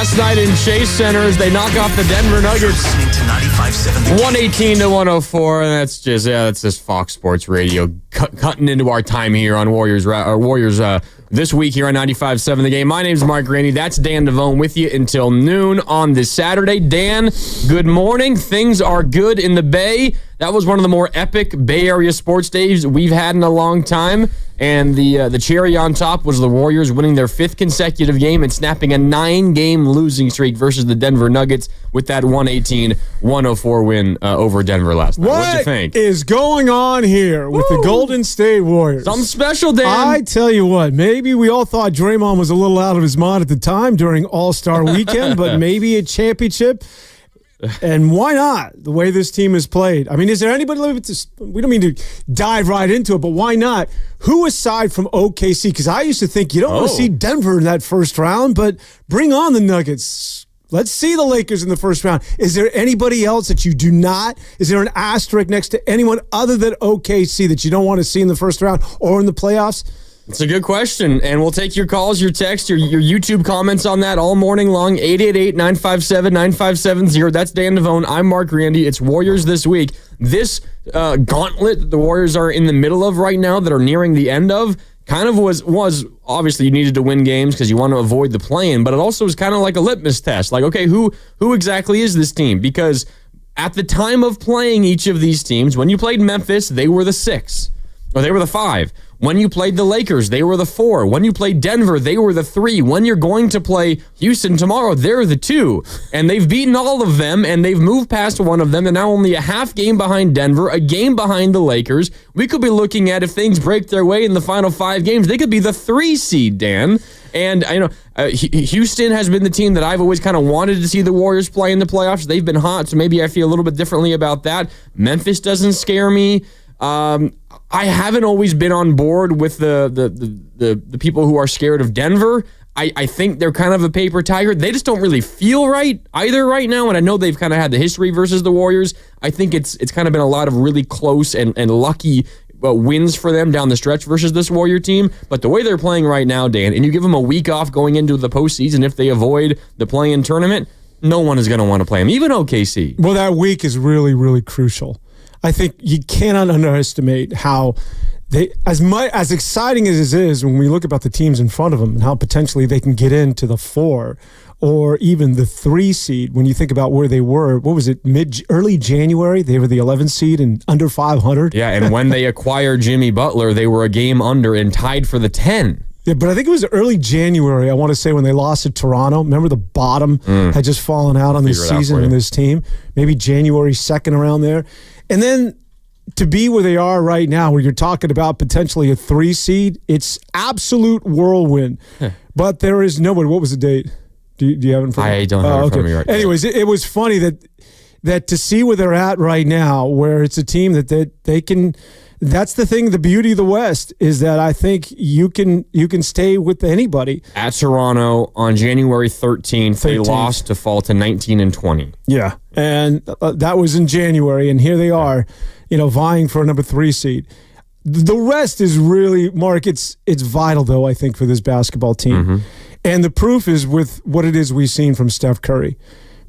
last night in Chase Center as they knock off the Denver Nuggets 118-104. And that's just Fox Sports Radio cutting into our time here on Warriors this week here on 95.7 The Game. My name's Mark Graney. That's Dan Devone with you until noon on this Saturday. Dan, good morning. Things are good in the Bay. That was one of the more epic Bay Area sports days we've had in a long time. And the cherry on top was the Warriors winning their 5th consecutive game and snapping a 9-game losing streak versus the Denver Nuggets with that 118-104 win over Denver last night. What'd you think? What is going on here with the Golden State Warriors? Something special, Dan. I tell you what, maybe we all thought Draymond was a little out of his mind at the time during All-Star Weekend, but maybe a championship. And why not, the way this team has played? I mean, is there anybody, we don't mean to dive right into it, but why not? Who aside from OKC? Because I used to think you don't want to see Denver in that first round, but bring on the Nuggets. Let's see the Lakers in the first round. Is there anybody else that you do not? Is there an asterisk next to anyone other than OKC that you don't want to see in the first round or in the playoffs? It's a good question, and we'll take your calls, your texts, your YouTube comments on that all morning long. 888-957-9570. That's Dan Devone. I'm Mark Randy. It's Warriors this week. This gauntlet the Warriors are in the middle of right now that are nearing the end of kind of was obviously you needed to win games because you want to avoid the play-in, but it also was kind of like a litmus test. Like, okay, who exactly is this team? Because at the time of playing each of these teams, when you played Memphis, they were the 6. Or they were the 5. When you played the Lakers, they were the 4. When you played Denver, they were the 3. When you're going to play Houston tomorrow, they're the 2. And they've beaten all of them, and they've moved past one of them. They're now only a half game behind Denver, a game behind the Lakers. We could be looking at, if things break their way in the final 5 games, they could be the 3 seed, Dan. And I know Houston has been the team that I've always kind of wanted to see the Warriors play in the playoffs. They've been hot, so maybe I feel a little bit differently about that. Memphis doesn't scare me. I haven't always been on board with the people who are scared of Denver. I think they're kind of a paper tiger. They just don't really feel right either right now, and I know they've kind of had the history versus the Warriors. I think it's kind of been a lot of really close and lucky wins for them down the stretch versus this Warrior team. But the way they're playing right now, Dan, and you give them a week off going into the postseason if they avoid the play-in tournament, no one is going to want to play them, even OKC. Well, that week is really, really crucial. I think you cannot underestimate how they, as exciting as it is when we look about the teams in front of them and how potentially they can get into the 4 or even the 3 seed. When you think about where they were, what was it, early January? They were the 11th seed and under 500. Yeah, and when they acquired Jimmy Butler, they were a game under and tied for the 10. Yeah, but I think it was early January, I want to say, when they lost to Toronto. Remember the bottom had just fallen out on this season and this team? Maybe January 2nd around there. And then to be where they are right now, where you're talking about potentially a 3 seed, it's absolute whirlwind. But there is nobody. What was the date? Do you have it in front of me? I don't have it in front of me right now. Anyways, it was funny that to see where they're at right now, where it's a team that they can. That's the thing. The beauty of the West is that I think you can stay with anybody. At Toronto on January 13th, they lost to fall to 19-20. Yeah, and that was in January, and here they are, vying for a number 3 seed. The rest is really, Mark, it's vital, though, I think, for this basketball team. Mm-hmm. And the proof is with what it is we've seen from Steph Curry.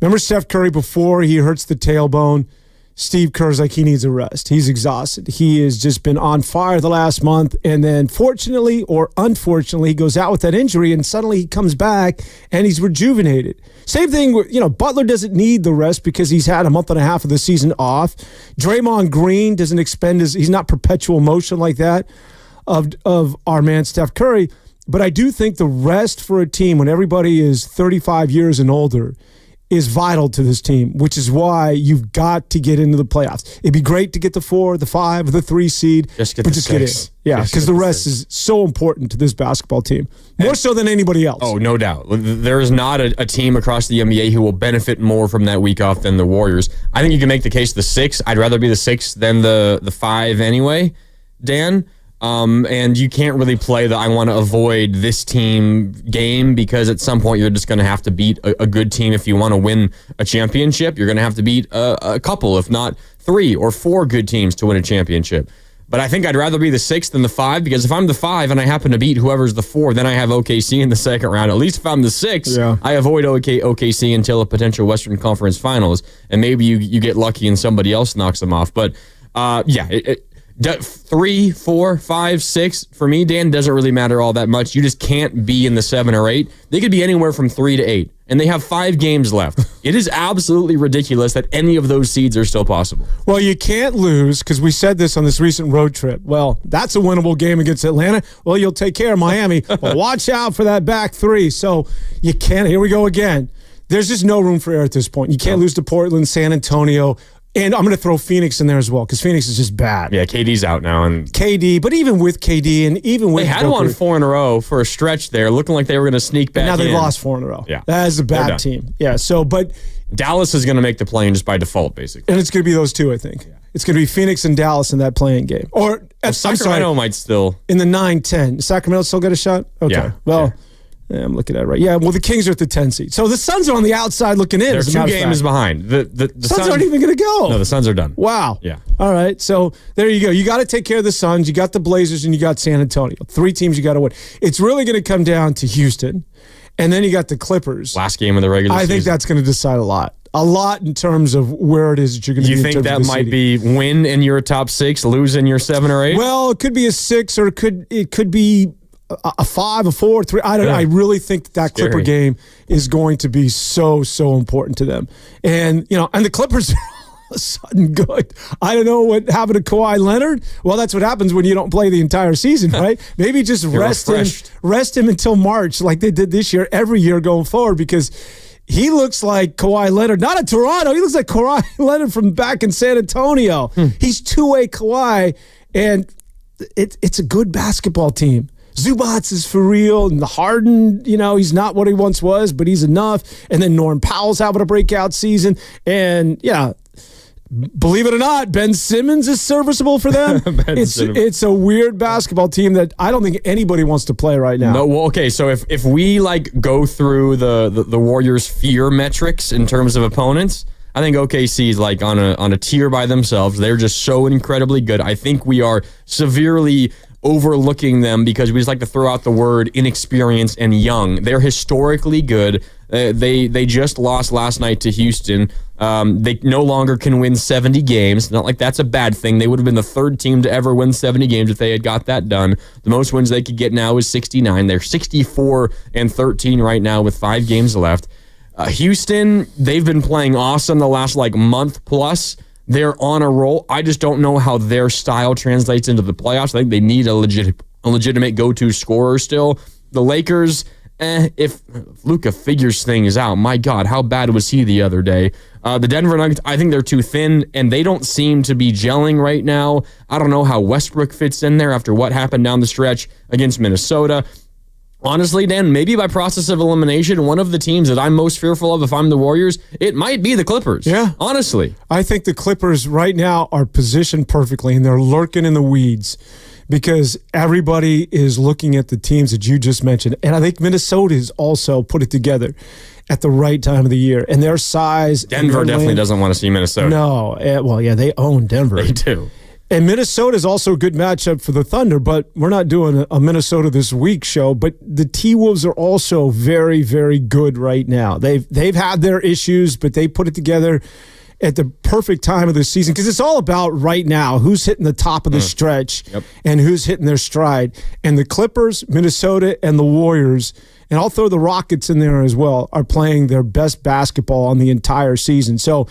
Remember Steph Curry before he hurts the tailbone? Steve Kerr's like, he needs a rest. He's exhausted. He has just been on fire the last month. And then fortunately or unfortunately, he goes out with that injury and suddenly he comes back and he's rejuvenated. Same thing with, Butler doesn't need the rest because he's had a month and a half of the season off. Draymond Green doesn't expend he's not perpetual motion like that of our man Steph Curry. But I do think the rest for a team when everybody is 35 years and older is vital to this team, which is why you've got to get into the playoffs. It'd be great to get the 4, the 5, or the 3 seed, just get in. Yeah, because the rest is so important to this basketball team, more so than anybody else. Oh, no doubt. There is not a team across the NBA who will benefit more from that week off than the Warriors. I think you can make the case the 6. I'd rather be the 6 than the 5 anyway, Dan. And you can't really play the I want to avoid this team game because at some point you're just going to have to beat a good team. If you want to win a championship, you're going to have to beat a couple, if not 3 or 4 good teams to win a championship. But I think I'd rather be the 6 than the 5, because if I'm the 5 and I happen to beat whoever's the 4, then I have OKC in the second round. At least if I'm the 6, I avoid OKC until a potential Western Conference Finals, and maybe you get lucky and somebody else knocks them off. But 3, 4, 5, 6 for me, Dan, doesn't really matter all that much. You just can't be in the 7 or 8. They could be anywhere from 3 to 8, and they have 5 games left. It is absolutely ridiculous that any of those seeds are still possible. Well, you can't lose, because we said this on this recent road trip. Well, that's a winnable game against Atlanta. Well, you'll take care of Miami, but watch out for that back 3. So you can't. Here we go again. There's just no room for error at this point. You can't lose to Portland, San Antonio. And I'm going to throw Phoenix in there as well, because Phoenix is just bad. Yeah, KD's out now. And KD, but even with KD and even with they had Jokic, won 4 in a row for a stretch there, looking like they were going to sneak back in. Now they lost 4 in a row. Yeah. That is a bad team. Yeah, so, but Dallas is going to make the play-in just by default, basically. And it's going to be those two, I think. Yeah. It's going to be Phoenix and Dallas in that play-in game. Or, Sacramento might still. In the 9-10. Sacramento still get a shot? Okay. Yeah. Well, yeah, I'm looking at it right. Yeah, well, the Kings are at the 10 seed. So the Suns are on the outside looking in. They're 2 games behind. The Suns aren't even going to go. No, the Suns are done. Wow. Yeah. All right. So there you go. You got to take care of the Suns. You got the Blazers and you got San Antonio. 3 teams you got to win. It's really going to come down to Houston. And then you got the Clippers. Last game of the regular season. I think that's going to decide a lot. A lot in terms of where it is that you're going to be. You think that might be win in your top 6, lose in your 7 or 8? Well, it could be a 6, or it could be a 5, a 4, 3. I don't know. I really think that Clipper game is going to be so important to them. And and the Clippers are all of a sudden good. I don't know what happened to Kawhi Leonard. Well, that's what happens when you don't play the entire season, right? Maybe just rest him until March, like they did this year, every year going forward, because he looks like Kawhi Leonard, not in Toronto. He looks like Kawhi Leonard from back in San Antonio. He's two-way Kawhi, and it's a good basketball team. Zubats is for real, and the Harden, he's not what he once was, but he's enough. And then Norm Powell's having a breakout season. And, believe it or not, Ben Simmons is serviceable for them. It's a weird basketball team that I don't think anybody wants to play right now. No, well, okay, so if we go through the Warriors' fear metrics in terms of opponents, I think OKC is on a tier by themselves. They're just so incredibly good. I think we are severely overlooking them because we just like to throw out the word inexperience and young. They're historically good. They just lost last night to Houston. They no longer can win 70 games. Not like that's a bad thing. They would have been the 3rd team to ever win 70 games if they had got that done. The most wins they could get now is 69. They're 64-13 right now with 5 games left. Houston, they've been playing awesome the last month plus. They're on a roll. I just don't know how their style translates into the playoffs. I think they need a legitimate go-to scorer still. The Lakers, if Luka figures things out, my God, how bad was he the other day? The Denver Nuggets, I think they're too thin, and they don't seem to be gelling right now. I don't know how Westbrook fits in there after what happened down the stretch against Minnesota. Honestly, Dan, maybe by process of elimination, one of the teams that I'm most fearful of if I'm the Warriors, it might be the Clippers. Yeah. Honestly. I think the Clippers right now are positioned perfectly, and they're lurking in the weeds because everybody is looking at the teams that you just mentioned. And I think Minnesota has also put it together at the right time of the year. And their size. Denver definitely doesn't want to see Minnesota. No. Well, yeah, they own Denver. They do. And Minnesota is also a good matchup for the Thunder, but we're not doing a Minnesota This Week show. But the T-Wolves are also very, very good right now. They've had their issues, but they put it together at the perfect time of the season because it's all about right now, who's hitting the top of the stretch and who's hitting their stride. And the Clippers, Minnesota, and the Warriors, and I'll throw the Rockets in there as well, are playing their best basketball on the entire season. So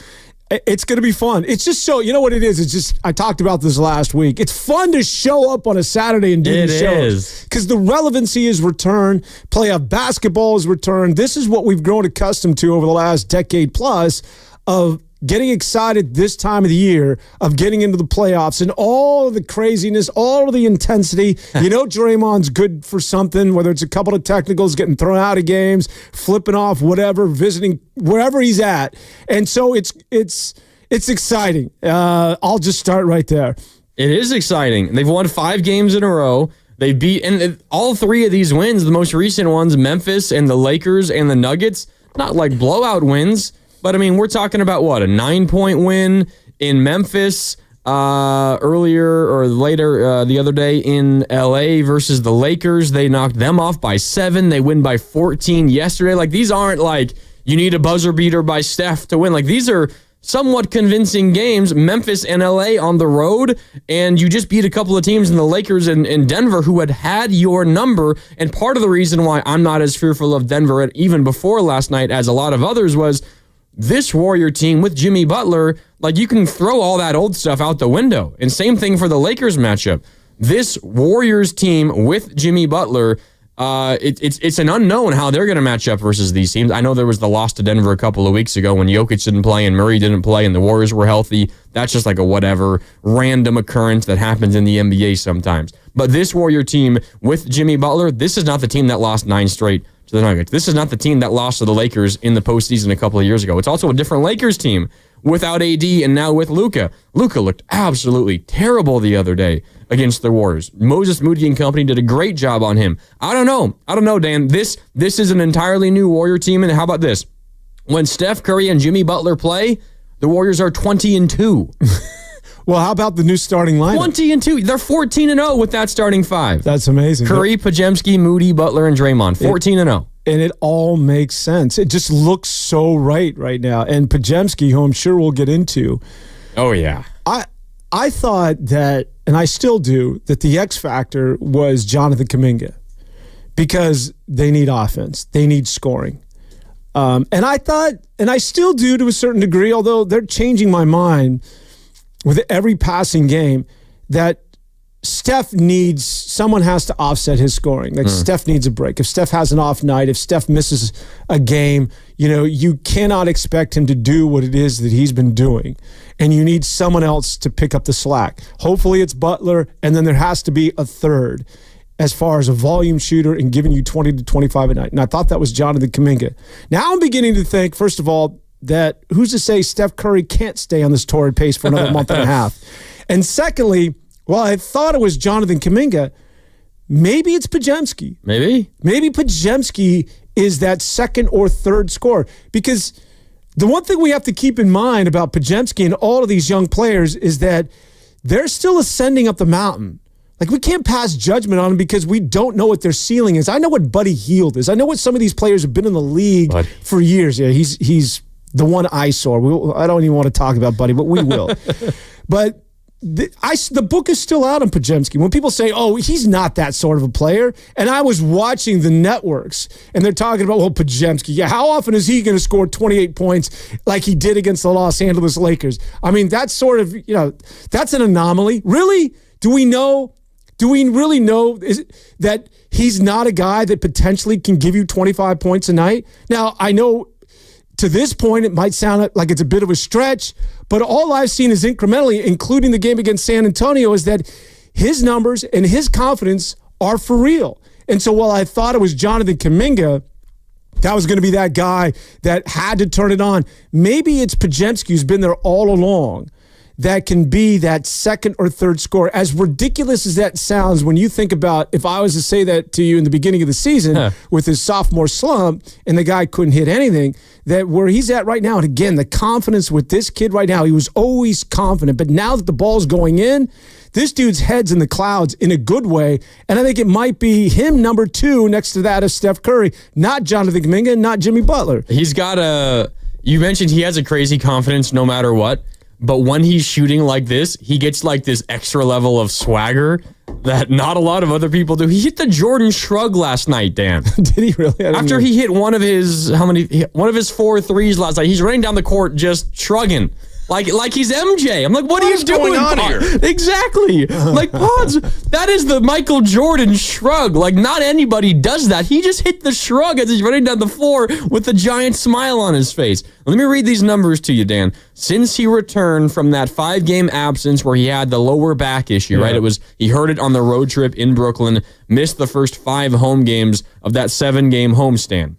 it's going to be fun. It's just so, you know what it is? It's just, I talked about this last week. It's fun to show up on a Saturday and do these shows. Because the relevancy is returned. Playoff basketball is returned. This is what we've grown accustomed to over the last decade plus of getting excited this time of the year, of getting into the playoffs and all of the craziness, all of the intensity. Draymond's good for something, whether it's a couple of technicals, getting thrown out of games, flipping off, whatever, visiting wherever he's at. And so it's exciting. I'll just start right there. It is exciting. They've won 5 games in a row. They beat, and all 3 of these wins, the most recent ones, Memphis and the Lakers and the Nuggets, not like blowout wins. But, we're talking about, what, a 9-point win in Memphis, earlier or later the other day in LA versus the Lakers. They knocked them off by 7. They win by 14 yesterday. Like, these aren't like you need a buzzer beater by Steph to win. Like, these are somewhat convincing games. Memphis and LA on the road, and you just beat a couple of teams in the Lakers and Denver who had your number. And part of the reason why I'm not as fearful of Denver even before last night as a lot of others was this Warrior team with Jimmy Butler, like, you can throw all that old stuff out the window. And same thing for the Lakers matchup. This Warriors team with Jimmy Butler, it's an unknown how they're going to match up versus these teams. I know there was the loss to Denver a couple of weeks ago when Jokic didn't play and Murray didn't play and the Warriors were healthy. That's just like a whatever random occurrence that happens in the NBA sometimes. But this Warrior team with Jimmy Butler, this is not the team that lost 9 straight to the Nuggets. This is not the team that lost to the Lakers in the postseason a couple of years ago. It's also a different Lakers team without AD and now with Luka. Luka looked absolutely terrible the other day against the Warriors. Moses Moody and company did a great job on him. I don't know, Dan. This is an entirely new Warrior team. And how about this? When Steph Curry and Jimmy Butler play, the Warriors are 20-2. Well, how about the new starting lineup? 20-2. They're 14-0 with that starting 5. That's amazing. Curry, Podziemski, Moody, Butler, and Draymond. 14-0. And it all makes sense. It just looks so right now. And Podziemski, who I'm sure we'll get into. Oh, yeah. I thought that, and I still do, that the X factor was Jonathan Kaminga because they need offense. They need scoring. And I thought, and I still do to a certain degree, although they're changing my mind with every passing game, that someone has to offset his scoring. Like Steph needs a break. If Steph has an off night, if Steph misses a game, you cannot expect him to do what it is that he's been doing. And you need someone else to pick up the slack. Hopefully it's Butler, and then there has to be a third as far as a volume shooter and giving you 20 to 25 a night. And I thought that was Jonathan Kaminga. Now I'm beginning to think, first of all, that who's to say Steph Curry can't stay on this torrid pace for another month and a half? And secondly, well, I thought it was Jonathan Kaminga. Maybe it's Podziemski. Maybe Podziemski is that second or third scorer. Because the one thing we have to keep in mind about Podziemski and all of these young players is that they're still ascending up the mountain. Like, we can't pass judgment on them because we don't know what their ceiling is. I know what Buddy Hield is. I know what some of these players have been in the league for years. Yeah, he's the one eyesore. I don't even want to talk about Buddy, but we will. But the book is still out on Podziemski. When people say, oh, he's not that sort of a player, and I was watching the networks, and they're talking about, well, Podziemski, yeah, how often is he going to score 28 points like he did against the Los Angeles Lakers? I mean, that's sort of, that's an anomaly. Really? Do we really know that he's not a guy that potentially can give you 25 points a night? Now, I know to this point, it might sound like it's a bit of a stretch, but all I've seen is incrementally, including the game against San Antonio, is that his numbers and his confidence are for real. And so while I thought it was Jonathan Kaminga that was going to be that guy that had to turn it on, maybe it's Podziemski who's been there all along that can be that second or third scorer. As ridiculous as that sounds, when you think about, if I was to say that to you in the beginning of the season with his sophomore slump and the guy couldn't hit anything, that where he's at right now, and again, the confidence with this kid right now, he was always confident, but now that the ball's going in, this dude's head's in the clouds in a good way, and I think it might be him number 2 next to that of Steph Curry, not Jonathan Kaminga, not Jimmy Butler. He's got you mentioned he has a crazy confidence no matter what. But when he's shooting like this, he gets like this extra level of swagger that not a lot of other people do. He hit the Jordan shrug last night, Dan. Did he really? After he hit one of his 4 threes last night, he's running down the court just shrugging. Like he's MJ. I'm like, what are you doing on here? Exactly. Like, Pods, that is the Michael Jordan shrug. Like, not anybody does that. He just hit the shrug as he's running down the floor with a giant smile on his face. Let me read these numbers to you, Dan. Since he returned from that 5-game absence where he had the lower back issue, right? He heard it on the road trip in Brooklyn, missed the first 5 home games of that 7-game homestand.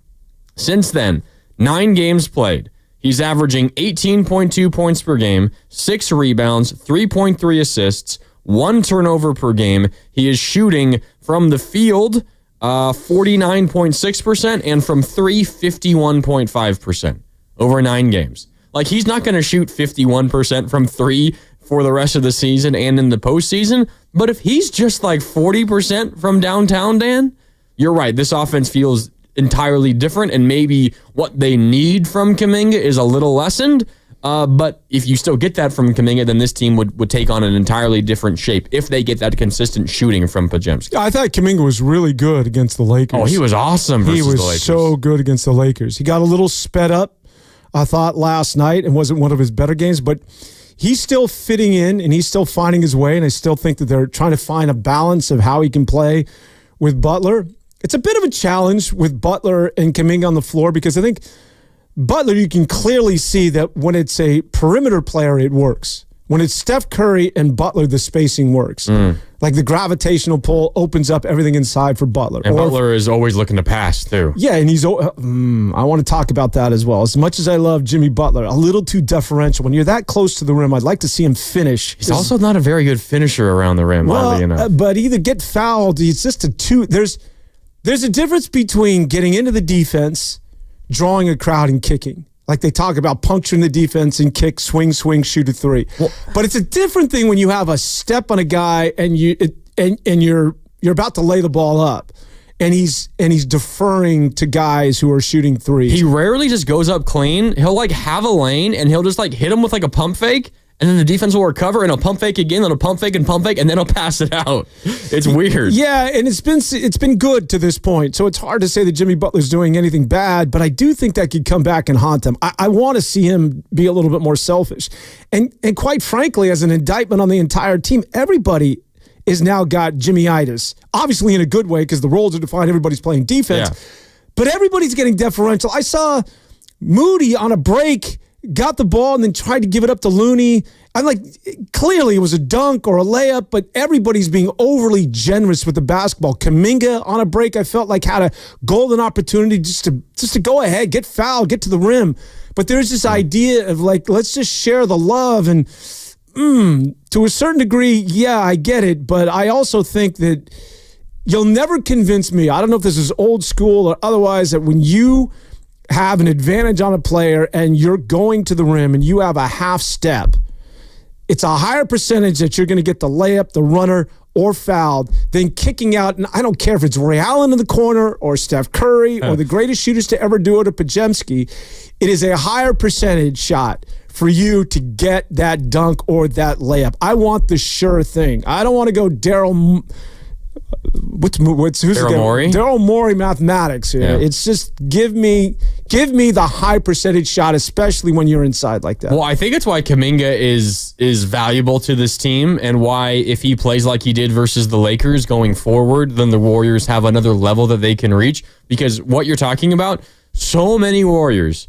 Since then, 9 games played. He's averaging 18.2 points per game, 6 rebounds, 3.3 assists, 1 turnover per game. He is shooting from the field 49.6% and from 3, 51.5% over 9 games. Like, he's not going to shoot 51% from 3 for the rest of the season and in the postseason. But if he's just like 40% from downtown, Dan, you're right. This offense feels entirely different, and maybe what they need from Kaminga is a little lessened. But if you still get that from Kaminga, then this team would take on an entirely different shape if they get that consistent shooting from Podziemski. I thought Kaminga was really good against the Lakers. Oh, he was awesome versus the Lakers. He was so good against the Lakers. He got a little sped up, I thought, last night, and wasn't one of his better games, but he's still fitting in, and he's still finding his way, and I still think that they're trying to find a balance of how he can play with Butler. It's a bit of a challenge with Butler and Kaminga on the floor because I think Butler, you can clearly see that when it's a perimeter player, it works. When it's Steph Curry and Butler, the spacing works. Like the gravitational pull opens up everything inside for Butler. And Butler is always looking to pass, too. Yeah, and he's. I want to talk about that as well. As much as I love Jimmy Butler, a little too deferential. When you're that close to the rim, I'd like to see him finish. He's also not a very good finisher around the rim. Well, but either get fouled, it's just a two. There's a difference between getting into the defense, drawing a crowd, and kicking. Like they talk about puncturing the defense and kick, swing, shoot a three. Well, but it's a different thing when you have a step on a guy and you're about to lay the ball up, and he's deferring to guys who are shooting threes. He rarely just goes up clean. He'll like have a lane and he'll just like hit him with like a pump fake. And then the defense will recover, and he'll pump fake again, then he'll pump fake, and then he'll pass it out. It's weird. Yeah, and it's been good to this point, so it's hard to say that Jimmy Butler's doing anything bad, but I do think that could come back and haunt him. I want to see him be a little bit more selfish. And quite frankly, as an indictment on the entire team, everybody is now got Jimmy-itis. Obviously in a good way, because the roles are defined, everybody's playing defense. Yeah. But everybody's getting deferential. I saw Moody on a break got the ball and then tried to give it up to Looney. I'm like, clearly it was a dunk or a layup, but everybody's being overly generous with the basketball. Kaminga on a break, I felt like had a golden opportunity just to go ahead, get fouled, get to the rim. But there's this idea of like, let's just share the love. And to a certain degree, yeah, I get it. But I also think that you'll never convince me, I don't know if this is old school or otherwise, that when you have an advantage on a player and you're going to the rim and you have a half step, it's a higher percentage that you're going to get the layup, the runner, or fouled than kicking out. And I don't care if it's Ray Allen in the corner or Steph Curry or the greatest shooters to ever do it or Podziemski. It is a higher percentage shot for you to get that dunk or that layup. I want the sure thing. I don't want to go Daryl Morey? Daryl Morey mathematics. Yeah. It's just give me the high percentage shot, especially when you're inside like that. Well, I think it's why Kaminga is valuable to this team, and why if he plays like he did versus the Lakers going forward, then the Warriors have another level that they can reach. Because what you're talking about, so many Warriors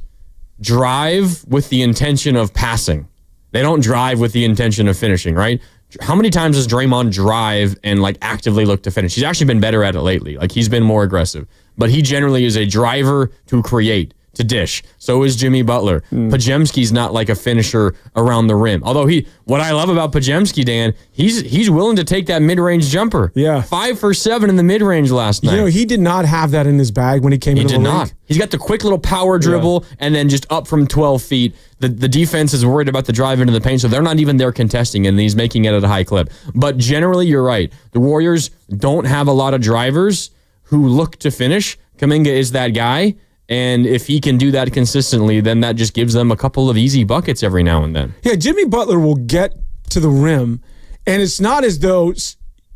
drive with the intention of passing. They don't drive with the intention of finishing, right? How many times does Draymond drive and like actively look to finish? He's actually been better at it lately. Like he's been more aggressive, but he generally is a driver to create, to dish. So is Jimmy Butler. Podziemski's not like a finisher around the rim. Although what I love about Podziemski, Dan, he's willing to take that mid-range jumper. Yeah. 5 for 7 in the mid-range last night. You know, he did not have that in his bag when he came into the league. He did not. He's got the quick little power dribble and then just up from 12 feet. The defense is worried about the drive into the paint, so they're not even there contesting, and he's making it at a high clip. But generally, you're right. The Warriors don't have a lot of drivers who look to finish. Kaminga is that guy. And if he can do that consistently, then that just gives them a couple of easy buckets every now and then. Yeah, Jimmy Butler will get to the rim, and it's not as though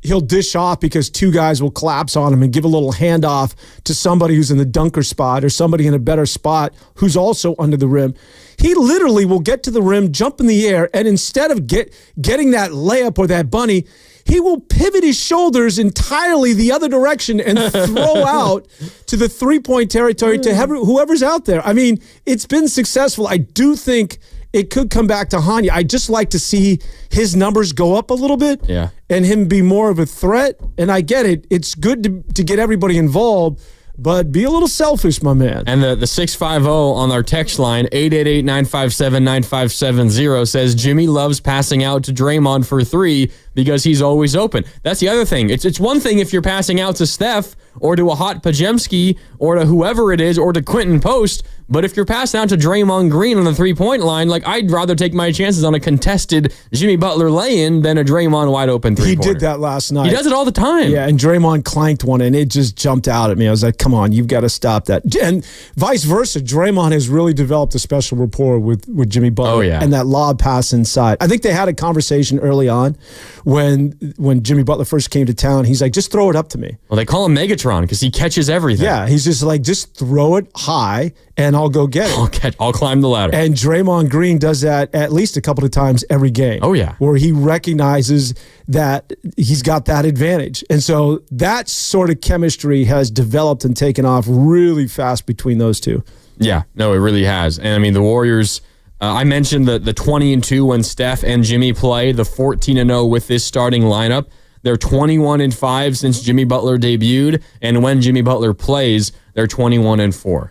he'll dish off because two guys will collapse on him and give a little handoff to somebody who's in the dunker spot or somebody in a better spot who's also under the rim. He literally will get to the rim, jump in the air, and instead of getting that layup or that bunny, he will pivot his shoulders entirely the other direction and throw out to the three-point territory to whoever's out there. I mean, it's been successful. I do think it could come back to Hanya. I just like to see his numbers go up a little bit and him be more of a threat. And I get it. It's good to get everybody involved, but be a little selfish, my man. And the 650 on our text line, 888-957-9570, says Jimmy loves passing out to Draymond for three because he's always open. That's the other thing. It's one thing if you're passing out to Steph or to a hot Podziemski or to whoever it is or to Quentin Post, But if you're passing out to Draymond Green on the three-point line, like I'd rather take my chances on a contested Jimmy Butler lay-in than a Draymond wide-open three-pointer. He did that last night. He does it all the time. Yeah, and Draymond clanked one, and it just jumped out at me. I was like, come on, you've got to stop that. And vice versa, Draymond has really developed a special rapport with Jimmy Butler and that lob pass inside. I think they had a conversation early on when Jimmy Butler first came to town. He's like, just throw it up to me. Well, they call him Megatron because he catches everything. Yeah, he's just like, just throw it high, and I'll go get it. I'll climb the ladder. And Draymond Green does that at least a couple of times every game. Oh, yeah. Where he recognizes that he's got that advantage. And so that sort of chemistry has developed and taken off really fast between those two. Yeah, no, it really has. And I mean, the Warriors, I mentioned the 20-2 when Steph and Jimmy play, the 14-0 with this starting lineup. They're 21-5 since Jimmy Butler debuted. And when Jimmy Butler plays, they're 21-4.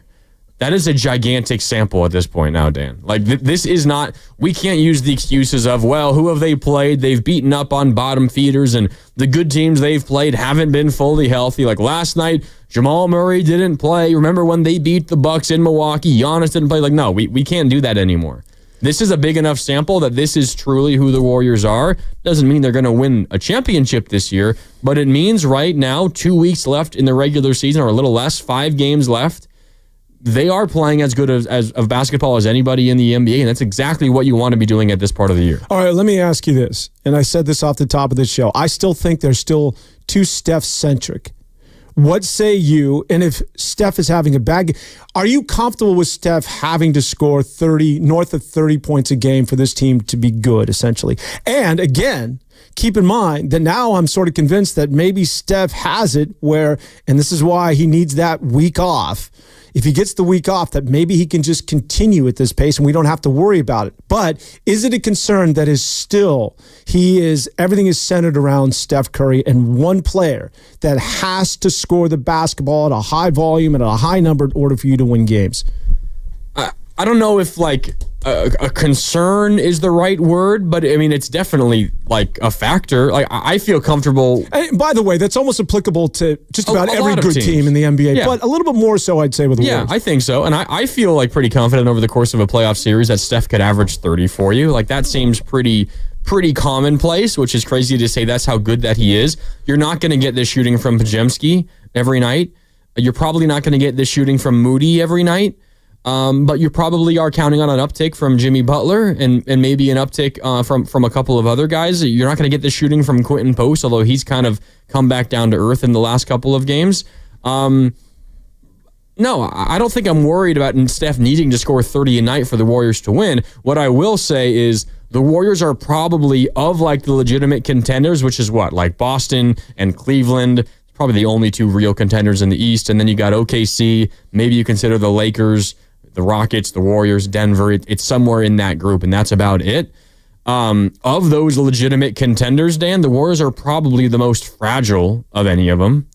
That is a gigantic sample at this point now, Dan. Like, this is not, we can't use the excuses of, well, who have they played? They've beaten up on bottom feeders, and the good teams they've played haven't been fully healthy. Like last night, Jamal Murray didn't play. Remember when they beat the Bucks in Milwaukee? Giannis didn't play. Like, no, we can't do that anymore. This is a big enough sample that this is truly who the Warriors are. Doesn't mean they're going to win a championship this year, but it means right now, 2 weeks left in the regular season, or a little less, 5 games left. They are playing as good of basketball as anybody in the NBA, and that's exactly what you want to be doing at this part of the year. All right, let me ask you this, and I said this off the top of the show. I still think they're still too Steph-centric. What say you, and if Steph is having a bad game, are you comfortable with Steph having to score north of 30 points a game for this team to be good, essentially? And again, keep in mind that now I'm sort of convinced that maybe Steph has it where, and this is why he needs that week off. If he gets the week off, that maybe he can just continue at this pace and we don't have to worry about it. But is it a concern that everything is centered around Steph Curry and one player that has to score the basketball at a high volume and at a high number in order for you to win games? I don't know if like a concern is the right word, but I mean, it's definitely like a factor. Like I feel comfortable. And by the way, that's almost applicable to just about every good team in the NBA, but a little bit more so, I'd say, with the Warriors. Yeah, I think so. And I feel like pretty confident over the course of a playoff series that Steph could average 30 for you. Like that seems pretty commonplace, which is crazy to say that's how good that he is. You're not going to get this shooting from Podziemski every night. You're probably not going to get this shooting from Moody every night. But you probably are counting on an uptick from Jimmy Butler and maybe an uptick from a couple of other guys. You're not going to get the shooting from Quentin Post, although he's kind of come back down to earth in the last couple of games. No, I don't think I'm worried about Steph needing to score 30 a night for the Warriors to win. What I will say is the Warriors are probably of like the legitimate contenders, which is what, like Boston and Cleveland, probably the only 2 real contenders in the East. And then you got OKC. Maybe you consider the Lakers, the Rockets, the Warriors, Denver. It's somewhere in that group, and that's about it. Of those legitimate contenders, Dan, the Warriors are probably the most fragile of any of them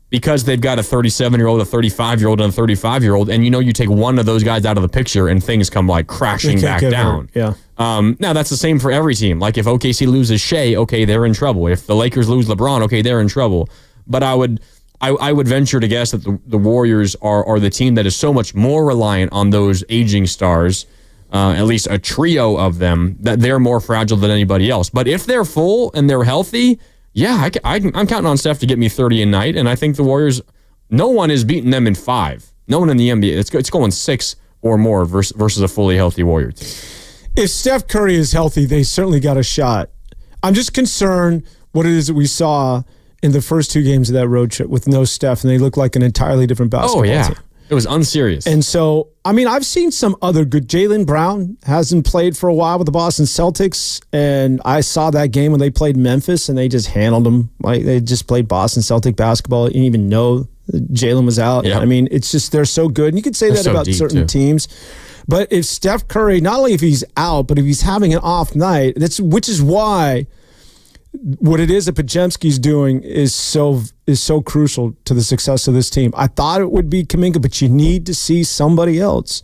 because they've got a 37-year-old, a 35-year-old, and a 35-year-old, and you take one of those guys out of the picture and things come like crashing back down. Yeah. Now, that's the same for every team. Like if OKC loses Shea, okay, they're in trouble. If the Lakers lose LeBron, okay, they're in trouble. But I would venture to guess that the Warriors are the team that is so much more reliant on those aging stars, at least a trio of them, that they're more fragile than anybody else. But if they're full and they're healthy, yeah, I'm counting on Steph to get me 30 a night, and I think the Warriors, no one is beating them in 5. No one in the NBA. It's going 6 or more versus a fully healthy Warrior team. If Steph Curry is healthy, they certainly got a shot. I'm just concerned what it is that we saw in the first 2 games of that road trip with no Steph, and they look like an entirely different basketball team. It was unserious. And so, I mean, I've seen some other good. Jaylen Brown hasn't played for a while with the Boston Celtics, and I saw that game when they played Memphis, and they just handled them. Like they just played Boston Celtic basketball. You didn't even know Jaylen was out. Yep. I mean, it's just they're so good. And you could say that about certain teams. But if Steph Curry, not only if he's out, but if he's having an off night, which is why what it is that Podziemski's doing is so crucial to the success of this team. I thought it would be Kaminga, but you need to see somebody else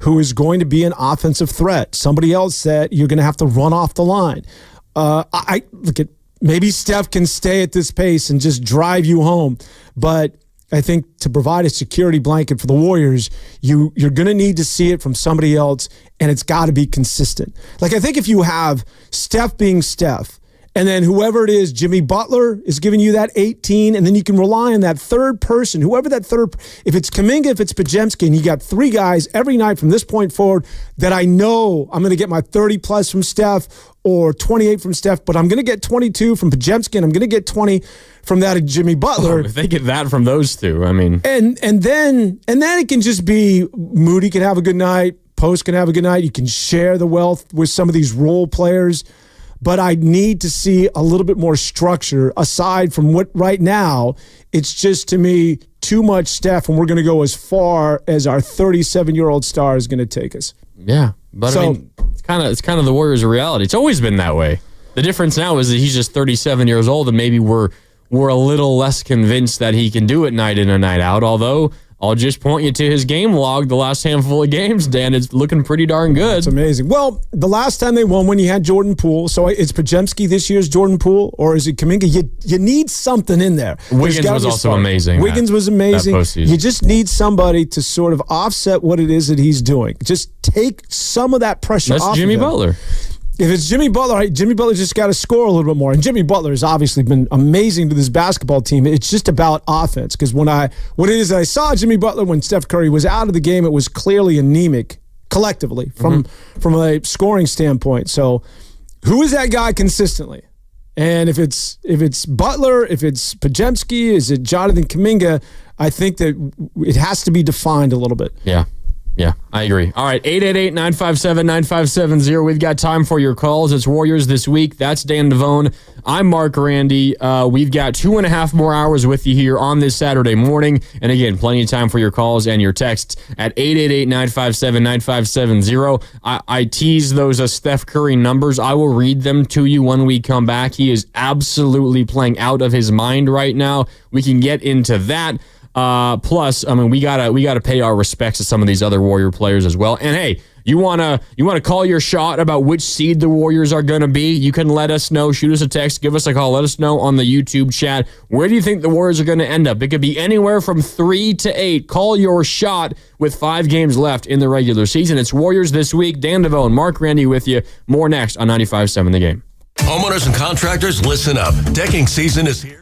who is going to be an offensive threat, somebody else that you're going to have to run off the line. I look at maybe Steph can stay at this pace and just drive you home, but I think to provide a security blanket for the Warriors, you're going to need to see it from somebody else, and it's got to be consistent. Like, I think if you have Steph being Steph, and then whoever it is, Jimmy Butler is giving you that 18, and then you can rely on that third person, whoever that third, if it's Kaminga, if it's Podziemski, and you got three guys every night from this point forward that I know I'm going to get my 30-plus from Steph or 28 from Steph, but I'm going to get 22 from Podziemski, and I'm going to get 20 from that Jimmy Butler. If they get that from those two, I mean. And then it can just be Moody can have a good night, Post can have a good night. You can share the wealth with some of these role players. But I need to see a little bit more structure aside from what right now, it's just to me too much Steph, and we're going to go as far as our 37-year-old star is going to take us. Yeah, but I mean, it's kind of the Warriors' reality. It's always been that way. The difference now is that he's just 37 years old, and maybe we're a little less convinced that he can do it night in and night out, although I'll just point you to his game log the last handful of games, Dan. It's looking pretty darn good. It's amazing. Well, the last time they won when you had Jordan Poole, so is Podziemski this year's Jordan Poole, or is it Kaminga? You need something in there. Wiggins was also amazing. Wiggins was amazing. You just need somebody to sort of offset what it is that he's doing. Just take some of that pressure off. That's Jimmy Butler. If it's Jimmy Butler, Jimmy Butler just got to score a little bit more. And Jimmy Butler has obviously been amazing to this basketball team. It's just about offense. Because what it is I saw Jimmy Butler when Steph Curry was out of the game, it was clearly anemic collectively from a scoring standpoint. So who is that guy consistently? And if it's Butler, if it's Podziemski, is it Jonathan Kaminga? I think that it has to be defined a little bit. Yeah, I agree. All right, 888-957-9570. We've got time for your calls. It's Warriors This Week. That's Dan Devone. I'm Mark Randy. We've got 2.5 more hours with you here on this Saturday morning. And again, plenty of time for your calls and your texts at 888-957-9570. I tease those Steph Curry numbers. I will read them to you when we come back. He is absolutely playing out of his mind right now. We can get into that. Plus, I mean, we gotta pay our respects to some of these other Warrior players as well. And hey, you wanna call your shot about which seed the Warriors are gonna be? You can let us know. Shoot us a text, give us a call, let us know on the YouTube chat. Where do you think the Warriors are gonna end up? It could be anywhere from 3 to 8. Call your shot with 5 games left in the regular season. It's Warriors This Week. Dan Devone, Mark Randy with you. More next on 95.7 The Game. Homeowners and contractors, listen up. Decking season is here.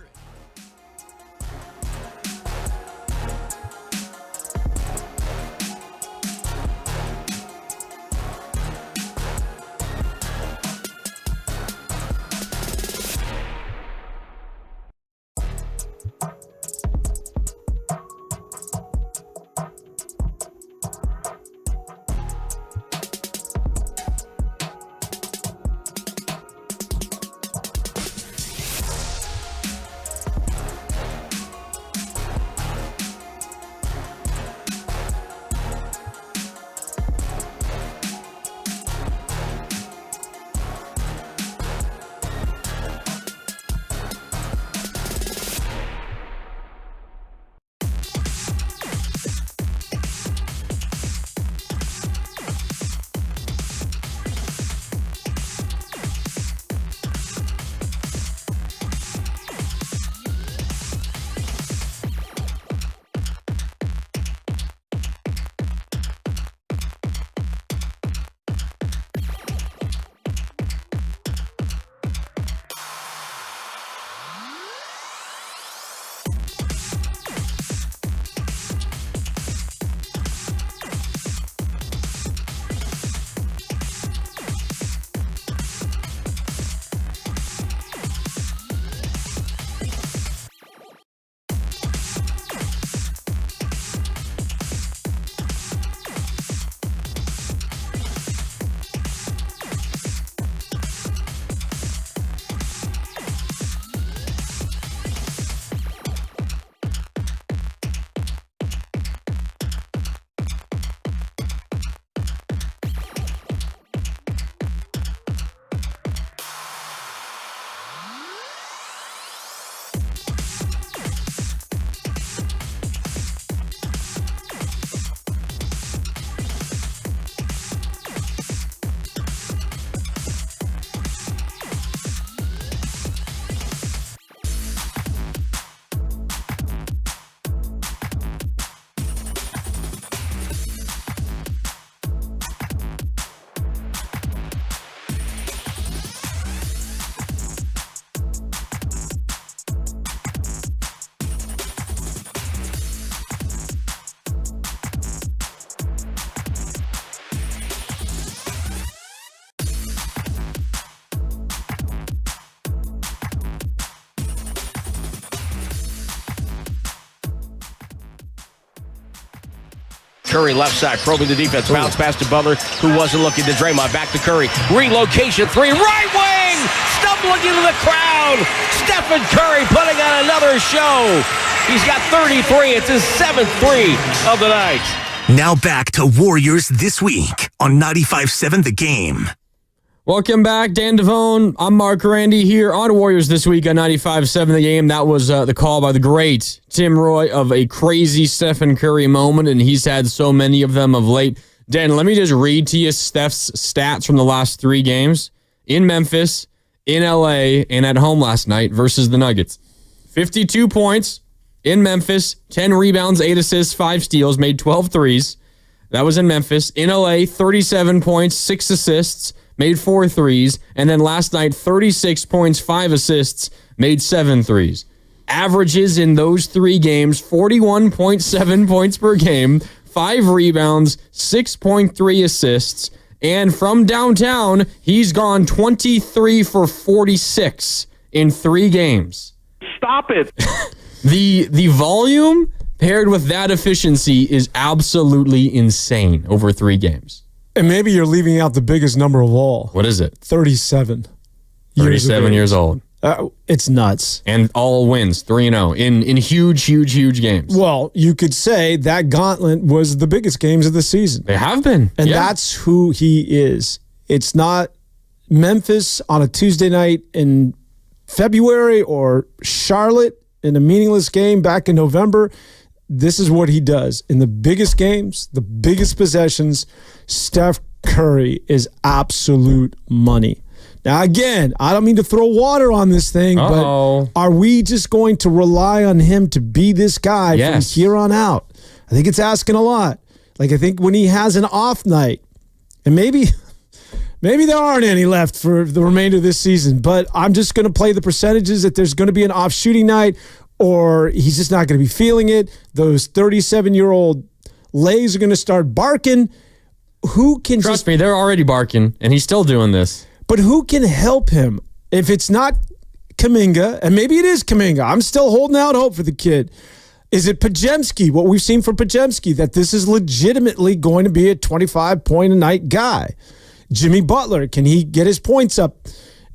Curry left side, probing the defense. Bounce pass to Butler, who wasn't looking to Draymond. Back to Curry. Relocation three. Right wing! Stumbling into the crowd. Stephen Curry putting on another show. He's got 33. It's his 7th three of the night. Now back to Warriors This Week on 95.7 The Game. Welcome back, Dan Devone. I'm Mark Randy here on Warriors This Week on 95.7 The Game. That was the call by the great Tim Roy of a crazy Stephen Curry moment, and he's had so many of them of late. Dan, let me just read to you Steph's stats from the last 3 games. In Memphis, in LA, and at home last night versus the Nuggets. 52 points in Memphis, 10 rebounds, 8 assists, 5 steals, made 12 threes. That was in Memphis. In LA, 37 points, 6 assists, made 4 threes, and then last night, 36 points, 5 assists, made 7 threes. Averages in those 3 games, 41.7 points per game, 5 rebounds, 6.3 assists, and from downtown, he's gone 23 for 46 in 3 games. Stop it. The volume paired with that efficiency is absolutely insane over 3 games. And maybe you're leaving out the biggest number of all. What is it? 37. 37 years old. It's nuts. And all wins, 3-0, in huge games. Well, you could say that gauntlet was the biggest games of the season. They have been. And that's who he is. It's not Memphis on a Tuesday night in February or Charlotte in a meaningless game back in November. This is what he does. In the biggest games, the biggest possessions, Steph Curry is absolute money. Now, again, I don't mean to throw water on this thing, but are we just going to rely on him to be this guy from here on out? I think it's asking a lot. Like, I think when he has an off night, and maybe there aren't any left for the remainder of this season, but I'm just going to play the percentages that there's going to be an off shooting night, or he's just not going to be feeling it. Those 37-year-old lays are going to start barking. Who can Trust me, they're already barking, and he's still doing this. But who can help him? If it's not Kaminga, and maybe it is Kaminga, I'm still holding out hope for the kid. Is it Podziemski, what we've seen from Podziemski, that this is legitimately going to be a 25-point-a-night guy? Jimmy Butler, can he get his points up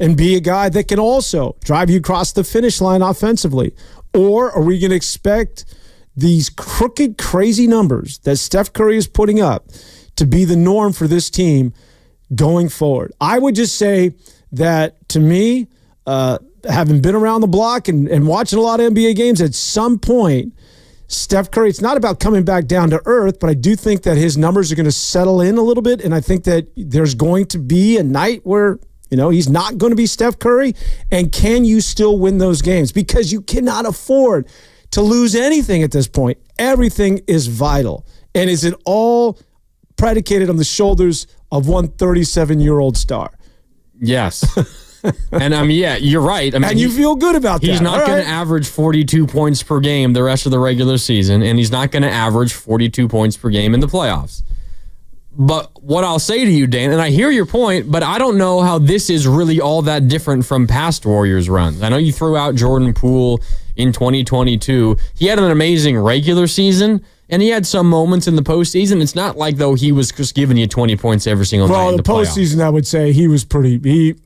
and be a guy that can also drive you across the finish line offensively? Or are we going to expect these crooked, crazy numbers that Steph Curry is putting up to be the norm for this team going forward? I would just say that, to me, having been around the block and watching a lot of NBA games, at some point, Steph Curry, it's not about coming back down to earth, but I do think that his numbers are going to settle in a little bit, and I think that there's going to be a night where he's not going to be Steph Curry, and can you still win those games? Because you cannot afford to lose anything at this point. Everything is vital. And is it all predicated on the shoulders of one 37-year-old star? Yes. And you're right. And you feel good about that. He's not going to average 42 points per game the rest of the regular season, and he's not going to average 42 points per game in the playoffs. But what I'll say to you, Dan, and I hear your point, but I don't know how this is really all that different from past Warriors runs. I know you threw out Jordan Poole in 2022. He had an amazing regular season, and he had some moments in the postseason. It's not like, though, he was just giving you 20 points every single night in the playoffs. Postseason, I would say he was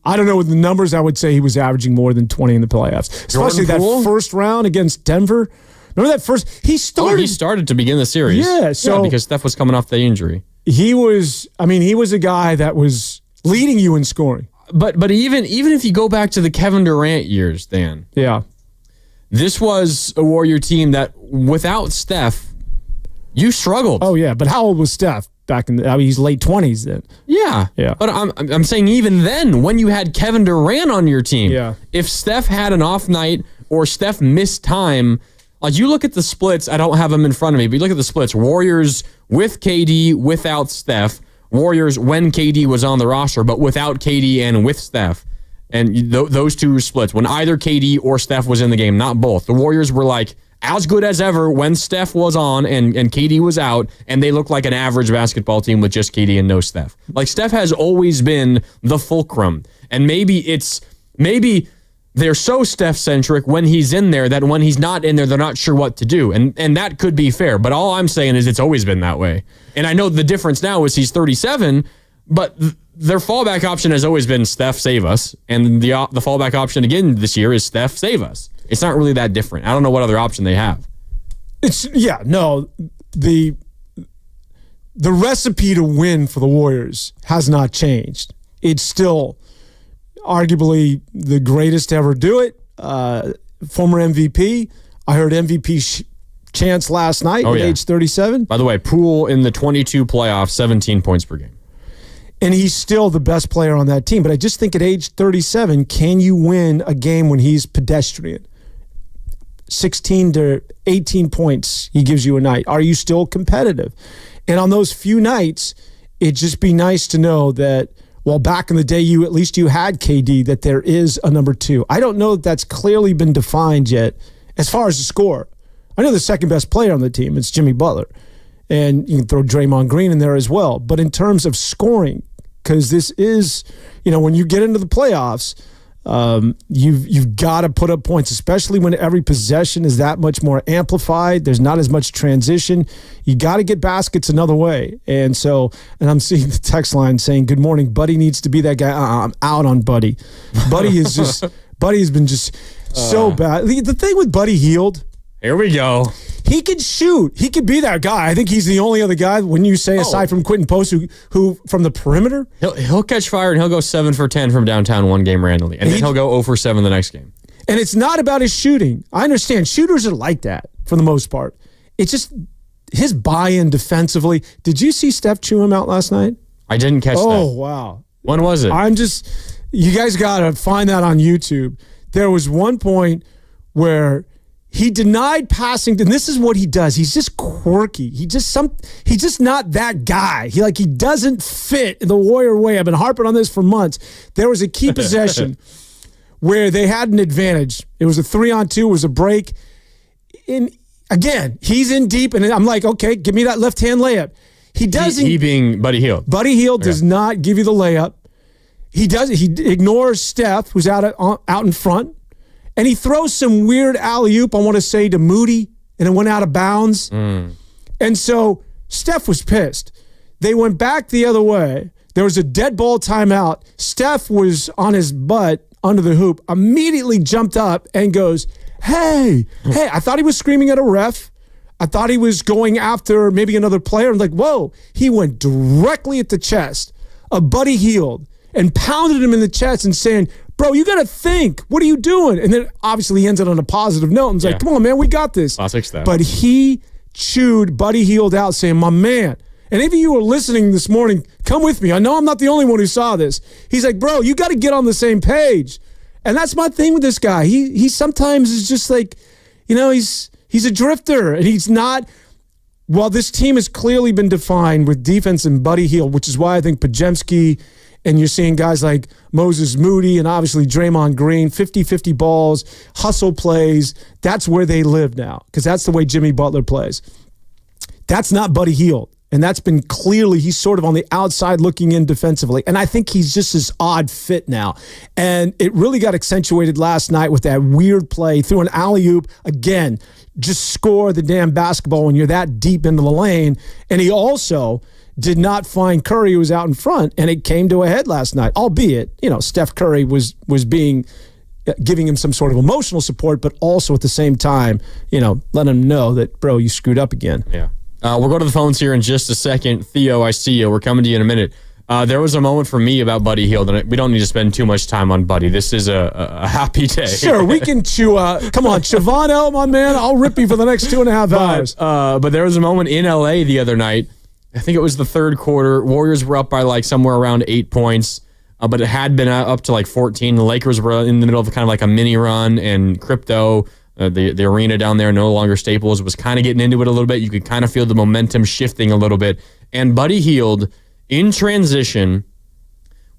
I don't know with the numbers, I would say he was averaging more than 20 in the playoffs. Especially that first round against Denver. Remember that first? He started to begin the series. Yeah, because Steph was coming off the injury. He was a guy that was leading you in scoring. But even if you go back to the Kevin Durant years, Dan. Yeah. This was a Warrior team that, without Steph, you struggled. Oh, yeah. But how old was Steph back in he's late 20s then. Yeah. But I'm saying even then, when you had Kevin Durant on your team, if Steph had an off night or Steph missed time, like you look at the splits, I don't have them in front of me, but you look at the splits. Warriors with KD, without Steph. Warriors when KD was on the roster, but without KD and with Steph. And those two splits, when either KD or Steph was in the game, not both. The Warriors were like as good as ever when Steph was on and KD was out, and they looked like an average basketball team with just KD and no Steph. Like, Steph has always been the fulcrum. And maybe they're so Steph-centric when he's in there that when he's not in there, they're not sure what to do. And that could be fair. But all I'm saying is it's always been that way. And I know the difference now is he's 37, but their fallback option has always been Steph, save us. And the fallback option again this year is Steph, save us. It's not really that different. I don't know what other option they have. The recipe to win for the Warriors has not changed. It's still arguably the greatest to ever do it. Former MVP. I heard MVP chants last night at age 37. By the way, Poole in the 22 playoffs, 17 points per game. And he's still the best player on that team. But I just think at age 37, can you win a game when he's pedestrian? 16 to 18 points he gives you a night. Are you still competitive? And on those few nights, it'd just be nice to know that, well, back in the day, at least you had KD, that there is a number two. I don't know that that's clearly been defined yet as far as the score. I know the second best player on the team, it's Jimmy Butler. And you can throw Draymond Green in there as well. But in terms of scoring, because this is, when you get into the playoffs, you've got to put up points, especially when every possession is that much more amplified. There's not as much transition. You got to get baskets another way. And I'm seeing the text line saying, "Good morning, Buddy needs to be that guy." I'm out on Buddy. Buddy has been just so bad. The thing with Buddy Hield. Here we go. He could shoot. He could be that guy. I think he's the only other guy, when you say, aside from Quentin Post, who from the perimeter. He'll catch fire and he'll go 7 for 10 from downtown one game randomly. And then he'll go 0 for 7 the next game. And it's not about his shooting. I understand. Shooters are like that for the most part. It's just his buy-in defensively. Did you see Steph chew him out last night? I didn't catch that. Oh, wow. When was it? You guys got to find that on YouTube. There was one point where he denied passing, and this is what he does. He's just quirky. He's just not that guy. He doesn't fit the Warrior way. I've been harping on this for months. There was a key possession where they had an advantage. It was a 3-on-2. It was a break. And again, he's in deep, and I'm like, okay, give me that left-hand layup. He doesn't. He being Buddy Hield. Buddy Hield does not give you the layup. He ignores Steph, who's out in front. And he throws some weird alley-oop, I want to say, to Moody, and it went out of bounds. And so Steph was pissed. They went back the other way. There was a dead ball timeout. Steph was on his butt under the hoop, immediately jumped up and goes, hey. I thought he was screaming at a ref. I thought he was going after maybe another player. I'm like, whoa. He went directly at the chest of Buddy Hield and pounded him in the chest and saying, bro, you got to think. What are you doing? And then obviously he ends it on a positive note and was like, come on, man, we got this. Classic stuff. But he chewed Buddy Hield out saying, my man. And if you were listening this morning, come with me. I know I'm not the only one who saw this. He's like, bro, you got to get on the same page. And that's my thing with this guy. He sometimes is just like, he's a drifter. And he's not. Well, this team has clearly been defined with defense and Buddy Hield, which is why I think Podziemski, and you're seeing guys like Moses Moody and obviously Draymond Green, 50-50 balls, hustle plays. That's where they live now, because that's the way Jimmy Butler plays. That's not Buddy Hield. And that's been clearly, he's sort of on the outside looking in defensively. And I think he's just this odd fit now. And it really got accentuated last night with that weird play through an alley-oop. Again, just score the damn basketball when you're that deep into the lane. And he also did not find Curry, who was out in front, and it came to a head last night. Albeit, Steph Curry was giving him some sort of emotional support, but also at the same time, letting him know that, bro, you screwed up again. Yeah. We'll go to the phones here in just a second. Theo, I see you. We're coming to you in a minute. There was a moment for me about Buddy Hield, and we don't need to spend too much time on Buddy. This is a happy day. Sure, we can chew. Come on, Siobhan L, my man. I'll rip you for the next 2.5 hours. But there was a moment in L.A. the other night. I think it was the third quarter. Warriors were up by somewhere around 8 points, but it had been up to 14. The Lakers were in the middle of kind of a mini run, and Crypto, the arena down there, no longer Staples, was kind of getting into it a little bit. You could kind of feel the momentum shifting a little bit. And Buddy Hield, in transition,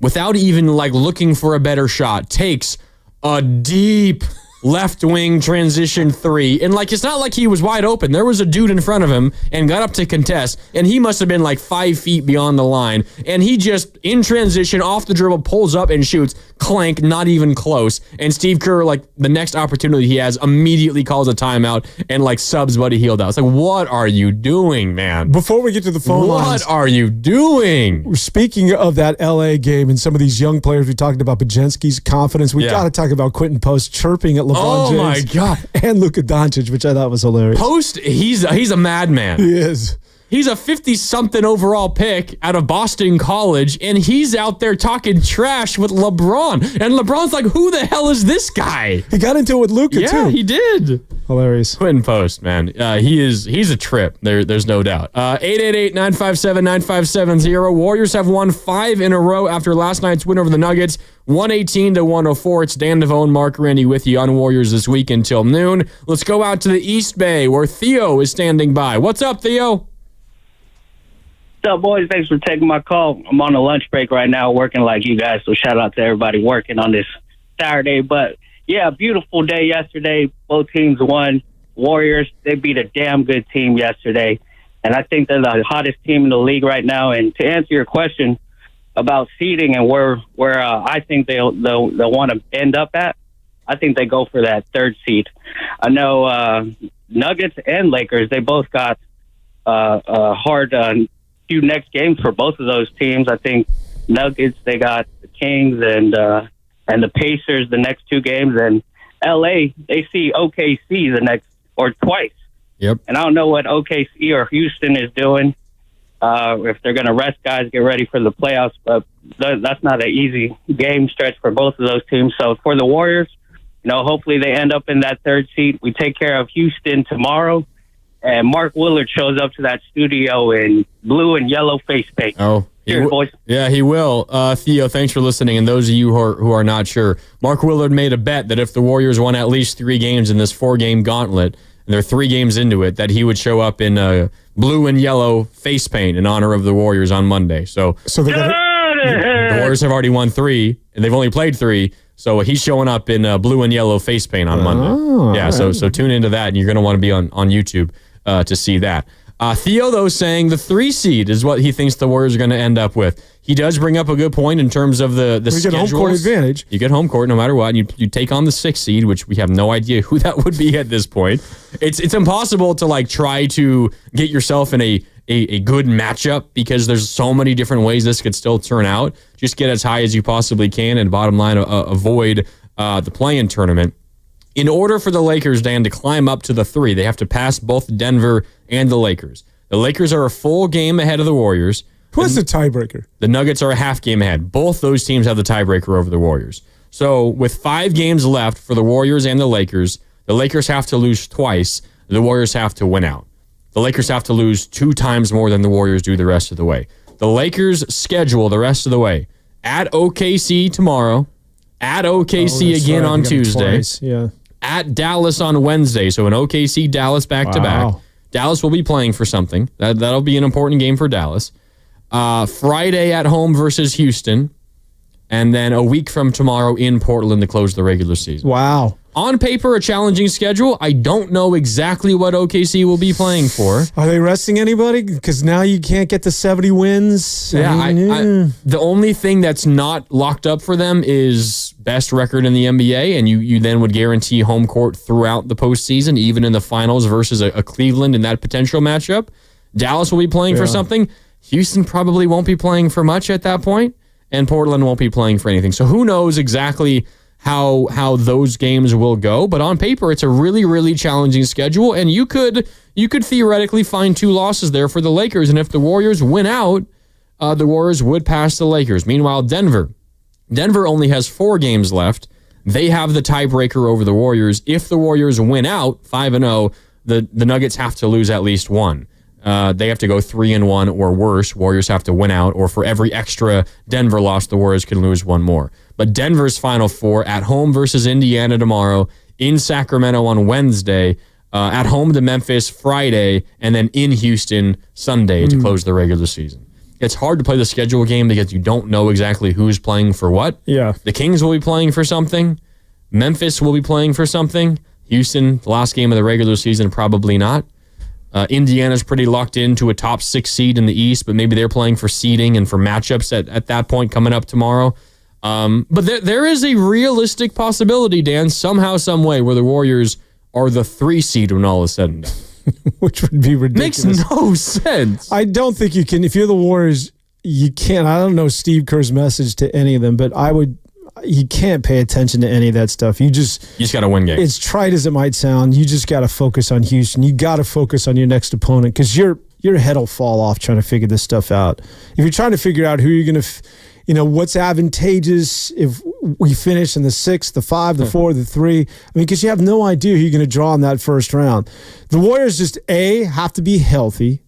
without even looking for a better shot, takes a deep left wing transition three. And like, it's not like he was wide open. There was a dude in front of him and got up to contest, and he must have been like 5 feet beyond the line. And he just, in transition, off the dribble, pulls up and shoots. Clank, not even close. And Steve Kerr, like, the next opportunity he has, immediately calls a timeout and like subs Buddy Hield out. It's like, what are you doing, man? Before we get to the phone lines, what are you doing? Speaking of that LA game and some of these young players, we talked about Podziemski's confidence. We got to talk about Quentin Post chirping at LeBron James. Oh my God. And Luka Doncic, which I thought was hilarious. Post, he's a madman. He is. He's a 50-something overall pick out of Boston College, and he's out there talking trash with LeBron. And LeBron's like, who the hell is this guy? He got into it with Luka, too. Yeah, he did. Hilarious. Quentin Post, man. He's a trip. There's no doubt. 888-957-9570. Warriors have won 5 in a row after last night's win over the Nuggets, 118-104. It's Dan Devone, Mark Randy with you on Warriors this week until noon. Let's go out to the East Bay where Theo is standing by. What's up, Theo? What's up, boys? Thanks for taking my call. I'm on a lunch break right now working like you guys, so shout out to everybody working on this Saturday. But, yeah, beautiful day yesterday. Both teams won. Warriors, they beat a damn good team yesterday, and I think they're the hottest team in the league right now. And to answer your question about seeding and where I think they'll want to end up at, I think they go for that 3rd seed. I know Nuggets and Lakers, they both got hard few next games for both of those teams. I think Nuggets, they got the Kings and the Pacers the next 2 games, and LA, they see OKC the next or twice. Yep. And I don't know what OKC or Houston is doing. If they're going to rest guys, get ready for the playoffs, but that's not an easy game stretch for both of those teams. So for the Warriors, hopefully they end up in that 3rd seed. We take care of Houston tomorrow. And Mark Willard shows up to that studio in blue and yellow face paint. Oh, cheers, boys. Yeah, he will. Theo, thanks for listening. And those of you who are not sure, Mark Willard made a bet that if the Warriors won at least 3 games in this 4-game gauntlet, and they're 3 games into it, that he would show up in blue and yellow face paint in honor of the Warriors on Monday. So the Warriors have already won 3, and they've only played 3. So he's showing up in blue and yellow face paint on Monday. Yeah, so tune into that, and you're going to want to be on YouTube to see that. Theo, though, saying the 3 seed is what he thinks the Warriors are going to end up with. He does bring up a good point in terms of the schedules. You get home court advantage. You get home court no matter what. You take on the 6th seed, which we have no idea who that would be at this point. It's impossible to like try to get yourself in a good matchup because there's so many different ways this could still turn out. Just get as high as you possibly can, and bottom line, avoid the play-in tournament. In order for the Lakers, Dan, to climb up to the 3, they have to pass both Denver and the Lakers. The Lakers are a full game ahead of the Warriors. What's the tiebreaker? The Nuggets are a half game ahead. Both those teams have the tiebreaker over the Warriors. So with 5 games left for the Warriors and the Lakers have to lose twice. The Warriors have to win out. The Lakers have to lose 2 times more than the Warriors do the rest of the way. The Lakers schedule the rest of the way at OKC tomorrow, at OKC again on Tuesday. Yeah. At Dallas on Wednesday. So an OKC Dallas back-to-back. Dallas will be playing for something. That'll be an important game for Dallas. Friday at home versus Houston. And then a week from tomorrow in Portland to close the regular season. Wow. On paper, a challenging schedule. I don't know exactly what OKC will be playing for. Are they resting anybody? Because now you can't get to 70 wins. Yeah, the only thing that's not locked up for them is best record in the NBA, and you then would guarantee home court throughout the postseason, even in the finals versus a Cleveland in that potential matchup. Dallas will be playing for something. Houston probably won't be playing for much at that point, and Portland won't be playing for anything. So who knows exactly how those games will go, but on paper it's a really, really challenging schedule, and you could theoretically find 2 losses there for the Lakers, and if the Warriors win out, the Warriors would pass the Lakers. Meanwhile, Denver only has 4 games left. They have the tiebreaker over the Warriors. If the Warriors win out 5-0, the Nuggets have to lose at least 1. They have to go 3-1 or worse. Warriors have to win out, or for every extra Denver loss, the Warriors can lose 1 more. But Denver's Final 4 at home versus Indiana tomorrow, in Sacramento on Wednesday, at home to Memphis Friday, and then in Houston Sunday to close the regular season. It's hard to play the schedule game because you don't know exactly who's playing for what. Yeah. The Kings will be playing for something. Memphis will be playing for something. Houston, the last game of the regular season, probably not. Indiana's pretty locked into a top 6 seed in the East, but maybe they're playing for seeding and for matchups at that point coming up tomorrow. But there is a realistic possibility, Dan, somehow, some way, where the Warriors are the 3 seed when all is said and done. Which would be ridiculous. Makes no sense. I don't think you can. If you're the Warriors, you can't. I don't know Steve Kerr's message to any of them, but you can't pay attention to any of that stuff. You just got to win games. It's trite as it might sound. You just got to focus on Houston. You got to focus on your next opponent because your head will fall off trying to figure this stuff out. If you're trying to figure out who you're going to, what's advantageous if we finish in the 6, the 5, the 4, the 3. Because you have no idea who you're going to draw in that first round. The Warriors just have to be healthy,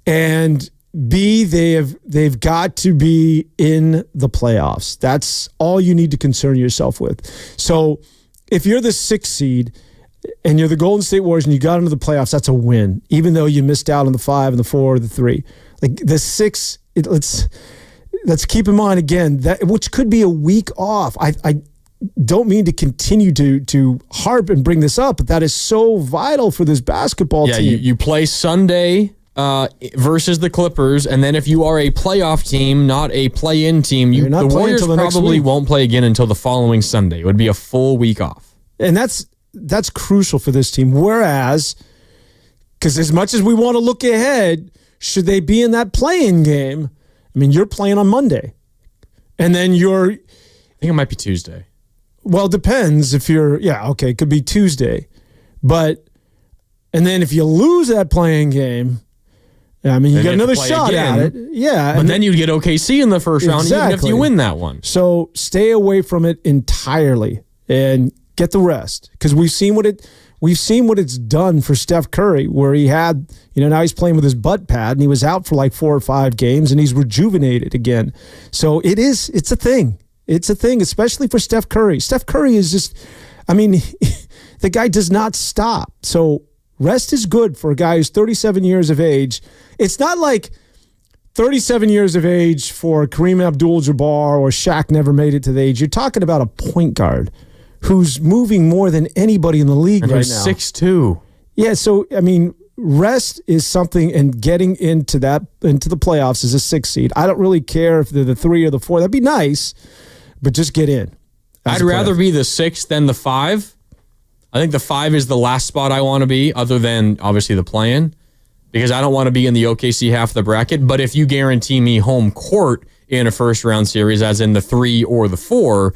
and B, they've got to be in the playoffs. That's all you need to concern yourself with. So if you're the 6th seed and you're the Golden State Warriors and you got into the playoffs, that's a win, even though you missed out on the 5 and the 4 or the 3. Like the 6, let's keep in mind again, that which could be a week off. I don't mean to continue to harp and bring this up, but that is so vital for this basketball team. Yeah, you play Sunday versus the Clippers, and then if you are a playoff team, not a play-in team, the Warriors probably won't play again until the following Sunday. It would be a full week off. And that's crucial for this team. Whereas, because as much as we want to look ahead, should they be in that play-in game, you're playing on Monday. And then I think it might be Tuesday. Well, it depends if it could be Tuesday. And then if you lose that play-in game, you got another shot at it. Yeah. But then you'd get OKC in the first round, even if you win that one. So stay away from it entirely and get the rest. Because we've seen what it's done for Steph Curry, where he had, now he's playing with his butt pad and he was out for like 4 or 5 games and he's rejuvenated again. So it's a thing. It's a thing, especially for Steph Curry. Steph Curry is just, the guy does not stop. So rest is good for a guy who's 37 years of age. It's not like 37 years of age for Kareem Abdul-Jabbar or Shaq never made it to the age. You're talking about a point guard who's moving more than anybody in the league right now. 6'2". Yeah, so, rest is something, and getting into the playoffs is a 6 seed. I don't really care if they're the 3 or the 4. That'd be nice, but just get in. I'd rather be the 6 than the 5. I think the 5 is the last spot I want to be, other than obviously the play-in, because I don't want to be in the OKC half of the bracket. But if you guarantee me home court in a first-round series, as in the 3 or the 4,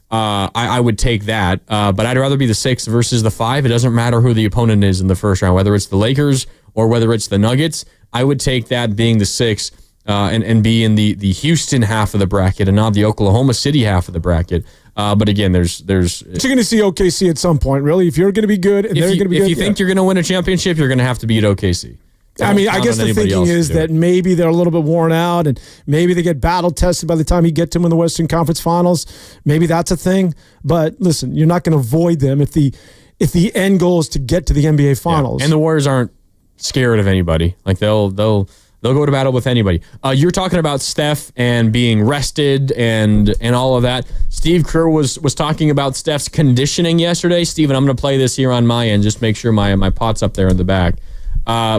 I would take that. But I'd rather be the 6 versus the 5. It doesn't matter who the opponent is in the first round, whether it's the Lakers or whether it's the Nuggets. I would take that being the 6 and be in the Houston half of the bracket and not the Oklahoma City half of the bracket. But again, there's. You're going to see OKC at some point, really. If you're going to be good, and they're going to be good. If you think you're going to win a championship, you're going to have to beat OKC. I guess the thinking is that maybe they're a little bit worn out, and maybe they get battle tested by the time you get to them in the Western Conference Finals. Maybe that's a thing. But listen, you're not going to avoid them if the end goal is to get to the NBA Finals. Yeah. And the Warriors aren't scared of anybody. Like they'll go to battle with anybody. You're talking about Steph and being rested and all of that. Steve Kerr was talking about Steph's conditioning yesterday. Steven, I'm going to play this here on my end. Just make sure my pot's up there in the back.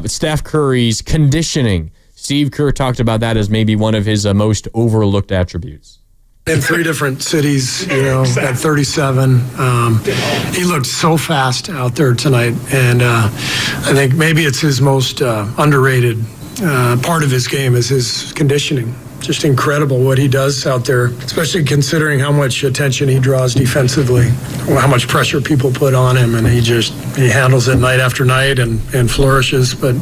Steph Curry's conditioning. Steve Kerr talked about that as maybe one of his most overlooked attributes. In 3 different cities, at 37. He looked so fast out there tonight. And I think maybe it's his most underrated part of his game is his conditioning. Just incredible what he does out there, especially considering how much attention he draws defensively, how much pressure people put on him, and he handles it night after night and flourishes, but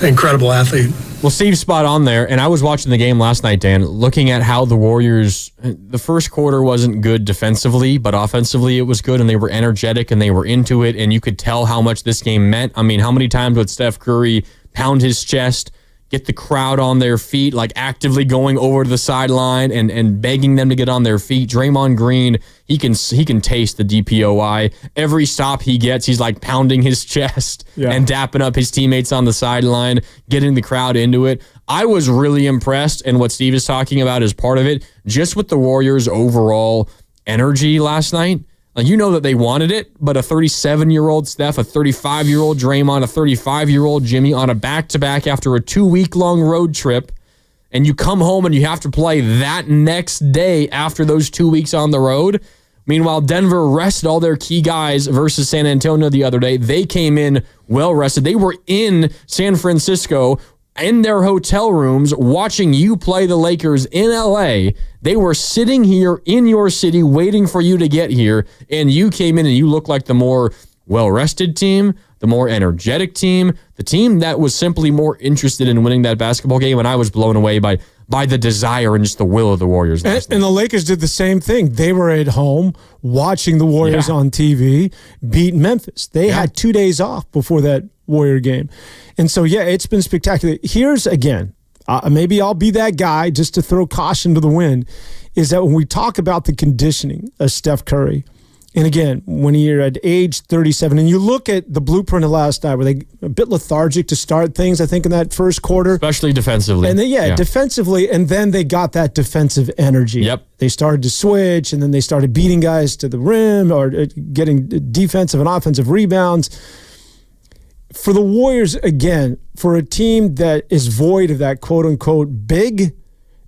an incredible athlete. Well, Steve's spot on there, and I was watching the game last night, Dan, looking at how the Warriors, the first quarter wasn't good defensively, but offensively it was good, and they were energetic, and they were into it, and you could tell how much this game meant. How many times would Steph Curry pound his chest, get the crowd on their feet, like actively going over to the sideline and begging them to get on their feet. Draymond Green, he can taste the DPOI. Every stop he gets, he's like pounding his chest and dapping up his teammates on the sideline, getting the crowd into it. I was really impressed, and what Steve is talking about is part of it, just with the Warriors' overall energy last night. You know that they wanted it, but a 37-year-old Steph, a 35-year-old Draymond, a 35-year-old Jimmy on a back-to-back after a 2-week-long road trip, and you come home and you have to play that next day after those 2 weeks on the road. Meanwhile, Denver rested all their key guys versus San Antonio the other day. They came in well-rested. They were in San Francisco in their hotel rooms watching you play the Lakers in LA. They were sitting here in your city waiting for you to get here, and you came in and you looked like the more well-rested team, the more energetic team, the team that was simply more interested in winning that basketball game, and I was blown away by the desire and just the will of the Warriors last night. And the Lakers did the same thing. They were at home watching the Warriors on TV beat Memphis. They had 2 days off before that Warrior game. And so, it's been spectacular. Here's, again, maybe I'll be that guy just to throw caution to the wind, is that when we talk about the conditioning of Steph Curry, and again, when you're at age 37, and you look at the blueprint of last night, were they a bit lethargic to start things, I think, in that first quarter? Especially defensively. And then, defensively, and then they got that defensive energy. Yep. They started to switch, and then they started beating guys to the rim or getting defensive and offensive rebounds. For the Warriors, again, for a team that is void of that quote-unquote big,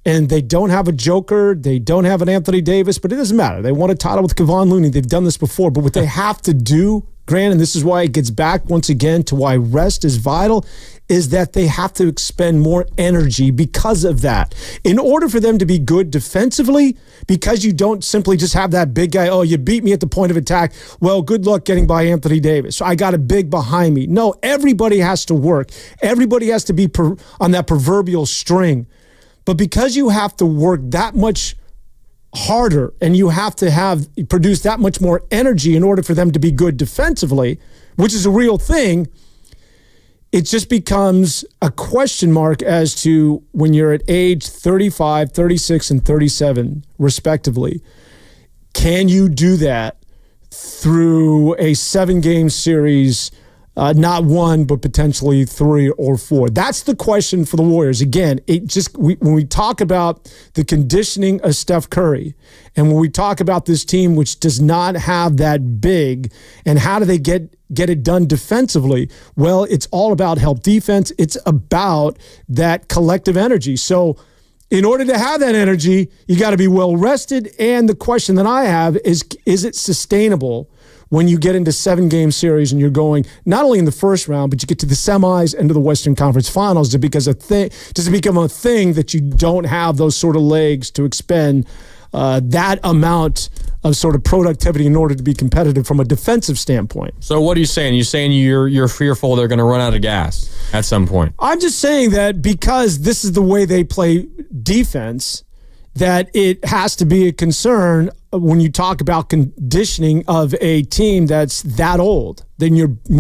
and they don't have a Joker, they don't have an Anthony Davis, but it doesn't matter. They won a title with Kevon Looney. They've done this before. But what they have to do, Grant, and this is why it gets back once again to why rest is vital, is that they have to expend more energy because of that. In order for them to be good defensively, because you don't simply just have that big guy, you beat me at the point of attack, well, good luck getting by Anthony Davis. So I got a big behind me. No, everybody has to work. Everybody has to be on that proverbial string. But because you have to work that much harder and you have to produce that much more energy in order for them to be good defensively, which is a real thing, it just becomes a question mark as to when you're at age 35, 36, and 37, respectively. Can you do that through a 7-game series? Not one, but potentially 3 or 4. That's the question for the Warriors. Again, when we talk about the conditioning of Steph Curry, and when we talk about this team which does not have that big, and how do they get it done defensively? Well, it's all about help defense. It's about that collective energy. So in order to have that energy, you got to be well rested. And the question that I have is it sustainable when you get into 7-game series and you're going not only in the first round, but you get to the semis and to the Western Conference Finals, does it become a thing that you don't have those sort of legs to expend that amount of sort of productivity in order to be competitive from a defensive standpoint? So what are you saying? You're saying you're fearful they're going to run out of gas at some point? I'm just saying that because this is the way they play defense, that it has to be a concern when you talk about conditioning of a team that's that old, when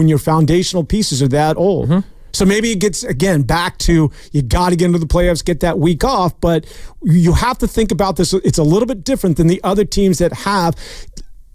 your foundational pieces are that old. Mm-hmm. So maybe it gets, again, back to you got to get into the playoffs, get that week off, but you have to think about this. It's a little bit different than the other teams that have.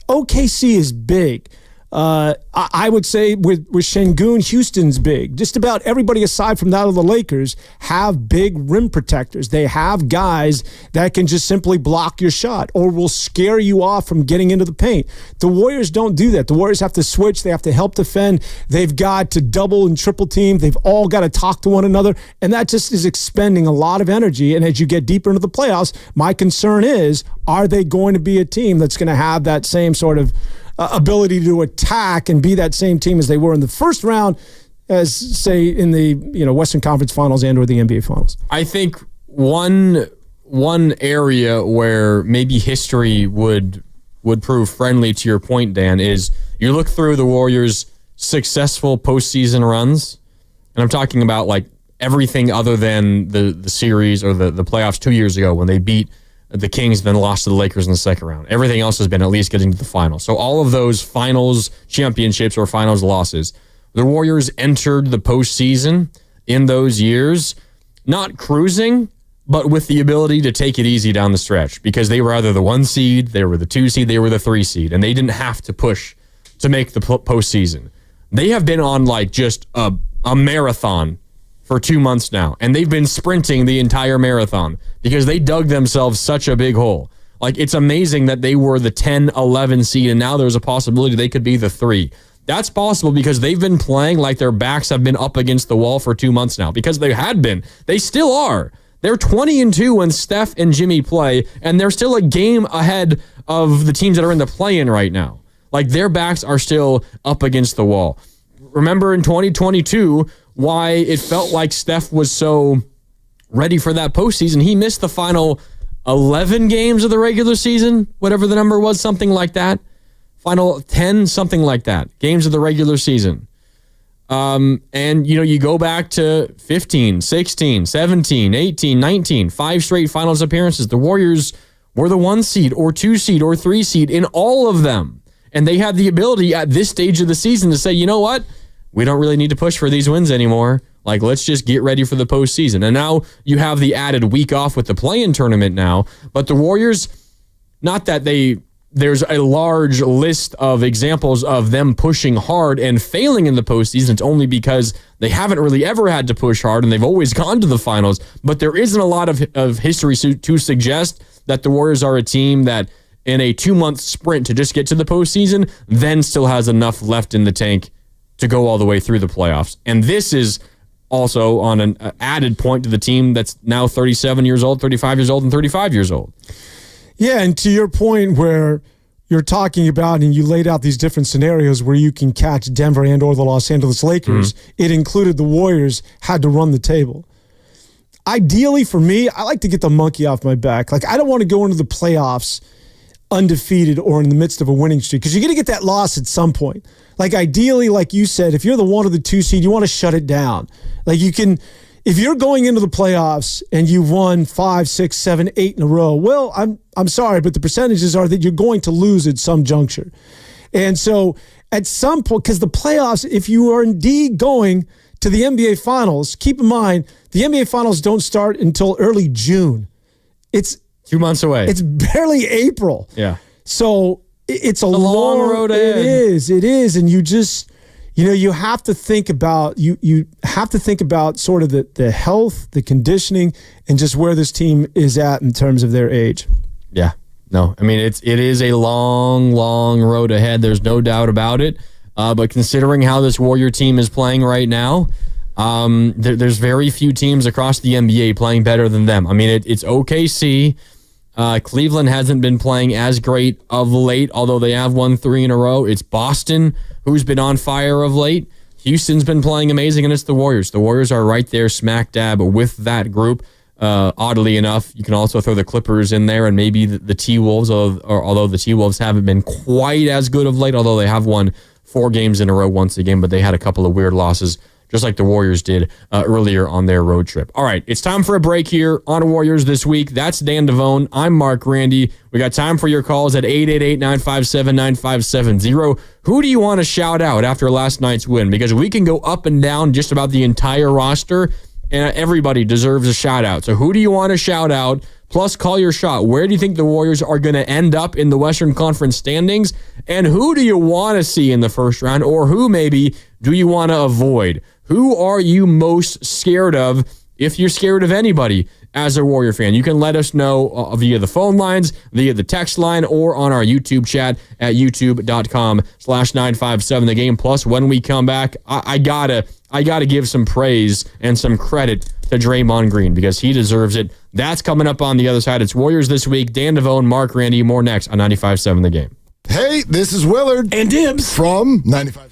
OKC is big. I would say with Şengün, Houston's big. Just about everybody aside from that of the Lakers have big rim protectors. They have guys that can just simply block your shot or will scare you off from getting into the paint. The Warriors don't do that. The Warriors have to switch. They have to help defend. They've got to double and triple team. They've all got to talk to one another, and that just is expending a lot of energy. And as you get deeper into the playoffs, my concern is, are they going to be a team that's going to have that same sort of ability to attack and be that same team as they were in the first round as, say, in the Western Conference Finals and or the NBA Finals? I think one area where maybe history would prove friendly to your point, Dan, is you look through the Warriors' successful postseason runs, and I'm talking about like everything other than the series or the playoffs 2 years ago when they beat the Kings, then lost to the Lakers in the second round. Everything else has been at least getting to the finals. So all of those finals championships or finals losses, the Warriors entered the postseason in those years, not cruising, but with the ability to take it easy down the stretch because they were either the 1 seed, they were the 2 seed, they were the 3 seed, and they didn't have to push to make the postseason. They have been on like just a marathon for 2 months now, and they've been sprinting the entire marathon because they dug themselves such a big hole. Like, it's amazing that they were the 10-11 seed, and now there's a possibility they could be the 3. That's possible because they've been playing like their backs have been up against the wall for 2 months now, because they had been. They still are. They're 20-2 when Steph and Jimmy play, and they're still a game ahead of the teams that are in the play-in right now. Like, their backs are still up against the wall. Remember in 2022 why it felt like Steph was so ready for that postseason? He missed the final 11 games of the regular season, whatever the number was, something like that. Final 10, something like that, games of the regular season. And, you go back to 15, 16, 17, 18, 19, 5 straight finals appearances. The Warriors were the 1 seed or 2 seed or 3 seed in all of them. And they had the ability at this stage of the season to say, you know what? We don't really need to push for these wins anymore. Like, let's just get ready for the postseason. And now you have the added week off with the play-in tournament now. But the Warriors, not that there's a large list of examples of them pushing hard and failing in the postseason. It's only because they haven't really ever had to push hard and they've always gone to the finals. But there isn't a lot of history to suggest that the Warriors are a team that in a 2-month sprint to just get to the postseason then still has enough left in the tank to go all the way through the playoffs. And this is also on an added point to the team that's now 37 years old, 35 years old, and 35 years old. Yeah, and to your point where you're talking about and you laid out these different scenarios where you can catch Denver and or the Los Angeles Lakers, it included the Warriors had to run the table. Ideally for me, I like to get the monkey off my back. Like, I don't want to go into the playoffs undefeated or in the midst of a winning streak because you're going to get that loss at some point. Like, ideally, like you said, if you're the 1 or the 2 seed, you want to shut it down. Like, you can, if you're going into the playoffs and you've won 5, 6, 7, 8 in a row, well, I'm sorry, but the percentages are that you're going to lose at some juncture. And so at some point, because the playoffs, if you are indeed going to the NBA Finals, keep in mind, the NBA Finals don't start until early June. It's 2 months away. It's barely April. Yeah. So it's a long road ahead. It is. And you just, you have to think about, you have to think about sort of the health, the conditioning, and just where this team is at in terms of their age. Yeah. No, I mean, it is a long, long road ahead. There's no doubt about it. But considering how this Warrior team is playing right now, there's very few teams across the NBA playing better than them. I mean, it's OKC. Cleveland hasn't been playing as great of late, although they have won 3 in a row. It's Boston, who's been on fire of late. Houston's been playing amazing, and it's the Warriors. The Warriors are right there smack dab with that group. Oddly enough, you can also throw the Clippers in there and maybe the T-Wolves, although the T-Wolves haven't been quite as good of late, although they have won 4 games in a row once again, but they had a couple of weird losses, just like the Warriors did earlier on their road trip. All right, it's time for a break here on Warriors This Week. That's Dan Devone. I'm Mark Randy. We got time for your calls at 888-957-9570. Who do you want to shout out after last night's win? Because we can go up and down just about the entire roster, and everybody deserves a shout out. So who do you want to shout out? Plus, call your shot. Where do you think the Warriors are going to end up in the Western Conference standings? And who do you want to see in the first round? Or who maybe do you want to avoid? Who are you most scared of, if you're scared of anybody, as a Warrior fan? You can let us know via the phone lines, via the text line, or on our YouTube chat at youtube.com/957 the game. Plus, when we come back, I gotta give some praise and some credit to Draymond Green because he deserves it. That's coming up on the other side. It's Warriors This Week. Dan Devone, Mark Randy, more next on 95.7 The Game. Hey, this is Willard And Dibs. from 95.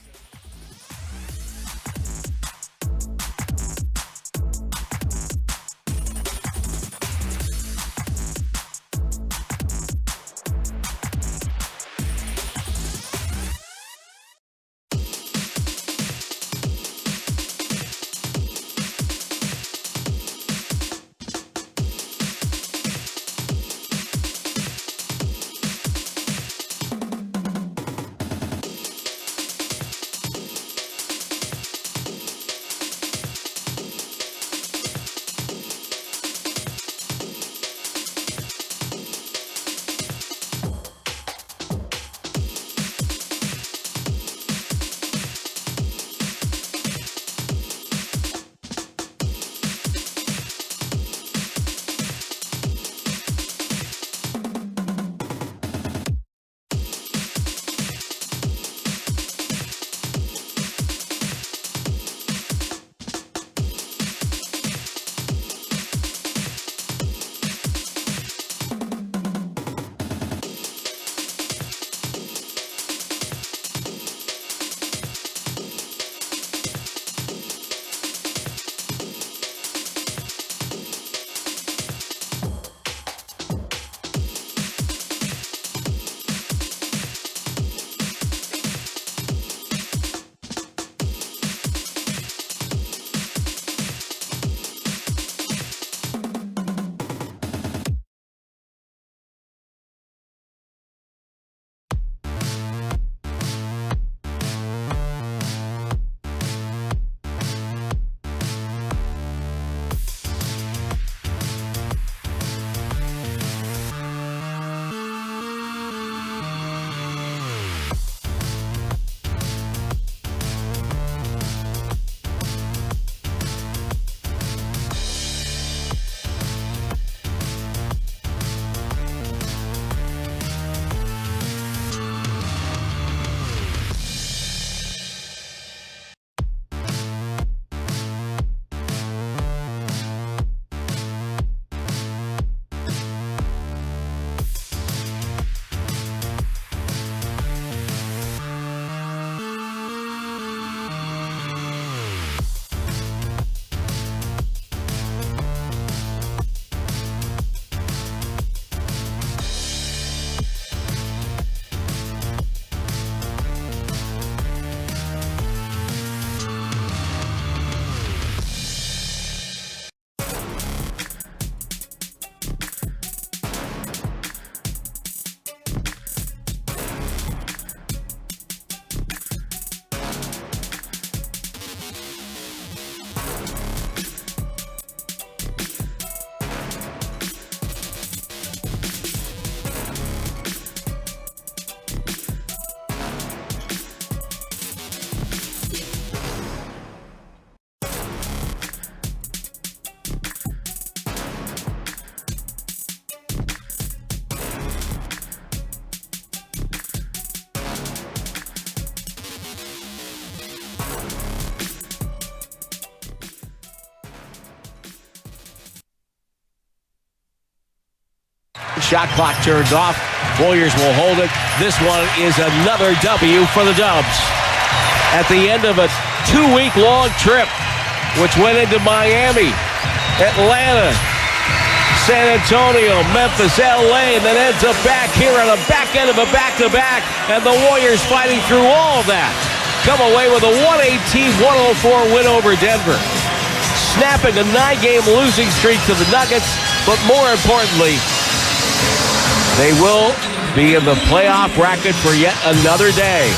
Shot clock turned off. Warriors will hold it. This one is another W for the Dubs. At the end of a 2-week-long trip, which went into Miami, Atlanta, San Antonio, Memphis, LA, and then ends up back here on the back end of a back-to-back, and the Warriors fighting through all of that. Come away with a 118-104 win over Denver. Snapping a 9-game losing streak to the Nuggets, but more importantly, they will be in the playoff bracket for yet another day.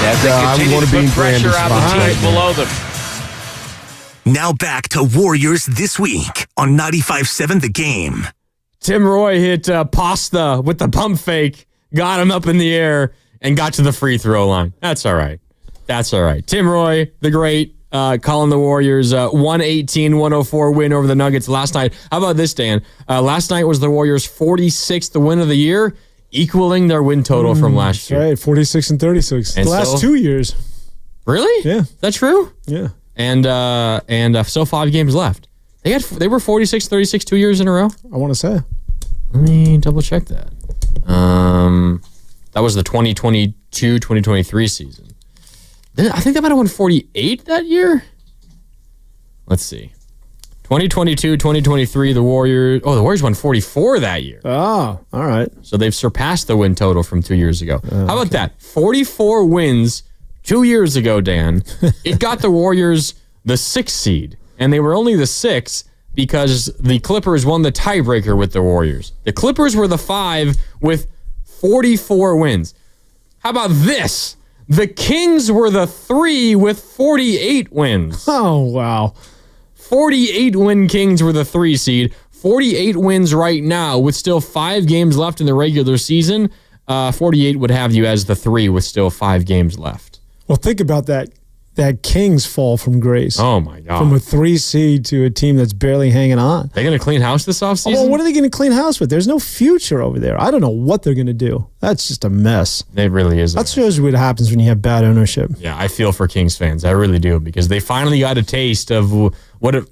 As they continue to put pressure on the teams below them. Now back to Warriors This Week on 95.7 The Game. Tim Roy hit Pasta with the pump fake, got him up in the air, and got to the free throw line. That's all right. That's all right. Tim Roy, the great, calling the Warriors 118-104 win over the Nuggets last night. How about this, Dan? Last night was the Warriors' 46th win of the year, equaling their win total from last year. Right, 46 and 36. And the last 2 years. Really? Yeah. That's true? Yeah. And so 5 games left. They were 46-36 2 years in a row? I want to say. Let me double check that. That was the 2022-2023 season. I think they might have won 48 that year. Let's see. 2022-2023, the Warriors won 44 that year. Oh, all right. So they've surpassed the win total from 2 years ago. How about that? 44 wins 2 years ago, Dan. It got the Warriors the 6th seed, and they were only the 6th because the Clippers won the tiebreaker with the Warriors. The Clippers were the 5 with 44 wins. How about this? The Kings were the 3 with 48 wins. Oh, wow. 48-win Kings were the 3 seed. 48 wins right now with still 5 games left in the regular season. 48 would have you as the 3 with still 5 games left. Well, think about that Kings fall from grace. Oh, my God. From a 3 seed to a team that's barely hanging on. They going to clean house this offseason? Oh, what are they going to clean house with? There's no future over there. I don't know what they're going to do. That's just a mess. It really is. That shows you what happens when you have bad ownership. Yeah, I feel for Kings fans. I really do, because they finally got a taste of what a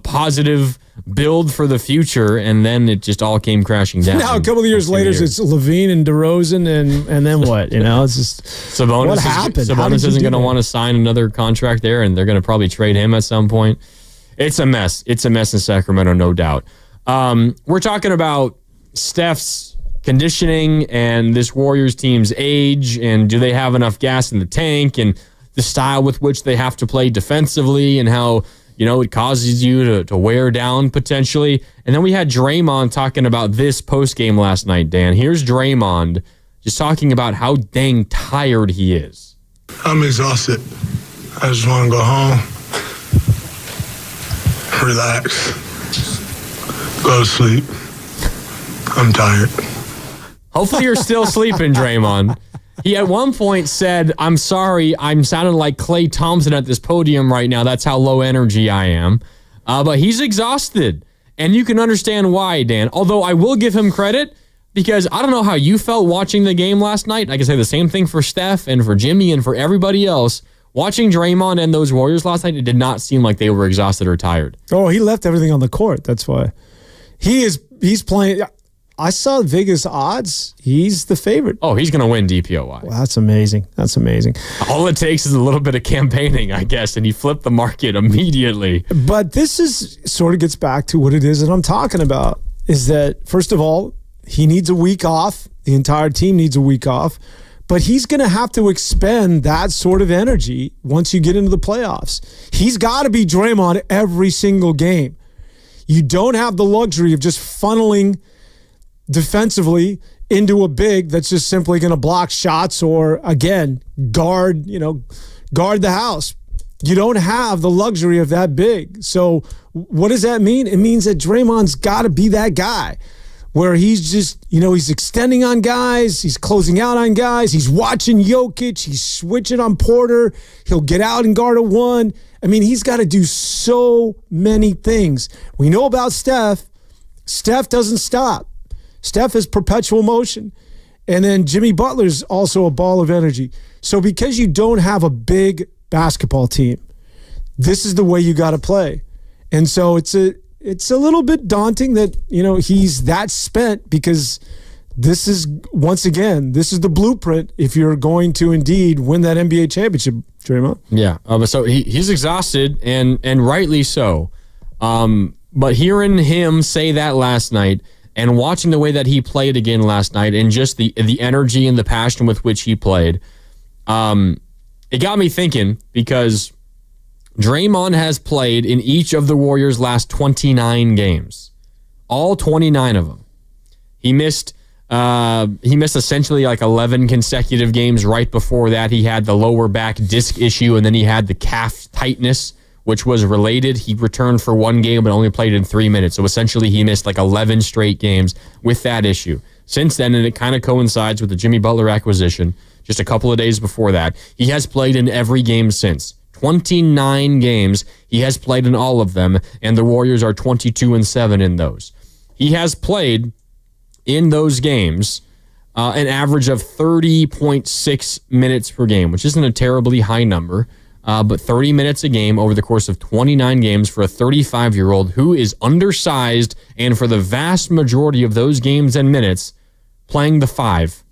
positive build for the future, and then it just all came crashing down. Now, a couple of years later, it's Levine and DeRozan, and then what? It's just Sabonis. What happened? Sabonis isn't going to want to sign another contract there, and they're going to probably trade him at some point. It's a mess. It's a mess in Sacramento, no doubt. We're talking about Steph's conditioning and this Warriors team's age, and do they have enough gas in the tank, and the style with which they have to play defensively, and how it causes you to wear down potentially. And then we had Draymond talking about this post-game last night, Dan. Here's Draymond just talking about how dang tired he is. I'm exhausted. I just want to go home, relax, go to sleep. I'm tired. Hopefully you're still sleeping, Draymond. He at one point said, "I'm sorry, I'm sounding like Klay Thompson at this podium right now. That's how low energy I am." But he's exhausted, and you can understand why, Dan. Although I will give him credit, because I don't know how you felt watching the game last night. I can say the same thing for Steph and for Jimmy and for everybody else. Watching Draymond and those Warriors last night, it did not seem like they were exhausted or tired. Oh, he left everything on the court. That's why. He's playing. I saw Vegas odds. He's the favorite. Oh, he's going to win DPOY. Well, that's amazing. That's amazing. All it takes is a little bit of campaigning, I guess, and he flipped the market immediately. But this is sort of gets back to what it is that I'm talking about, is that, first of all, he needs a week off. The entire team needs a week off. But he's going to have to expend that sort of energy once you get into the playoffs. He's got to be Draymond every single game. You don't have the luxury of just funneling defensively into a big that's just simply going to block shots or, again, guard the house. You don't have the luxury of that big. So what does that mean? It means that Draymond's got to be that guy where he's just, he's extending on guys, he's closing out on guys, he's watching Jokic, he's switching on Porter, he'll get out and guard a 1. I mean, he's got to do so many things. We know about Steph. Steph doesn't stop. Steph is perpetual motion. And then Jimmy Butler's also a ball of energy. So because you don't have a big basketball team, this is the way you got to play. And so it's it's a little bit daunting that, he's that spent, because this is, once again, this is the blueprint if you're going to indeed win that NBA championship, Draymond. Yeah, so he's exhausted, and rightly so. But hearing him say that last night and watching the way that he played again last night and just the energy and the passion with which he played, it got me thinking, because Draymond has played in each of the Warriors' last 29 games, all 29 of them. He missed essentially like 11 consecutive games right before that. He had the lower back disc issue, and then he had the calf tightness, which was related. He returned for one game but only played in 3 minutes. So essentially he missed like 11 straight games with that issue. Since then, and it kind of coincides with the Jimmy Butler acquisition, just a couple of days before that, he has played in every game since. 29 games, he has played in all of them, and the Warriors are 22-7 in those. He has played in those games an average of 30.6 minutes per game, which isn't a terribly high number, but 30 minutes a game over the course of 29 games for a 35-year-old who is undersized, and for the vast majority of those games and minutes, playing the 5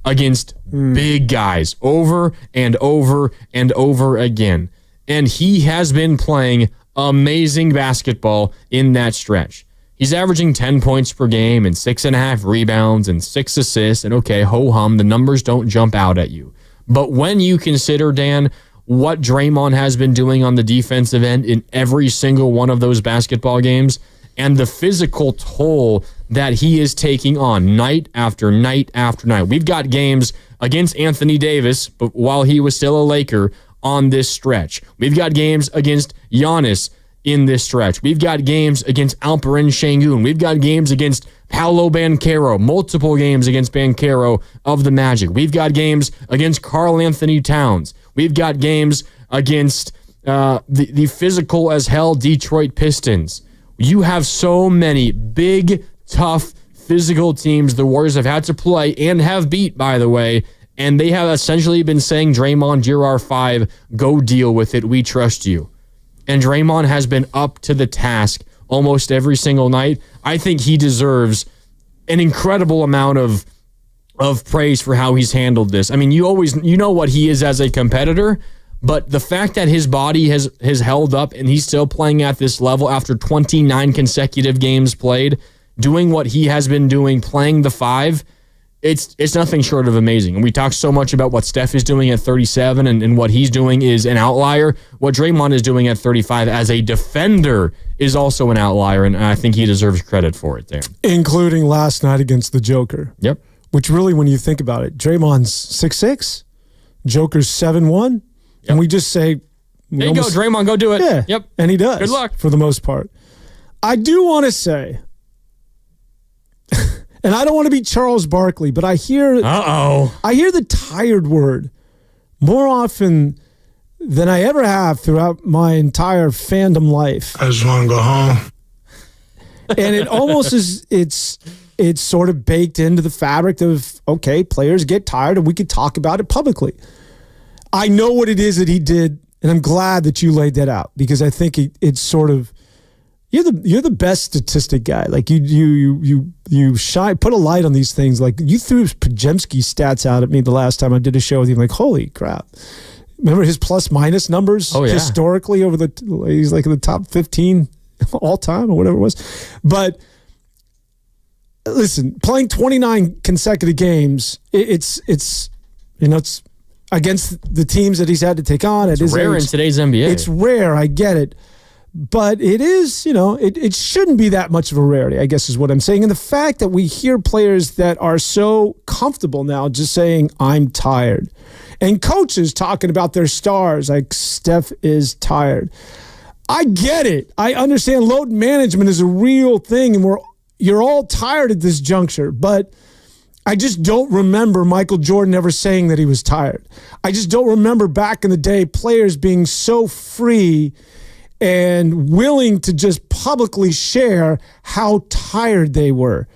against big guys over and over and over again. And he has been playing amazing basketball in that stretch. He's averaging 10 points per game and 6.5 rebounds and 6 assists. And okay, ho-hum, the numbers don't jump out at you. But when you consider, Dan, what Draymond has been doing on the defensive end in every single one of those basketball games, and the physical toll that he is taking on night after night after night. We've got games against Anthony Davis, but while he was still a Laker on this stretch. We've got games against Giannis in this stretch. We've got games against Alperen Şengün. We've got games against Paolo Banchero, multiple games against Banchero of the Magic. We've got games against Karl Anthony Towns. We've got games against the physical as hell Detroit Pistons. You have so many big, tough, physical teams the Warriors have had to play and have beat, by the way, and they have essentially been saying, Draymond, you're our 5, go deal with it, we trust you. And Draymond has been up to the task almost every single night. I think he deserves an incredible amount of praise for how he's handled this. I mean, you know what he is as a competitor, but the fact that his body has held up and he's still playing at this level after 29 consecutive games played, doing what he has been doing, playing the 5, it's nothing short of amazing. And we talk so much about what Steph is doing at 37 and what he's doing is an outlier. What Draymond is doing at 35 as a defender is also an outlier, and I think he deserves credit for it there. Including last night against the Joker. Yep. Which really, when you think about it, Draymond's 6'6", Joker's 7'1", yep. And we just say... There you go, Draymond, go do it. Yeah, yep. And he does. Good luck. For the most part. I do want to say... And I don't want to be Charles Barkley, but I hear the tired word more often than I ever have throughout my entire fandom life. I just want to go home. And it almost is, it's sort of baked into the fabric of, okay, players get tired and we could talk about it publicly. I know what it is that he did, and I'm glad that you laid that out, because I think it's sort of, you're the best statistic guy. Like you shine, put a light on these things. Like you threw Podziemski stats out at me the last time I did a show with you. I'm like, holy crap! Remember his plus minus numbers historically over he's like in the top 15 all time or whatever it was. But listen, playing 29 consecutive games, it's against the teams that he's had to take on. It's rare in today's NBA. It's rare. I get it. But it is, it shouldn't be that much of a rarity, I guess is what I'm saying. And the fact that we hear players that are so comfortable now just saying, I'm tired. And coaches talking about their stars like Steph is tired. I get it. I understand load management is a real thing, and you're all tired at this juncture. But I just don't remember Michael Jordan ever saying that he was tired. I just don't remember back in the day players being so free and willing to just publicly share how tired they were.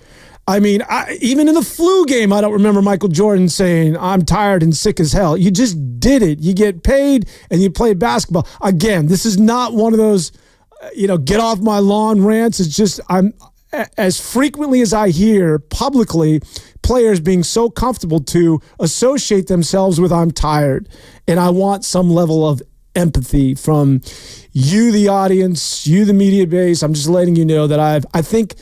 I mean, even in the flu game, I don't remember Michael Jordan saying, I'm tired and sick as hell. You just did it. You get paid and you play basketball. Again, this is not one of those get off my lawn rants. It's just as frequently as I hear publicly players being so comfortable to associate themselves with I'm tired, and I want some level of empathy from you, the audience, you, the media base. I'm just letting you know that I think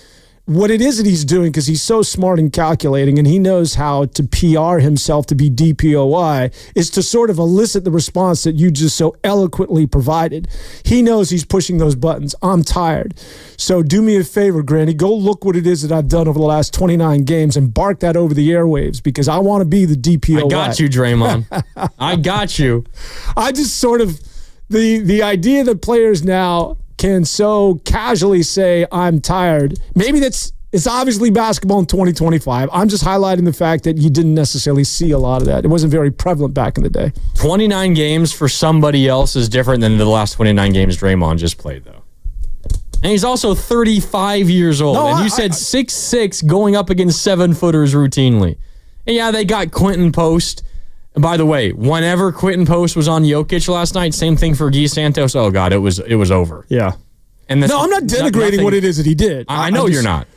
what it is that he's doing, because he's so smart and calculating and he knows how to PR himself to be DPOY, is to sort of elicit the response that you just so eloquently provided. He knows he's pushing those buttons. I'm tired. So do me a favor, Granny. Go look what it is that I've done over the last 29 games and bark that over the airwaves, because I want to be the DPOY. I got you, Draymond. I got you. I just sort of, the idea that players now can so casually say, I'm tired. Maybe it's obviously basketball in 2025. I'm just highlighting the fact that you didn't necessarily see a lot of that. It wasn't very prevalent back in the day. 29 games for somebody else is different than the last 29 games Draymond just played, though. And he's also 35 years old. And you said 6'6", going up against 7-footers routinely. And yeah, they got Quentin Post. And by the way, whenever Quentin Post was on Jokic last night, same thing for Guy Santos. Oh God, it was over. Yeah. And no, I'm not denigrating what it is that he did. I know you're not.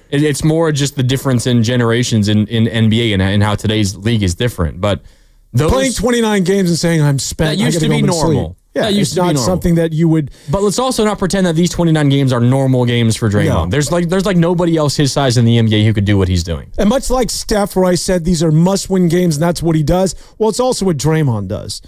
It's more just the difference in generations in NBA and how today's league is different. But playing 29 games and saying I'm spent, that used to be normal. Yeah, that used to be normal. Something that you would. But let's also not pretend that these 29 games are normal games for Draymond. No. There's like nobody else his size in the NBA who could do what he's doing. And much like Steph, where I said these are must-win games and that's what he does, well, it's also what Draymond does.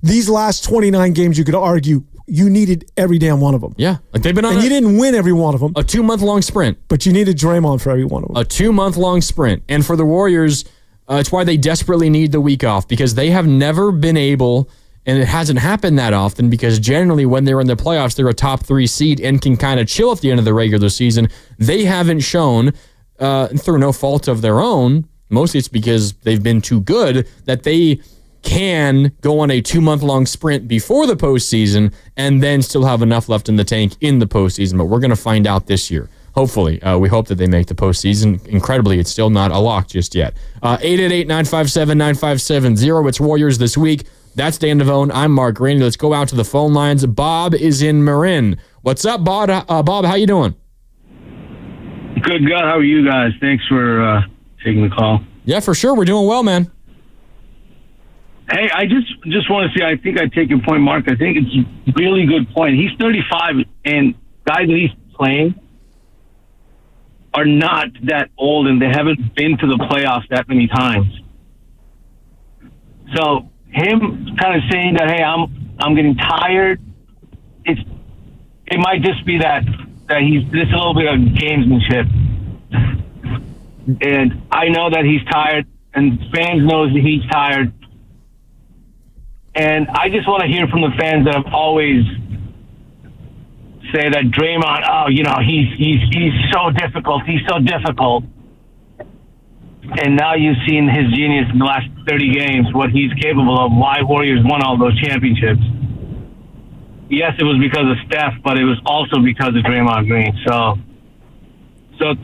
These last 29 games, you could argue, you needed every damn one of them. Yeah. Like they've been on you didn't win every one of them. A 2-month-long sprint. But you needed Draymond for every one of them. A 2-month-long sprint. And for the Warriors, it's why they desperately need the week off, because they have never been able, and it hasn't happened that often, because generally when they're in the playoffs, they're a top 3 seed and can kind of chill at the end of the regular season. They haven't shown, through no fault of their own, mostly it's because they've been too good, that they can go on a 2-month-long sprint before the postseason and then still have enough left in the tank in the postseason. But we're going to find out this year. Hopefully. We hope that they make the postseason. Incredibly, it's still not a lock just yet. 888-957-9570. It's Warriors This Week. That's Dan Devone. I'm Mark Randy. Let's go out to the phone lines. Bob is in Marin. What's up, Bob? Bob, how you doing? Good, God. How are you guys? Thanks for taking the call. Yeah, for sure. We're doing well, man. Hey, I just want to say, I think I take your point, Mark. I think it's a really good point. He's 35, and guys that he's playing are not that old, and they haven't been to the playoffs that many times. So him kind of saying that, hey, I'm getting tired, it might just be that he's just a little bit of gamesmanship. And I know that he's tired, and fans knows that he's tired. And I just want to hear from the fans that have always say that Draymond, he's so difficult. He's so difficult. And now you've seen his genius in the last 30 games, what he's capable of, why Warriors won all those championships. Yes, it was because of Steph, but it was also because of Draymond Green. So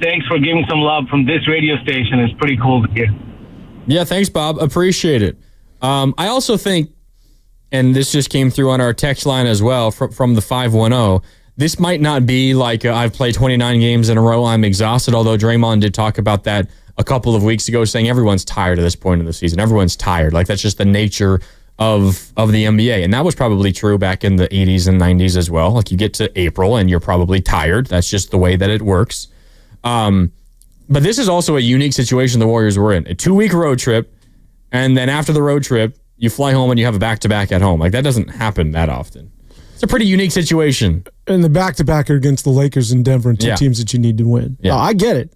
thanks for giving some love from this radio station. It's pretty cool to hear. Yeah, thanks, Bob. Appreciate it. I also think, and this just came through on our text line as well from the 510, this might not be like I've played 29 games in a row, I'm exhausted, although Draymond did talk about that a couple of weeks ago, saying everyone's tired at this point in the season. Everyone's tired. Like, that's just the nature of the NBA. And that was probably true back in the 80s and 90s as well. Like, you get to April and you're probably tired. That's just the way that it works. But this is also a unique situation the Warriors were in. A 2-week road trip, and then after the road trip, you fly home and you have a back-to-back at home. Like, that doesn't happen that often. It's a pretty unique situation. And the back-to-back are against the Lakers and Denver, and two teams that you need to win. Yeah. I get it.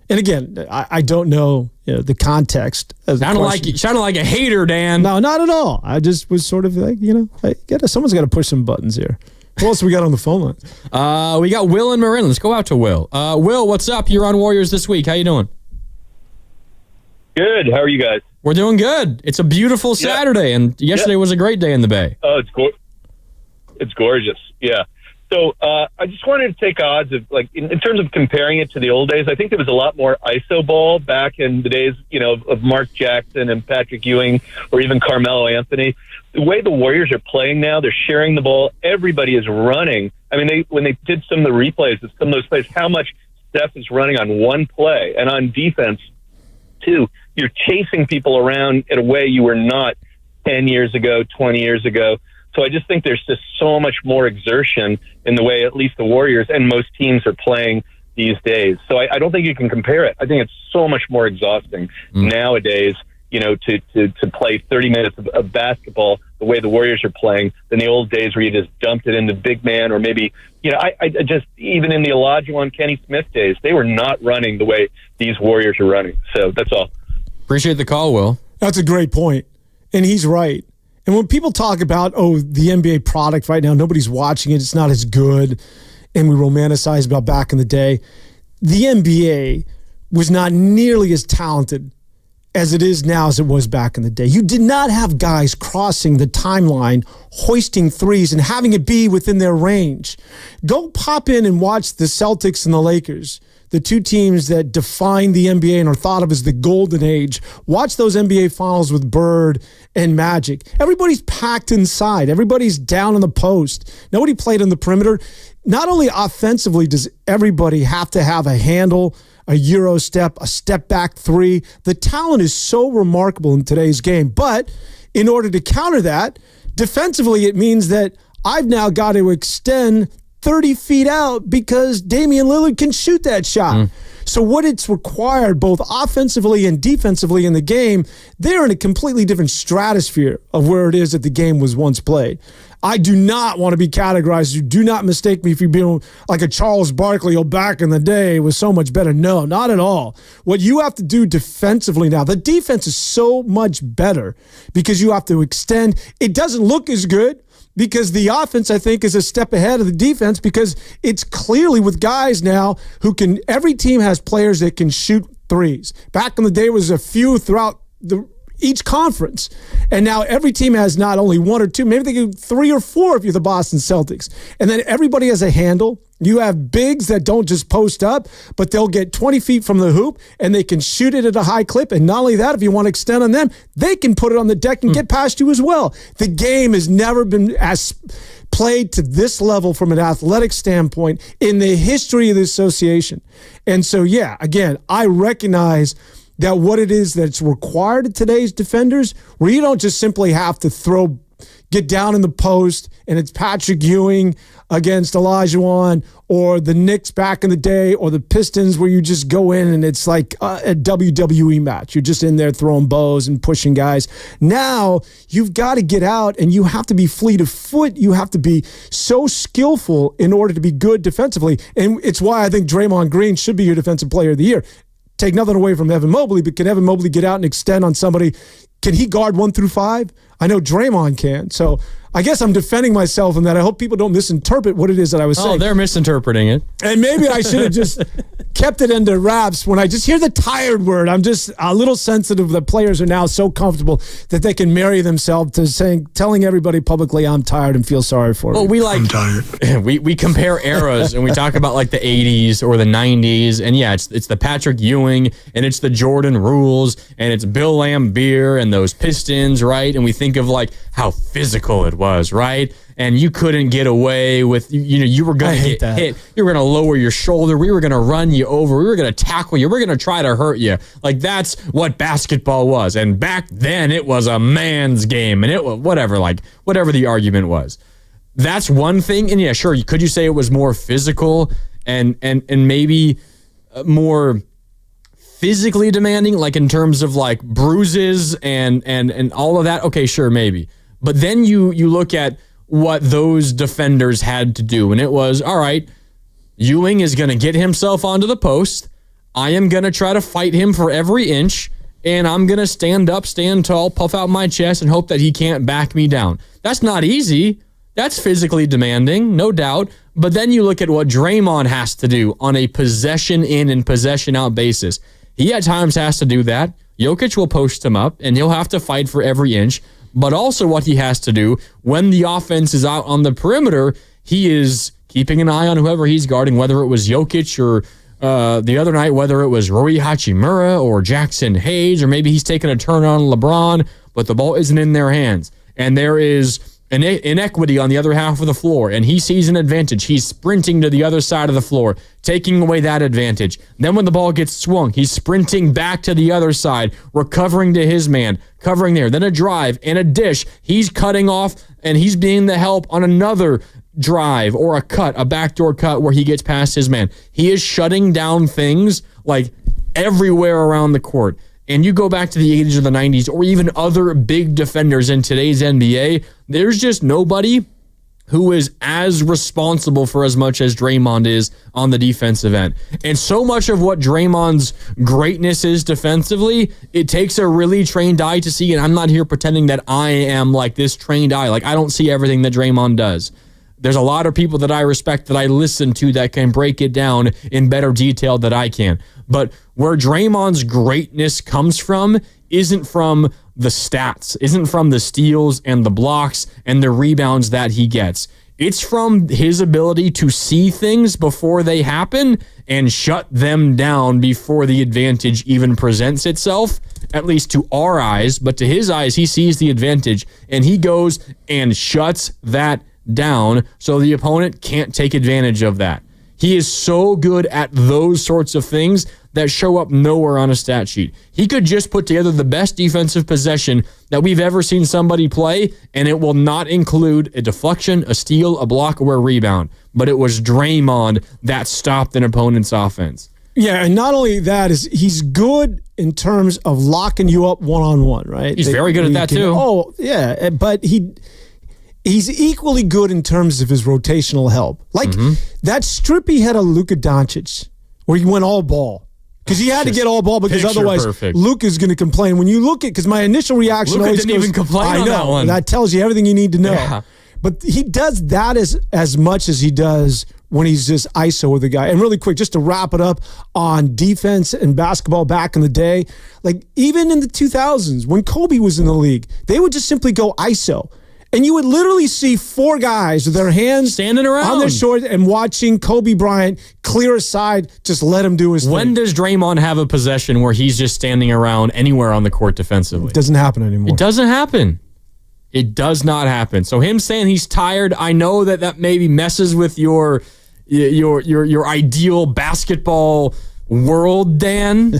And again, I don't know, the context. Sounded like a hater, Dan. No, not at all. I just was sort of like, someone's got to push some buttons here. Who else we got on the phone line? We got Will and Marin. Let's go out to Will. Will, what's up? You're on Warriors This Week. How you doing? Good. How are you guys? We're doing good. It's a beautiful Saturday, and yesterday was a great day in the Bay. Oh, it's gorgeous. Yeah. So I just wanted to take odds of, like, in terms of comparing it to the old days. I think there was a lot more iso ball back in the days, of Mark Jackson and Patrick Ewing, or even Carmelo Anthony. The way the Warriors are playing now, they're sharing the ball. Everybody is running. I mean, when they did some of the replays of some of those plays, how much Steph is running on one play, and on defense too. You're chasing people around in a way you were not 10 years ago, 20 years ago. So I just think there's just so much more exertion in the way at least the Warriors and most teams are playing these days. So I don't think you can compare it. I think it's so much more exhausting nowadays, to play 30 minutes of basketball the way the Warriors are playing than the old days where you just dumped it into big man, or maybe, I just, even in the Olajuwon, Kenny Smith days, they were not running the way these Warriors are running. So that's all. Appreciate the call, Will. That's a great point. And he's right. And when people talk about, the NBA product right now, nobody's watching it, it's not as good, and we romanticize about back in the day, the NBA was not nearly as talented as it is now as it was back in the day. You did not have guys crossing the timeline, hoisting threes, and having it be within their range. Go pop in and watch the Celtics and the Lakers, the two teams that defined the NBA and are thought of as the golden age. Watch those NBA finals with Bird and Magic. Everybody's packed inside. Everybody's down in the post. Nobody played on the perimeter. Not only offensively does everybody have to have a handle, a Euro step, a step back three. The talent is so remarkable in today's game. But in order to counter that, defensively, it means that I've now got to extend 30 feet out because Damian Lillard can shoot that shot. So what it's required both offensively and defensively in the game, they're in a completely different stratosphere of where it is that the game was once played. I do not want to be categorized. You do not mistake me for being like a Charles Barkley back in the day was so much better. No, not at all. What you have to do defensively now, the defense is so much better because you have to extend. It doesn't look as good because the offense, I think, is a step ahead of the defense because it's clearly with guys now who can, every team has players that can shoot threes. Back in the day, it was a few throughout each conference. And now every team has not only one or two, maybe they get 3 or 4 if you're the Boston Celtics. And then everybody has a handle. You have bigs that don't just post up, but they'll get 20 feet from the hoop and they can shoot it at a high clip. And not only that, if you want to extend on them, they can put it on the deck and get past you as well. The game has never been as played to this level from an athletic standpoint in the history of the association. And so, yeah, again, I recognize that what it is that's required of today's defenders, where you don't just simply have to get down in the post and it's Patrick Ewing against Olajuwon, or the Knicks back in the day, or the Pistons where you just go in and it's like a WWE match. You're just in there throwing bows and pushing guys. Now you've got to get out and you have to be fleet of foot. You have to be so skillful in order to be good defensively. And it's why I think Draymond Green should be your defensive player of the year. Take nothing away from Evan Mobley, but can Evan Mobley get out and extend on somebody? Can he guard 1 through 5? I know Draymond can. So I guess I'm defending myself in that. I hope people don't misinterpret what it is that I was saying. Oh, they're misinterpreting it. And maybe I should have just kept it into wraps. When I just hear the tired word, I'm just a little sensitive that players are now so comfortable that they can marry themselves to telling everybody publicly, I'm tired and feel sorry for it. Well, I'm tired. We compare eras and we talk about like the 80s or the 90s. And yeah, it's the Patrick Ewing and it's the Jordan rules and it's Bill Laimbeer and those Pistons, right? And we think of like how physical it was, right? And you couldn't get away with, you were going to get hit. You were going to lower your shoulder. We were going to run you over. We were going to tackle you. We're going to try to hurt you. Like, that's what basketball was. And back then, it was a man's game. And it was whatever the argument was. That's one thing. And yeah, sure, could you say it was more physical and maybe more physically demanding, like in terms of like bruises and all of that? Okay, sure, maybe. But then you look at what those defenders had to do, and it was, all right, Ewing is going to get himself onto the post. I am going to try to fight him for every inch, and I'm going to stand up, stand tall, puff out my chest, and hope that he can't back me down. That's not easy. That's physically demanding, no doubt. But then you look at what Draymond has to do on a possession in and possession out basis. He at times has to do that. Jokic will post him up, and he'll have to fight for every inch. But also what he has to do when the offense is out on the perimeter, he is keeping an eye on whoever he's guarding, whether it was Jokic or the other night, whether it was Rui Hachimura or Jackson Hayes, or maybe he's taking a turn on LeBron, but the ball isn't in their hands. And there is an inequity on the other half of the floor, and he sees an advantage. He's sprinting to the other side of the floor, taking away that advantage. Then when the ball gets swung, he's sprinting back to the other side, recovering to his man, covering there. Then a drive and a dish. He's cutting off, and he's being the help on another drive or a cut, a backdoor cut where he gets past his man. He is shutting down things like everywhere around the court. And you go back to the 80s or the 90s or even other big defenders in today's NBA, there's just nobody who is as responsible for as much as Draymond is on the defensive end. And so much of what Draymond's greatness is defensively, it takes a really trained eye to see. And I'm not here pretending that I am like this trained eye. Like, I don't see everything that Draymond does. There's a lot of people that I respect that I listen to that can break it down in better detail than I can. But where Draymond's greatness comes from isn't from the stats, isn't from the steals and the blocks and the rebounds that he gets. It's from his ability to see things before they happen and shut them down before the advantage even presents itself, at least to our eyes. But to his eyes, he sees the advantage and he goes and shuts that down so the opponent can't take advantage of that. He is so good at those sorts of things that show up nowhere on a stat sheet. He could just put together the best defensive possession that we've ever seen somebody play, and it will not include a deflection, a steal, a block, or a rebound. But it was Draymond that stopped an opponent's offense. Yeah, and not only that, is he's good in terms of locking you up one-on-one, right? He's very good at that too. Oh, yeah, but he's equally good in terms of his rotational help. Like that strip he had of Luka Doncic, where he went all ball. Because he had to get all ball because otherwise Luka's going to complain. When you look at, because my initial reaction Luka always didn't even complain on that one. That tells you everything you need to know. Yeah. But he does that as much as he does when he's just ISO with the guy. And really quick, just to wrap it up on defense and basketball back in the day, like even in the 2000s when Kobe was in the league, they would just simply go ISO. And you would literally see four guys with their hands standing around on their shoulders and watching Kobe Bryant clear aside, just let him do his thing. When does Draymond have a possession where he's just standing around anywhere on the court defensively? It doesn't happen anymore. It doesn't happen. It does not happen. So him saying he's tired, I know that maybe messes with your ideal basketball world, Dan.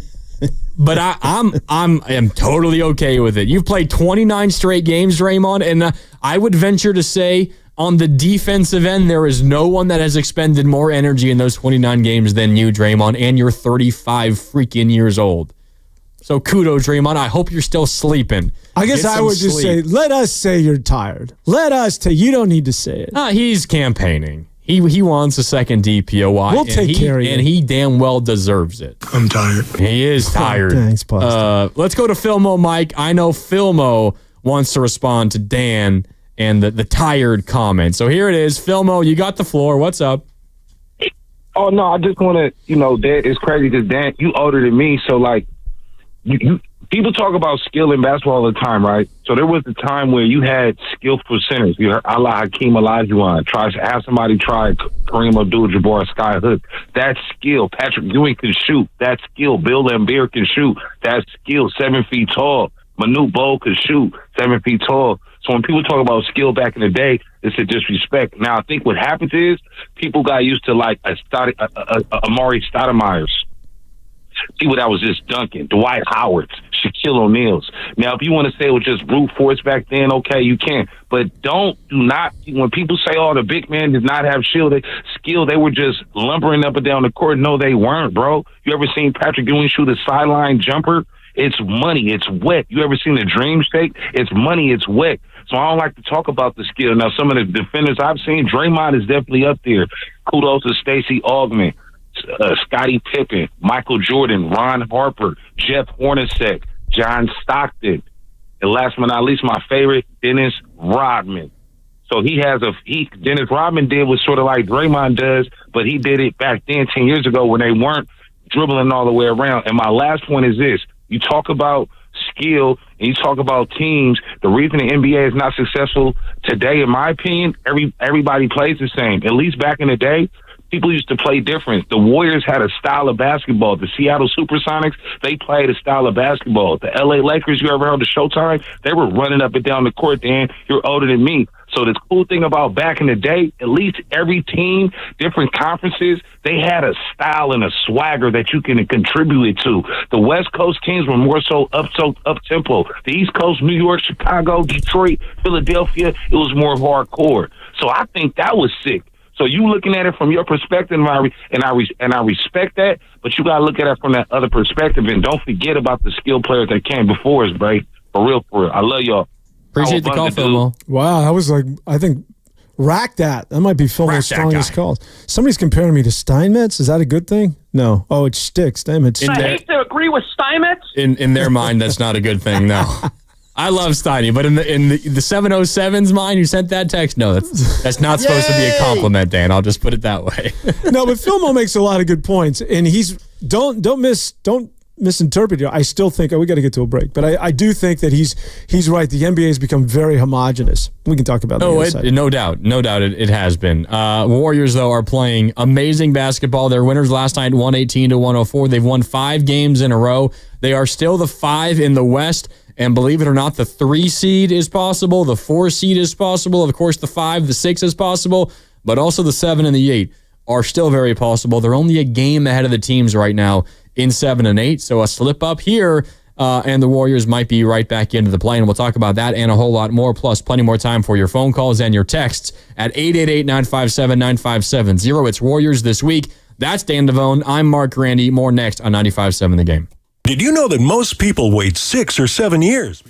But I am totally okay with it. You've played 29 straight games, Draymond, and I would venture to say on the defensive end, there is no one that has expended more energy in those 29 games than you, Draymond, and you're 35 freaking years old. So kudos, Draymond. I hope you're still sleeping. I guess I would just say, let us say you're tired. Let us tell you. You don't need to say it. He's campaigning. He wants a second DPOY. We'll take care of it. And he damn well deserves it. I'm tired. He is tired. Thanks, Boston. Let's go to Filmo, Mike. I know Filmo wants to respond to Dan and the tired comment. So here it is. Filmo, you got the floor. What's up? Oh, no, I just want to, that it's crazy because, Dan, you older than me. So, like, you people talk about skill in basketball all the time, right? So there was a time where you had skillful centers. You heard Hakeem Olajuwon have somebody try Kareem Abdul-Jabbar, Sky Hook. That's skill. Patrick Ewing can shoot. That's skill. Bill Laimbeer can shoot. That's skill. 7 feet tall. Manute Bol can shoot. 7 feet tall. So when people talk about skill back in the day, it's a disrespect. Now I think what happens is people got used to like Amari Stoudemire's. People that was just dunking, Dwight Howard's, Shaquille O'Neal's. Now, if you want to say it was just brute force back then, okay, you can. But do not, when people say, oh, the big man did not have skill, they were just lumbering up and down the court. No, they weren't, bro. You ever seen Patrick Ewing shoot a sideline jumper? It's money. It's wet. You ever seen a dream shake? It's money. It's wet. So I don't like to talk about the skill. Now, some of the defenders I've seen, Draymond is definitely up there. Kudos to Stacey Augmon. Scottie Pippen, Michael Jordan, Ron Harper, Jeff Hornacek, John Stockton, and last but not least, my favorite, Dennis Rodman. So Dennis Rodman did what sort of like Draymond does, but he did it back then 10 years ago when they weren't dribbling all the way around. And my last point is this. You talk about skill and you talk about teams. The reason the NBA is not successful today, in my opinion, everybody plays the same. At least back in the day, people used to play different. The Warriors had a style of basketball. The Seattle Supersonics, they played a style of basketball. The LA Lakers, you ever heard of Showtime? They were running up and down the court. Dan, you're older than me. So the cool thing about back in the day, at least every team, different conferences, they had a style and a swagger that you can contribute to. The West Coast teams were more so up-tempo. The East Coast, New York, Chicago, Detroit, Philadelphia, it was more hardcore. So I think that was sick. So you looking at it from your perspective, and I respect that, but you got to look at it from that other perspective, and don't forget about the skilled players that came before us, bro. For real. I love y'all. Appreciate the call, Phil. Wow, that was like, I think, rack that. That might be Phil's strongest calls. Somebody's comparing me to Steinmetz. Is that a good thing? No. Oh, it sticks. Damn it. I hate to agree with Steinmetz. In their mind, that's not a good thing, no. I love Steiny, but in the 707's mind who sent that text, no, that's not supposed to be a compliment, Dan. I'll just put it that way. No, but Philmo makes a lot of good points, and don't misinterpret it. I still think we got to get to a break, but I do think that he's right. The NBA has become very homogenous. We can talk about that. No doubt, it has been. Warriors though are playing amazing basketball. Their winners last night 118-104. They've won 5 games in a row. They are still the 5 in the West. And believe it or not, the 3 seed is possible. The 4 seed is possible. Of course, the 5, the 6 is possible. But also the 7 and the 8 are still very possible. They're only a game ahead of the teams right now in 7 and 8. So a slip up here, and the Warriors might be right back into the play. And we'll talk about that and a whole lot more, plus plenty more time for your phone calls and your texts at 888-957-9570. It's Warriors This Week. That's Dan Devone. I'm Mark Grandy. More next on 95.7 The Game. Did you know that most people wait 6 or 7 years?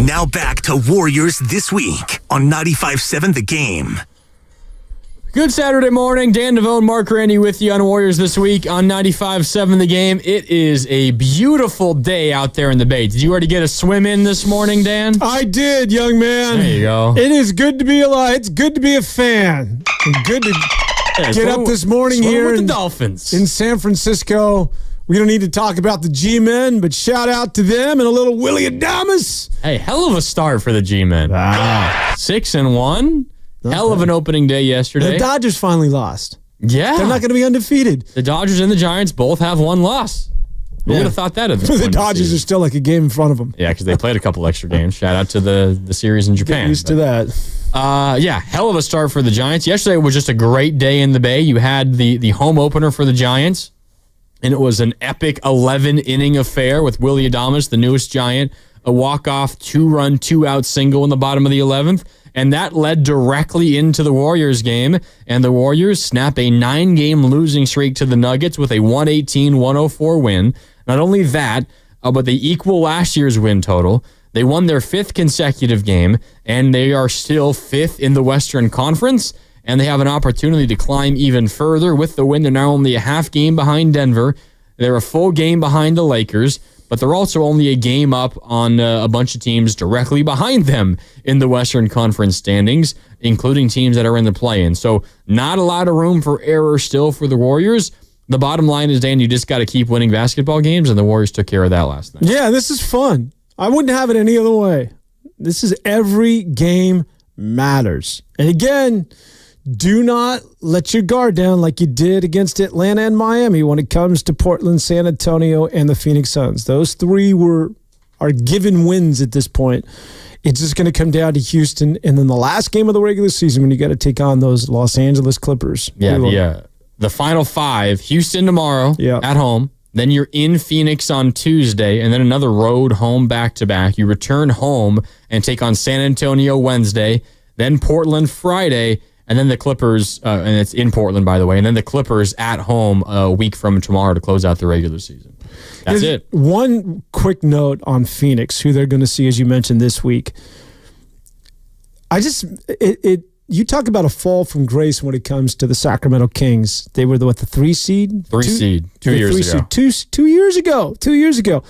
Now back to Warriors This Week on 95.7 The Game. Good Saturday morning. Dan Devone, Mark Randy with you on Warriors This Week on 95.7 The Game. It is a beautiful day out there in the Bay. Did you already get a swim in this morning, Dan? I did, young man. There you go. It is good to be alive. It's good to be a fan. And good to get up this morning here with the Dolphins in San Francisco. We don't need to talk about the G-Men, but shout out to them and a little Willie Adamas. Hey, hell of a start for the G-Men. Wow. 6-1. Hell of an opening day yesterday. The Dodgers finally lost. Yeah. They're not going to be undefeated. The Dodgers and the Giants both have one loss. Who would have thought that at this point? The Dodgers are still like a game in front of them. Yeah, because they played a couple extra games. Shout out to the series in Japan. Get used to that. Yeah, hell of a start for the Giants. Yesterday was just a great day in the Bay. You had the home opener for the Giants, and it was an epic 11-inning affair with Willie Adamas, the newest Giant, a walk-off, 2-run, 2-out single in the bottom of the 11th. And that led directly into the Warriors game. And the Warriors snap a 9-game losing streak to the Nuggets with a 118-104 win. Not only that, but they equal last year's win total. They won their 5th consecutive game, and they are still 5th in the Western Conference. And they have an opportunity to climb even further with the win. They're now only a half game behind Denver. They're a full game behind the Lakers. But they're also only a game up on a bunch of teams directly behind them in the Western Conference standings, including teams that are in the play-in. So not a lot of room for error still for the Warriors. The bottom line is, Dan, you just got to keep winning basketball games, and the Warriors took care of that last night. Yeah, this is fun. I wouldn't have it any other way. This is every game matters. And again, do not let your guard down like you did against Atlanta and Miami when it comes to Portland, San Antonio, and the Phoenix Suns. Those three are given wins at this point. It's just going to come down to Houston, and then the last game of the regular season when you got to take on those Los Angeles Clippers. Yeah, the final 5, Houston tomorrow at home. Then you're in Phoenix on Tuesday, and then another road home back-to-back. You return home and take on San Antonio Wednesday, then Portland Friday, and then the Clippers, and it's in Portland, by the way, and then the Clippers at home a week from tomorrow to close out the regular season. That's it. One quick note on Phoenix, who they're going to see, as you mentioned, this week. You talk about a fall from grace when it comes to the Sacramento Kings. They were the 3 seed? 3 seed, 2 years ago. 2 years ago. 2 years ago.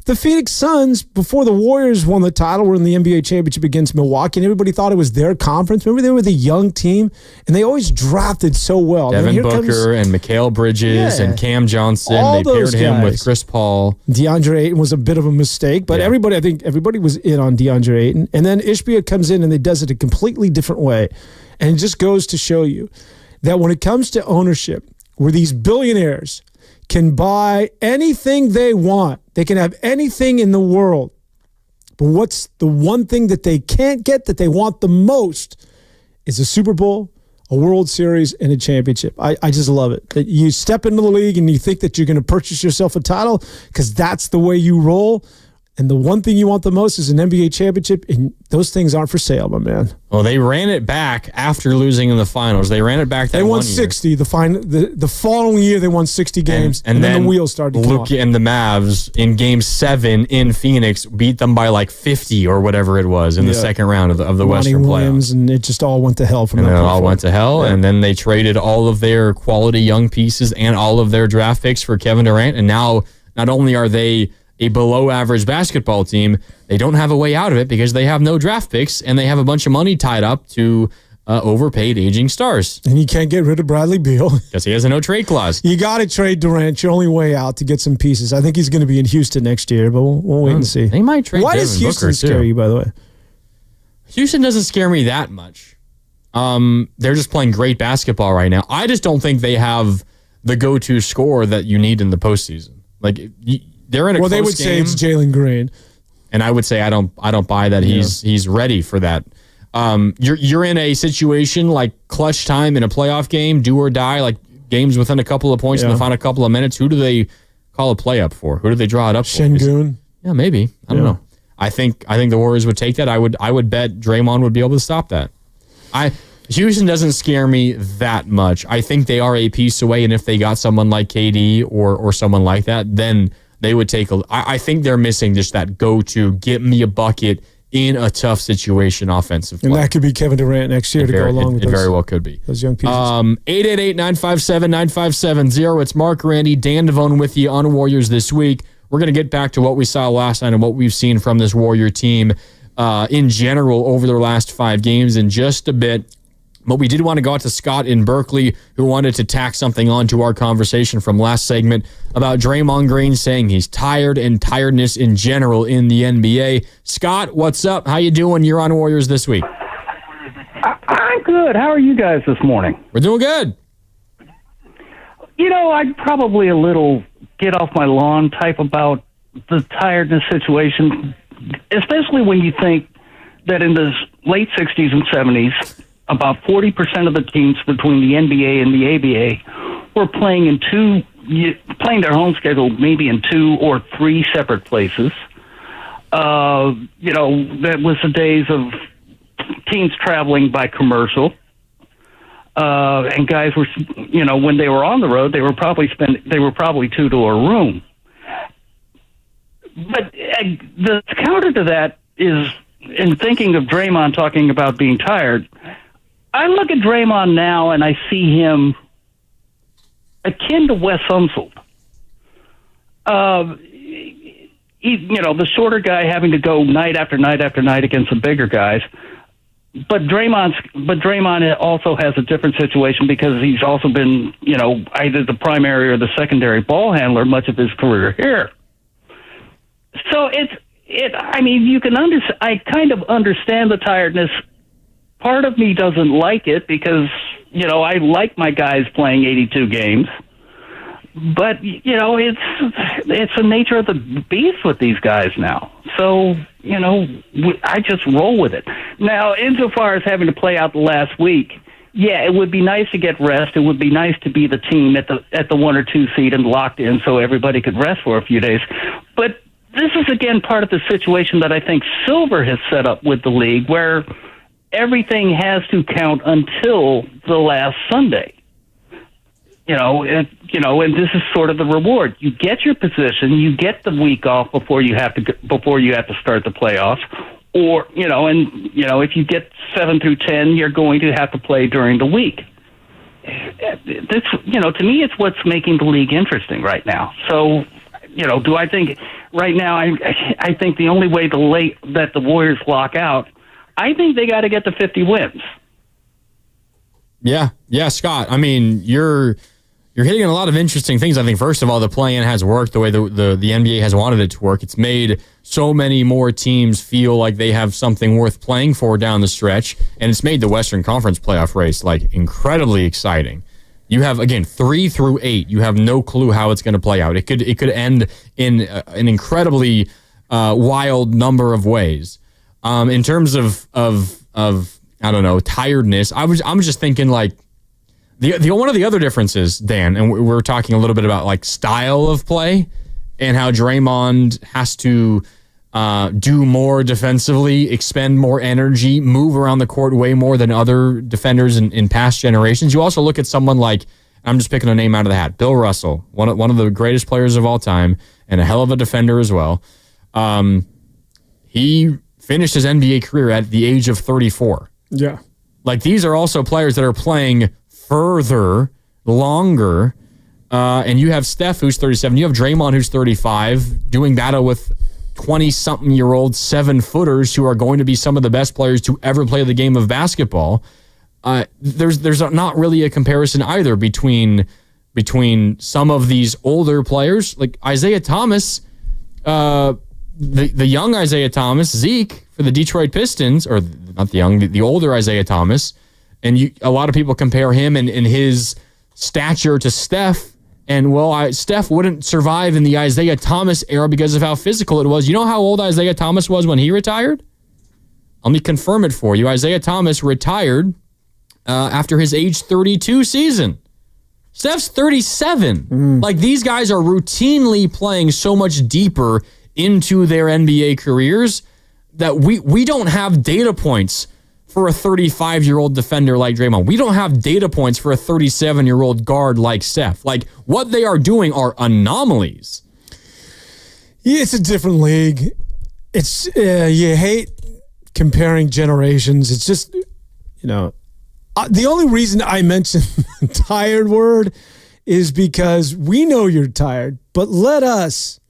The Phoenix Suns, before the Warriors won the title, were in the NBA championship against Milwaukee, and everybody thought it was their conference. Remember, they were the young team, and they always drafted so well. Devin Booker and Mikal Bridges and Cam Johnson. They paired him with Chris Paul. DeAndre Ayton was a bit of a mistake, but I think everybody was in on DeAndre Ayton. And then Ishbia comes in, and they does it a completely different way. And it just goes to show you that when it comes to ownership, where these billionaires can buy anything they want, they can have anything in the world. But what's the one thing that they can't get that they want the most is a Super Bowl, a World Series, and a championship. I just love it. That you step into the league and you think that you're going to purchase yourself a title because that's the way you roll. And the one thing you want the most is an NBA championship, and those things aren't for sale, my man. Well, they ran it back after losing in the finals. They ran it back that They won 1 60. year. The following year, they won 60 games, and then the wheels started to come off. Luka and the Mavs in Game 7 in Phoenix beat them by like 50 or whatever it was in the second round of the Western Williams, playoffs. and it just all went to hell from and that then it point all forward. went to hell, and then they traded all of their quality young pieces and all of their draft picks for Kevin Durant, and now not only are they a below-average basketball team, they don't have a way out of it because they have no draft picks and they have a bunch of money tied up to overpaid aging stars. And you can't get rid of Bradley Beal because he has a no-trade clause. You got to trade Durant. Your only way out to get some pieces. I think he's going to be in Houston next year, but we'll wait and see. They might trade. Why Devin does Houston Booker, scare you, by the way? Houston doesn't scare me that much. They're just playing great basketball right now. I just don't think they have the go-to scorer that you need in the postseason. Like they're in a close they would game, say it's Jalen Green, and I would say I don't buy that he's ready for that. You're in a situation like clutch time in a playoff game, do or die, like games within a couple of points in the final couple of minutes. Who do they call a play up for? Who do they draw it up for? Şengün. Yeah, maybe. I don't know. I think the Warriors would take that. I would bet Draymond would be able to stop that. Houston doesn't scare me that much. I think they are a piece away, and if they got someone like KD or someone like that, then they would take I think they're missing just that go-to, get me a bucket, in a tough situation offensive play. And that could be Kevin Durant next year to go along with it very well could be. Those young pieces. 888-957-9570. It's Mark Randy, Dan Devone with you on Warriors This Week. We're going to get back to what we saw last night and what we've seen from this Warrior team in general over their last 5 games in just a bit. But we did want to go out to Scott in Berkeley, who wanted to tack something on to our conversation from last segment about Draymond Green saying he's tired and tiredness in general in the NBA. Scott, what's up? How you doing? You're on Warriors This Week. I'm good. How are you guys this morning? We're doing good. You know, I'm probably a little get off my lawn type about the tiredness situation, especially when you think that in the late 60s and 70s, about 40% of the teams between the NBA and the ABA were playing their home schedule maybe in 2 or 3 separate places. That was the days of teams traveling by commercial. And guys were, when they were on the road, they were probably 2 to a room. But the counter to that is, in thinking of Draymond talking about being tired, I look at Draymond now and I see him akin to Wes Unseld. The shorter guy having to go night after night after night against the bigger guys. But Draymond also has a different situation because he's also been, either the primary or the secondary ball handler much of his career here. So you can I kind of understand the tiredness. Part of me doesn't like it because, I like my guys playing 82 games. But, it's the nature of the beast with these guys now. So, I just roll with it. Now, insofar as having to play out the last week, yeah, it would be nice to get rest. It would be nice to be the team at the 1 or 2 seed and locked in so everybody could rest for a few days. But this is, again, part of the situation that I think Silver has set up with the league where everything has to count until the last Sunday. And this is sort of the reward. You get your position, you get the week off before you have to start the playoffs, or if you get 7 through 10, you're going to have to play during the week. This, to me, it's what's making the league interesting right now. So, do I think right now? I think the only way that the Warriors lock out, I think they got to get to 50 wins. Yeah, Scott. I mean, you're hitting on a lot of interesting things. I think, first of all, the play-in has worked the way the NBA has wanted it to work. It's made so many more teams feel like they have something worth playing for down the stretch, and it's made the Western Conference playoff race incredibly exciting. You have, again, 3 through 8. You have no clue how it's going to play out. It could end in an incredibly wild number of ways. In terms of I don't know, tiredness, I'm just thinking the one of the other differences, Dan, and we're talking a little bit about style of play and how Draymond has to do more defensively, expend more energy, move around the court way more than other defenders in past generations. You also look at someone I'm just picking a name out of the hat, Bill Russell, one of the greatest players of all time and a hell of a defender as well. He finished his NBA career at the age of 34. Yeah. These are also players that are playing further, longer, and you have Steph, who's 37. You have Draymond, who's 35, doing battle with 20-something-year-old 7-footers who are going to be some of the best players to ever play the game of basketball. There's not really a comparison either between some of these older players, like Isaiah Thomas, the young Isaiah Thomas, Zeke for the Detroit Pistons, or not the young, the older Isaiah Thomas, and a lot of people compare him and his stature to Steph, and Steph wouldn't survive in the Isaiah Thomas era because of how physical it was. You know how old Isaiah Thomas was when he retired? Let me confirm it for you. Isaiah Thomas retired after his age 32 season. Steph's 37. These guys are routinely playing so much deeper into their NBA careers that we don't have data points for a 35-year-old defender like Draymond. We don't have data points for a 37-year-old guard like Steph. What they are doing are anomalies. Yeah, it's a different league. It's you hate comparing generations. It's just, the only reason I mention the tired word is because we know you're tired, but let us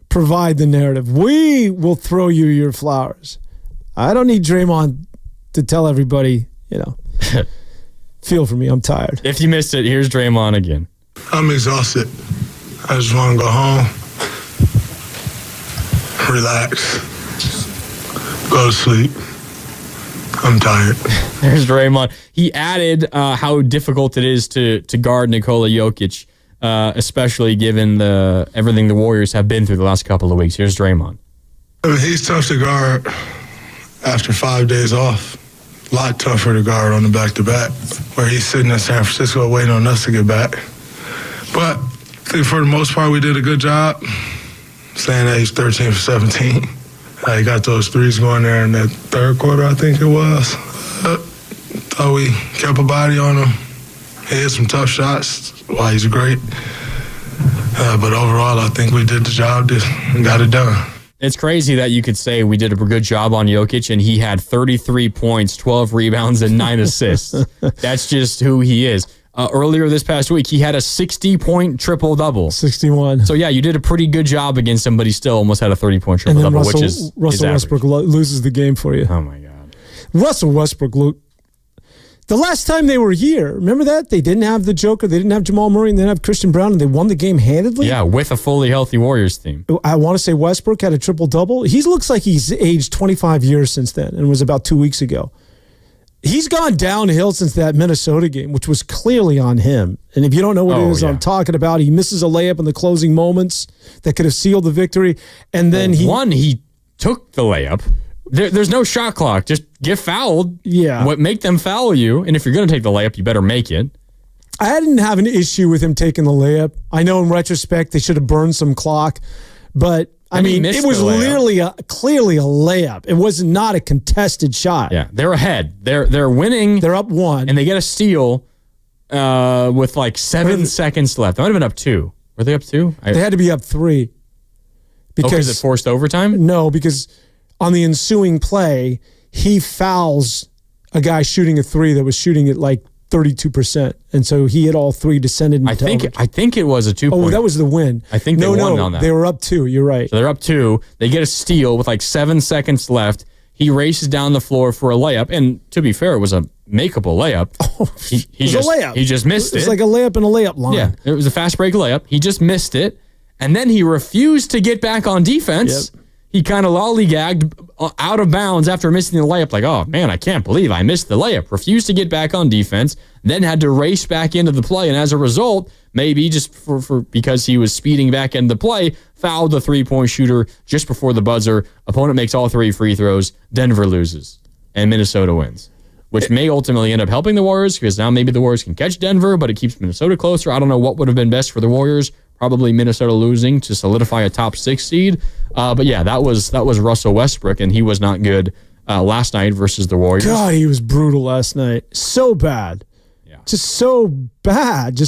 provide the narrative. We will throw you your flowers. I don't need Draymond to tell everybody, feel for me, I'm tired. If you missed it, here's Draymond again. I'm exhausted. I just want to go home, relax, go to sleep. I'm tired. There's Draymond. He added how difficult it is to guard Nikola Jokic, especially given everything the Warriors have been through the last couple of weeks. Here's Draymond. I mean, he's tough to guard after 5 days off. A lot tougher to guard on the back-to-back, where he's sitting in San Francisco waiting on us to get back. But I think for the most part, we did a good job. Saying that he's 13 for 17. He got those threes going there in that third quarter, I think it was. Thought we kept a body on him. He hit some tough shots. Why he's great. But overall, I think we did the job and got it done. It's crazy that you could say we did a good job on Jokic and he had 33 points, 12 rebounds, and 9 assists. That's just who he is. Earlier this past week, he had a 60-point triple-double. 61. So, yeah, you did a pretty good job against him, but he still almost had a 30-point triple-double, which is Russell Westbrook loses the game for you. Oh, my God. Russell Westbrook, the last time they were here, remember that? They didn't have the Joker, they didn't have Jamal Murray, and they didn't have Christian Brown, and they won the game handedly? Yeah, with a fully healthy Warriors team. I want to say Westbrook had a triple-double. He looks like he's aged 25 years since then, and it was about 2 weeks ago. He's gone downhill since that Minnesota game, which was clearly on him. And if you don't know what it is I'm talking about, he misses a layup in the closing moments that could have sealed the victory. And then he took the layup. There's no shot clock. Just get fouled. Yeah. Make them foul you. And if you're going to take the layup, you better make it. I didn't have an issue with him taking the layup. I know in retrospect they should have burned some clock, but it was clearly a layup. It was not a contested shot. Yeah, they're ahead. They're winning. They're up 1. And they get a steal with like 7 seconds left. They might have been up 2. Were they up 2? They had to be up 3. Because it forced overtime? No, because on the ensuing play, he fouls a guy shooting a 3 that was shooting at like 32%. And so he hit all 3, descended into overtime. I think it was a 2-point. Oh, that was the win. I think they won on that. They were up 2. You're right. So they're up 2. They get a steal with like 7 seconds left. He races down the floor for a layup. And to be fair, it was a makeable layup. It was a layup. He just missed it. It's like a layup in a layup line. Yeah, it was a fast break layup. He just missed it. And then he refused to get back on defense. Yep. He kind of lollygagged out of bounds after missing the layup. Like, oh, man, I can't believe I missed the layup. Refused to get back on defense. Then had to race back into the play. And as a result, maybe just because he was speeding back into the play, fouled the 3-point shooter just before the buzzer. Opponent makes all 3 free throws. Denver loses. And Minnesota wins. Which may ultimately end up helping the Warriors because now maybe the Warriors can catch Denver, but it keeps Minnesota closer. I don't know what would have been best for the Warriors. Probably Minnesota losing to solidify a top 6 seed. But yeah, that was Russell Westbrook, and he was not good last night versus the Warriors. God, he was brutal last night. So bad. Yeah. Just so bad.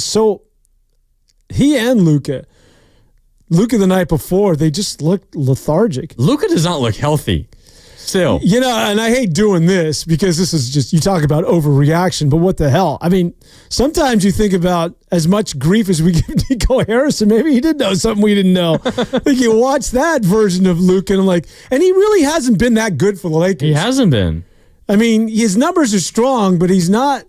He and Luka. Luka the night before, they just looked lethargic. Luka does not look healthy. Still. And I hate doing this because this is just, you talk about overreaction, but what the hell? I mean, sometimes you think about as much grief as we give Nico Harrison. Maybe he did know something we didn't know. Like you watch that version of Luke and and he really hasn't been that good for the Lakers. He hasn't been. I mean, his numbers are strong, but he's not,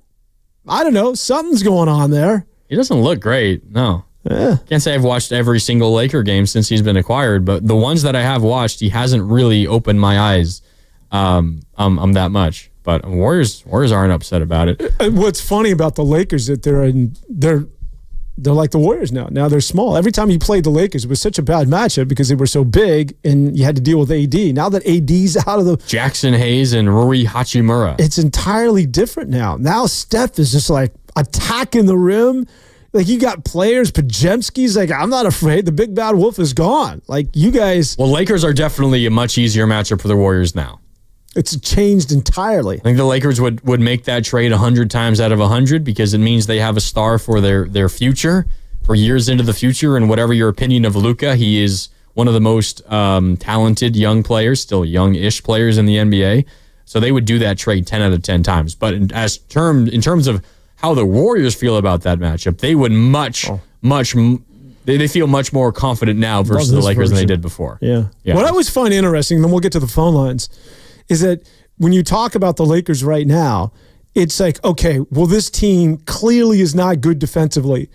I don't know, something's going on there. He doesn't look great, no. Yeah. Can't say I've watched every single Laker game since he's been acquired, but the ones that I have watched, he hasn't really opened my eyes that much. But Warriors aren't upset about it. What's funny about the Lakers is that they're like the Warriors now. Now they're small. Every time you played the Lakers, it was such a bad matchup because they were so big and you had to deal with AD. Now that AD's out of the... Jackson Hayes and Rui Hachimura. It's entirely different now. Now Steph is just like attacking the rim. Like you got players, Podziemski's like, I'm not afraid. The big bad wolf is gone. Like you guys... Well, Lakers are definitely a much easier matchup for the Warriors now. It's changed entirely. I think the Lakers would make that trade 100 times out of 100 because it means they have a star for their future, for years into the future. And whatever your opinion of Luka, he is one of the most talented young players, still young-ish players in the NBA. So they would do that trade 10 out of 10 times. But in terms of how the Warriors feel about that matchup, they would they feel much more confident now versus the Lakers than they did before. Yeah. What I always find interesting, then we'll get to the phone lines, is that when you talk about the Lakers right now, it's like, okay, well, this team clearly is not good defensively.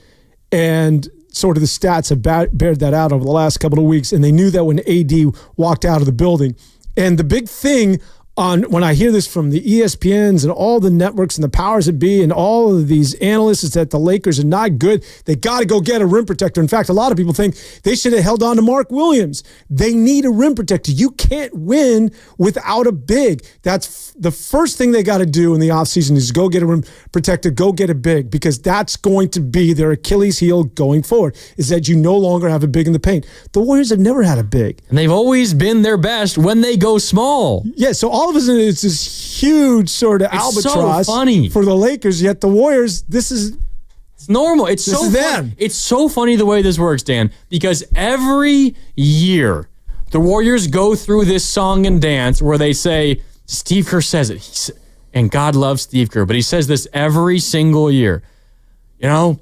And sort of the stats have bared that out over the last couple of weeks. And they knew that when AD walked out of the building. And the big thing when I hear this from the ESPNs and all the networks and the powers that be and all of these analysts is that the Lakers are not good. They got to go get a rim protector. In fact, a lot of people think they should have held on to Mark Williams. They need a rim protector. You can't win without a big. That's the first thing they got to do in the offseason is go get a rim protector, go get a big, because that's going to be their Achilles heel going forward, is that you no longer have a big in the paint. The Warriors have never had a big. And they've always been their best when they go small. Yeah, so all of a sudden it's this huge sort of albatross so funny for the Lakers, yet the Warriors, it's normal. It's so them. It's so funny the way this works, Dan, because every year the Warriors go through this song and dance where they say, Steve Kerr says it, and God loves Steve Kerr, but he says this every single year. You know,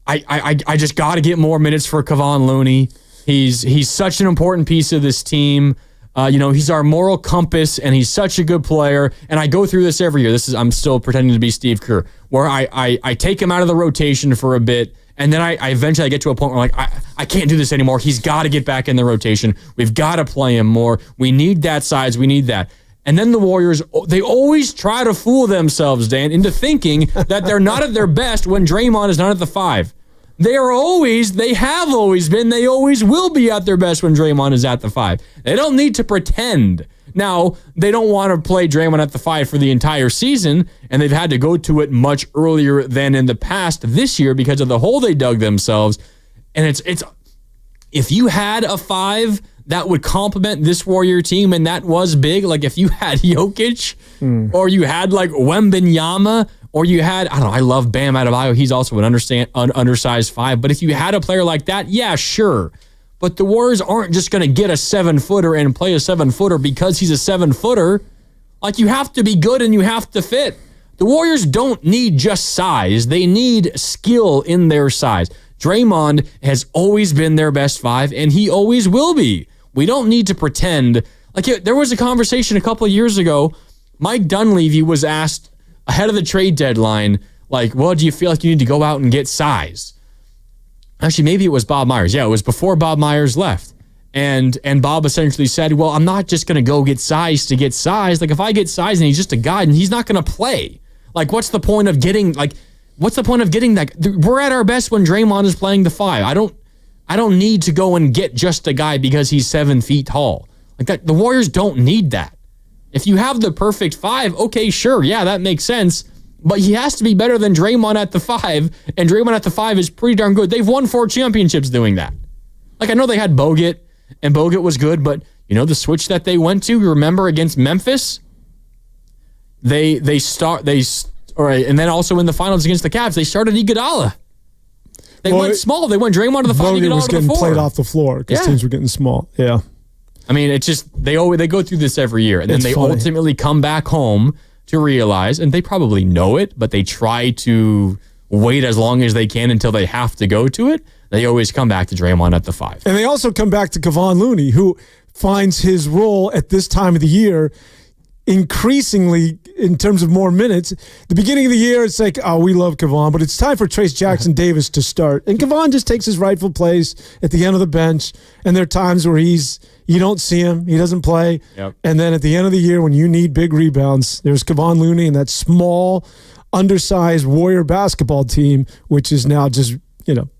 I just got to get more minutes for Kevon Looney. He's such an important piece of this team. He's our moral compass, and he's such a good player. And I go through this every year. I'm still pretending to be Steve Kerr, where I take him out of the rotation for a bit, and then I eventually get to a point where I can't do this anymore. He's got to get back in the rotation. We've got to play him more. We need that size. We need that. And then the Warriors, they always try to fool themselves, Dan, into thinking that they're not at their best when Draymond is not at the 5. They have always been, they always will be at their best when Draymond is at the 5. They don't need to pretend. Now, they don't want to play Draymond at the 5 for the entire season, and they've had to go to it much earlier than in the past this year because of the hole they dug themselves. And it's if you had a 5 that would complement this Warrior team, and that was big, like if you had Jokic or you had like Wembanyama, or you had, I love Bam Adebayo. He's also an undersized 5. But if you had a player like that, yeah, sure. But the Warriors aren't just going to get a 7-footer and play a 7-footer because he's a 7-footer. Like, you have to be good and you have to fit. The Warriors don't need just size. They need skill in their size. Draymond has always been their best 5, and he always will be. We don't need to pretend. Like, there was a conversation a couple of years ago. Mike Dunleavy was asked ahead of the trade deadline, like, well, do you feel like you need to go out and get size? Actually, maybe it was Bob Myers. Yeah, it was before Bob Myers left. And Bob essentially said, well, I'm not just going to go get size to get size. Like, if I get size and he's just a guy and he's not going to play, like, what's the point of getting that? We're at our best when Draymond is playing the 5. I don't need to go and get just a guy because he's 7 feet tall. Like that, the Warriors don't need that. If you have the perfect 5, okay, sure, yeah, that makes sense. But he has to be better than Draymond at the 5, and Draymond at the 5 is pretty darn good. They've won 4 championships doing that. Like, I know they had Bogut, and Bogut was good, but you know the switch that they went to, you remember, against Memphis? And then also in the finals against the Cavs, they started Iguodala. They went small. They went Draymond to the 5, Iguodala was to the 4. getting played off the floor because teams were getting small. Yeah. I mean, it's just, they go through this every year, and then they ultimately come back home to realize, and they probably know it, but they try to wait as long as they can until they have to go to it. They always come back to Draymond at the 5. And they also come back to Kevon Looney, who finds his role at this time of the year increasingly in terms of more minutes. The beginning of the year, it's like, oh, we love Kevon, but it's time for Trace Jackson Davis to start. And Kevon just takes his rightful place at the end of the bench, and there are times where you don't see him, he doesn't play. Yep. And then at the end of the year, when you need big rebounds, there's Kevon Looney and that small, undersized Warrior basketball team, which is now just,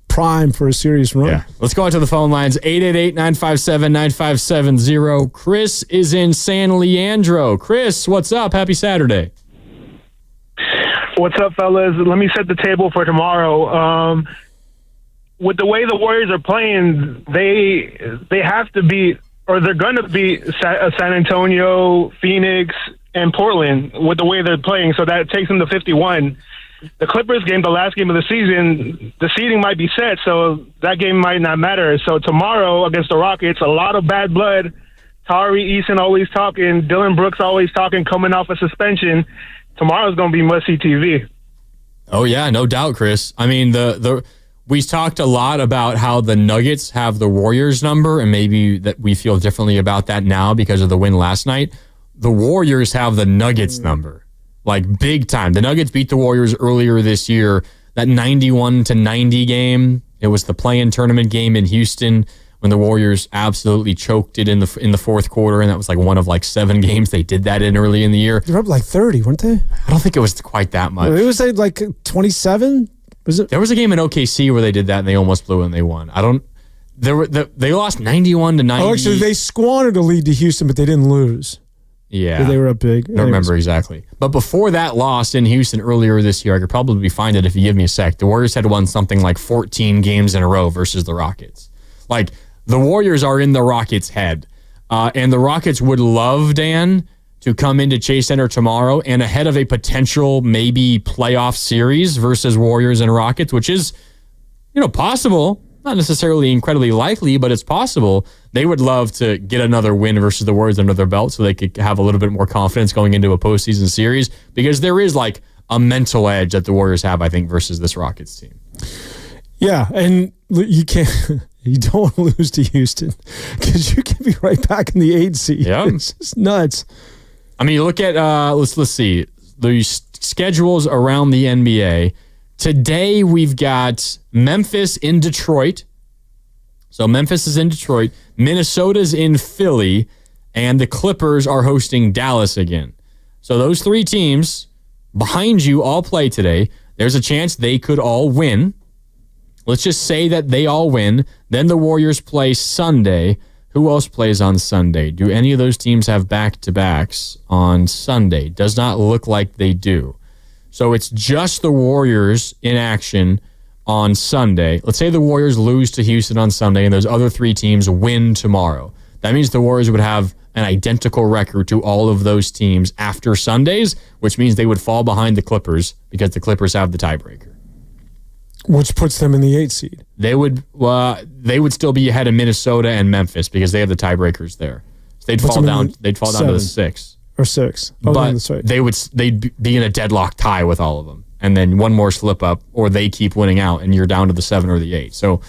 prime for a serious run. Yeah. Let's go out to the phone lines. 888-957-9570. Chris is in San Leandro. Chris, what's up? Happy Saturday. What's up, fellas? Let me set the table for tomorrow. With the way the Warriors are playing, they have to beat, or they're going to beat San Antonio, Phoenix, and Portland with the way they're playing. So that takes them to 51. The Clippers game, the last game of the season, the seeding might be set, so that game might not matter. So tomorrow against the Rockets, a lot of bad blood Tari Eason always talking, Dylan Brooks always talking, coming off a suspension. Tomorrow's going to be must-see TV. Oh, yeah, no doubt, Chris. I mean, we talked a lot about how the Nuggets have the Warriors number, and maybe that we feel differently about that now because of the win last night. The Warriors have the Nuggets number, like big time. The Nuggets beat the Warriors earlier this year. That 91-90 game, it was the play-in tournament game in Houston when the Warriors absolutely choked it in the fourth quarter, and that was like one of like 7 games they did that in early in the year. They were up like 30, weren't they? I don't think it was quite that much. It was like 27. Was it? There was a game in OKC where they did that and they almost blew and they won. They lost 91-90. Oh, actually, they squandered a lead to Houston, but they didn't lose. Yeah. They were up big. I don't remember exactly. But before that loss in Houston earlier this year, I could probably find it if you give me a sec. The Warriors had won something like 14 games in a row versus the Rockets. Like, the Warriors are in the Rockets' head. And the Rockets would love, Dan, to come into Chase Center tomorrow and ahead of a potential maybe playoff series versus Warriors and Rockets, which is, possible. Not necessarily incredibly likely, but it's possible. They would love to get another win versus the Warriors under their belt so they could have a little bit more confidence going into a postseason series, because there is like a mental edge that the Warriors have, I think, versus this Rockets team. Yeah, and you don't want to lose to Houston because you can be right back in the 8 seed. Yeah. It's just nuts. I mean, look at, let's see, the schedules around the NBA. Today, we've got Memphis in Detroit. So Memphis is in Detroit. Minnesota's in Philly. And the Clippers are hosting Dallas again. So those 3 teams behind you all play today. There's a chance they could all win. Let's just say that they all win. Then the Warriors play Sunday. Who else plays on Sunday? Do any of those teams have back-to-backs on Sunday? Does not look like they do. So it's just the Warriors in action on Sunday. Let's say the Warriors lose to Houston on Sunday and those other 3 teams win tomorrow. That means the Warriors would have an identical record to all of those teams after Sundays, which means they would fall behind the Clippers because the Clippers have the tiebreaker. Which puts them in the 8 seed. They would still be ahead of Minnesota and Memphis because they have the tiebreakers there. So they'd fall down to the 6. Or 6. Oh, but that's right. they'd be in a deadlock tie with all of them. And then one more slip up or they keep winning out and you're down to the 7 or the 8. So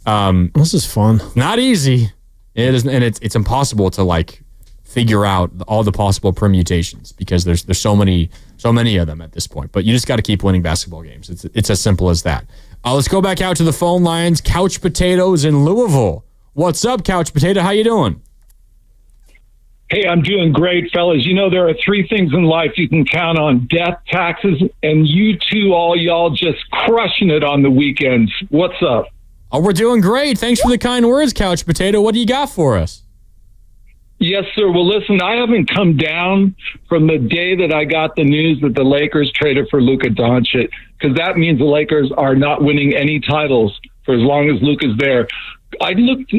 this is fun. Not easy. It is, and it's impossible to like figure out all the possible permutations because there's so many of them at this point. But you just got to keep winning basketball games. It's as simple as that. Let's go back out to the phone lines. Couch Potatoes in Louisville. What's up, Couch Potato? How you doing? Hey, I'm doing great, fellas. You know, there are 3 things in life you can count on: death, taxes, and you two, all y'all just crushing it on the weekends. What's up? Oh, we're doing great. Thanks for the kind words, Couch Potato. What do you got for us? Yes, sir. Well, listen, I haven't come down from the day that I got the news that the Lakers traded for Luka Doncic, because that means the Lakers are not winning any titles for as long as Luka's there. I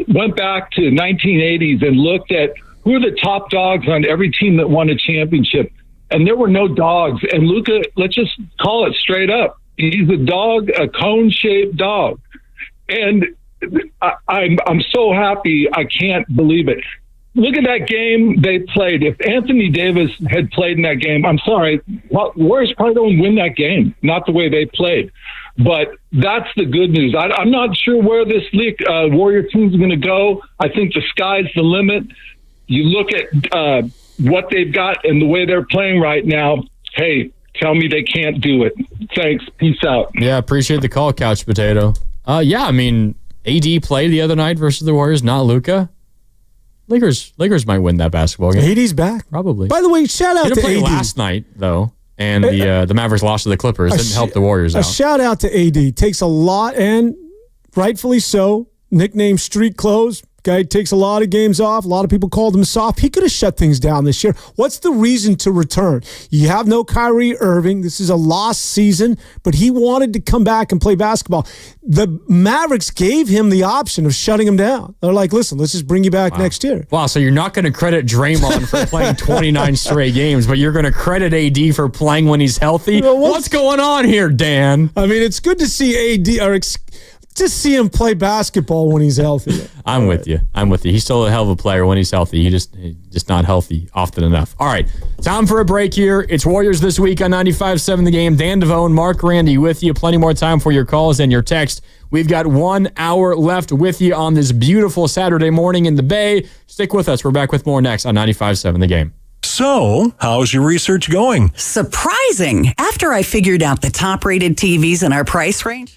went back to the 1980s and looked at who are the top dogs on every team that won a championship, and there were no dogs. And Luka, let's just call it straight up, he's a dog, a cone-shaped dog. And I'm so happy, I can't believe it. Look at that game they played. If Anthony Davis had played in that game, I'm sorry, Warriors probably don't win that game, not the way they played. But that's the good news. I'm not sure where this Warrior team's going to go. I think the sky's the limit. You look at what they've got and the way they're playing right now, hey, tell me they can't do it. Thanks. Peace out. Yeah, appreciate the call, Couch Potato. Yeah, I mean, AD played the other night versus the Warriors, not Luka. Lakers might win that basketball game. AD's back. Probably. By the way, shout out he to play AD. last night, though, and the Mavericks lost to the Clippers. Didn't help the Warriors out. A shout out to AD. Takes a lot, and rightfully so. Nickname Street Clothes. Guy takes a lot of games off. A lot of people called him soft. He could have shut things down this year. What's the reason to return? You have no Kyrie Irving. This is a lost season, but he wanted to come back and play basketball. The Mavericks gave him the option of shutting him down. They're like, listen, let's just bring you back next year. Wow, so you're not going to credit Draymond for playing 29 straight games, but you're going to credit AD for playing when he's healthy? What's going on here, Dan? I mean, it's good to see AD just see him play basketball when he's healthy. I'm with you. He's still a hell of a player when he's healthy. He's just not healthy often enough. All right, time for a break here. It's Warriors This Week on 95.7 The Game. Dan Devone, Mark Randy with you. Plenty more time for your calls and your text. We've got 1 hour left with you on this beautiful Saturday morning in the Bay. Stick with us. We're back with more next on 95.7 The Game. So, how's your research going? Surprising. After I figured out the top-rated TVs in our price range.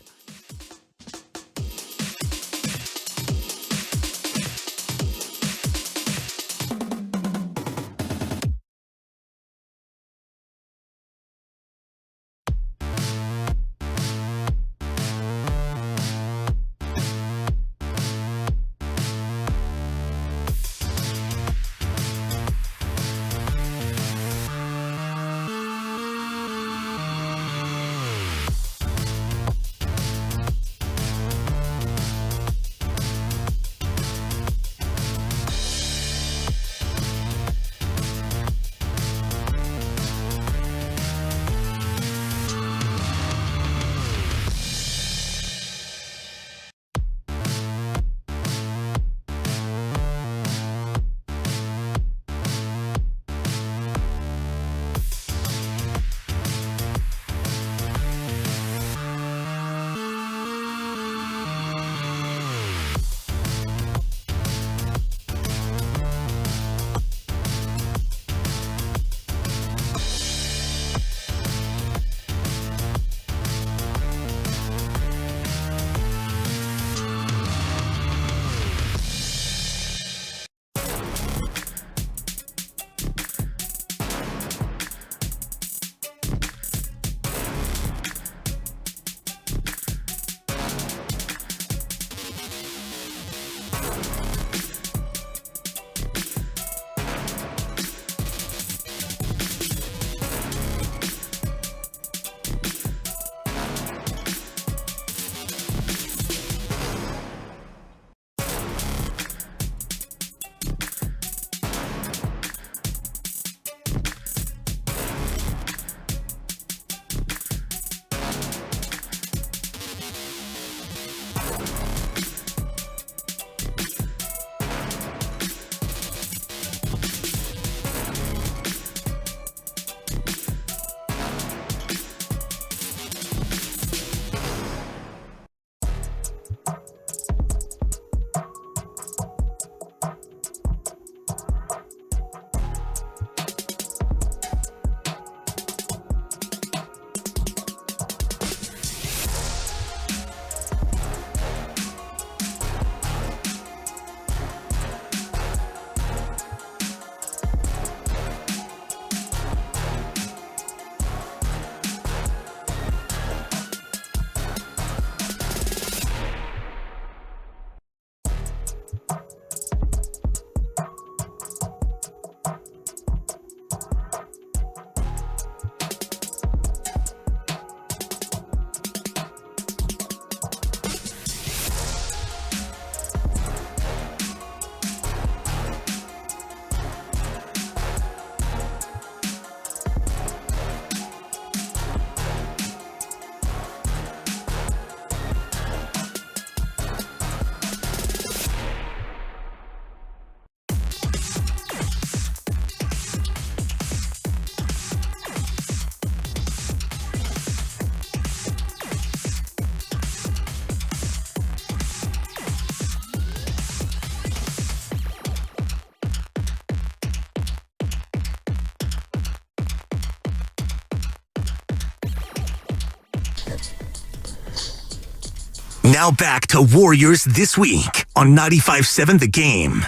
Now back to Warriors This Week on 95.7 The Game.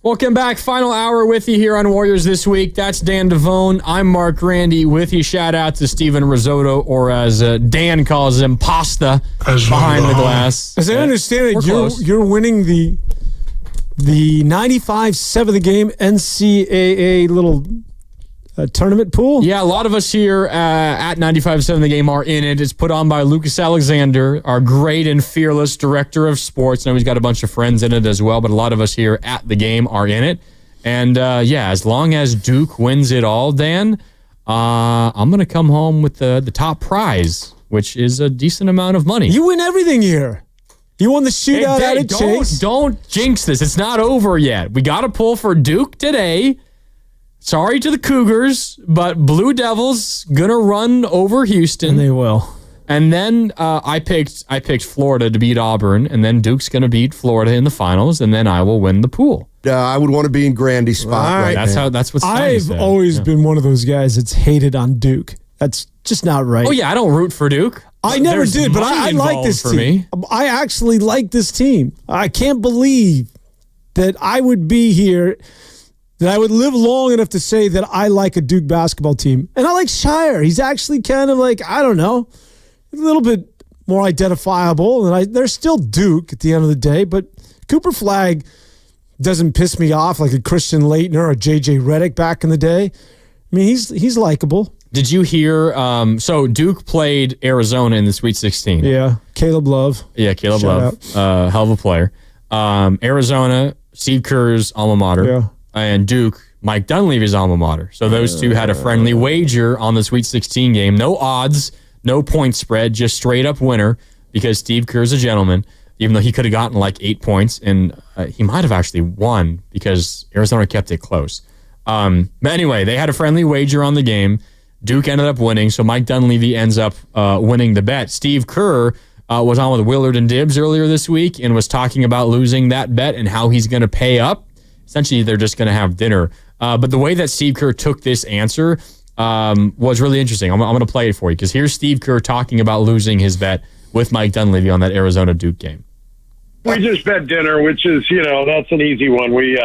Welcome back. Final hour with you here on Warriors This Week. That's Dan Devone. I'm Mark Randy with you. Shout out to Steven Risotto, or as Dan calls him, Pasta, behind the glass. As I understand it, you're winning the 95.7 The Game NCAA little tournament pool? Yeah, a lot of us here at 95.7 The Game are in it. It's put on by Lucas Alexander, our great and fearless director of sports. Now he's got a bunch of friends in it as well, but a lot of us here at The Game are in it. And yeah, as long as Duke wins it all, Dan, I'm going to come home with the top prize, which is a decent amount of money. You win everything here. You won the shootout out at Chase. Don't jinx this. It's not over yet. We got to pull for Duke today. Sorry to the Cougars, but Blue Devils gonna run over Houston. And they will. And then I picked Florida to beat Auburn, and then Duke's gonna beat Florida in the finals, and then I will win the pool. I would want to be in Grandy's spot. Right, that's what I've always been one of those guys that's hated on Duke. That's just not right. Oh yeah, I don't root for Duke. I never did, but I like this team. I actually like this team. I can't believe that I would be here, that I would live long enough to say that I like a Duke basketball team. And I like Shire. He's actually kind of like, I don't know, a little bit more identifiable. And they're still Duke at the end of the day, but Cooper Flagg doesn't piss me off like a Christian Laettner or J.J. Redick back in the day. I mean, he's likable. Did you hear? So Duke played Arizona in the Sweet 16. Yeah, Caleb Love. Yeah, Caleb Love. Hell of a player. Arizona, Steve Kerr's alma mater. Yeah. And Duke, Mike Dunleavy's alma mater. So those two had a friendly wager on the Sweet 16 game. No odds, no point spread, just straight up winner because Steve Kerr's a gentleman, even though he could have gotten like 8 points. And he might have actually won because Arizona kept it close. But anyway, they had a friendly wager on the game. Duke ended up winning, so Mike Dunleavy ends up winning the bet. Steve Kerr was on with Willard and Dibbs earlier this week and was talking about losing that bet and how he's going to pay up. Essentially, they're just going to have dinner. But the way that Steve Kerr took this answer was really interesting. I'm going to play it for you because here's Steve Kerr talking about losing his bet with Mike Dunleavy on that Arizona-Duke game. We just bet dinner, which is, that's an easy one. We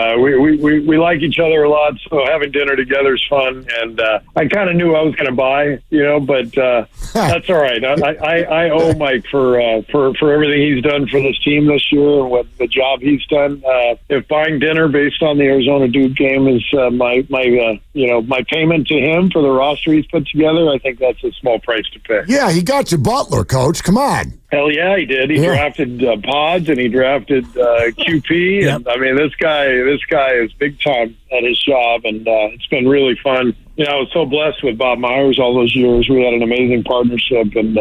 like each other a lot, so having dinner together is fun. And I kind of knew I was going to buy, but that's all right. I owe Mike for everything he's done for this team this year and what the job he's done. If buying dinner based on the Arizona Duke game is my payment to him for the roster he's put together, I think that's a small price to pay. Yeah, he got you Butler, Coach. Come on. Hell yeah, he did. He drafted Pods and he drafted QP. Yep. And I mean, this guy is big time at his job, and it's been really fun. I was so blessed with Bob Myers all those years. We had an amazing partnership, and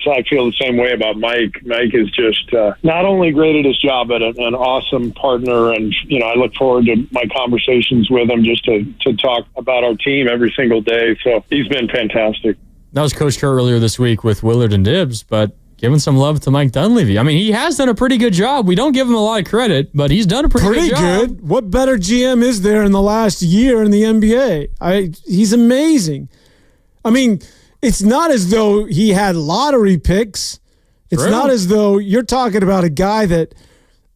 so I feel the same way about Mike. Mike is just not only great at his job, but an awesome partner. And I look forward to my conversations with him just to talk about our team every single day. So he's been fantastic. That was Coach Kerr earlier this week with Willard and Dibbs, but giving some love to Mike Dunleavy. I mean, he has done a pretty good job. We don't give him a lot of credit, but he's done a pretty good job. What better GM is there in the last year in the NBA? He's amazing. I mean, it's not as though he had lottery picks. It's not as though you're talking about a guy that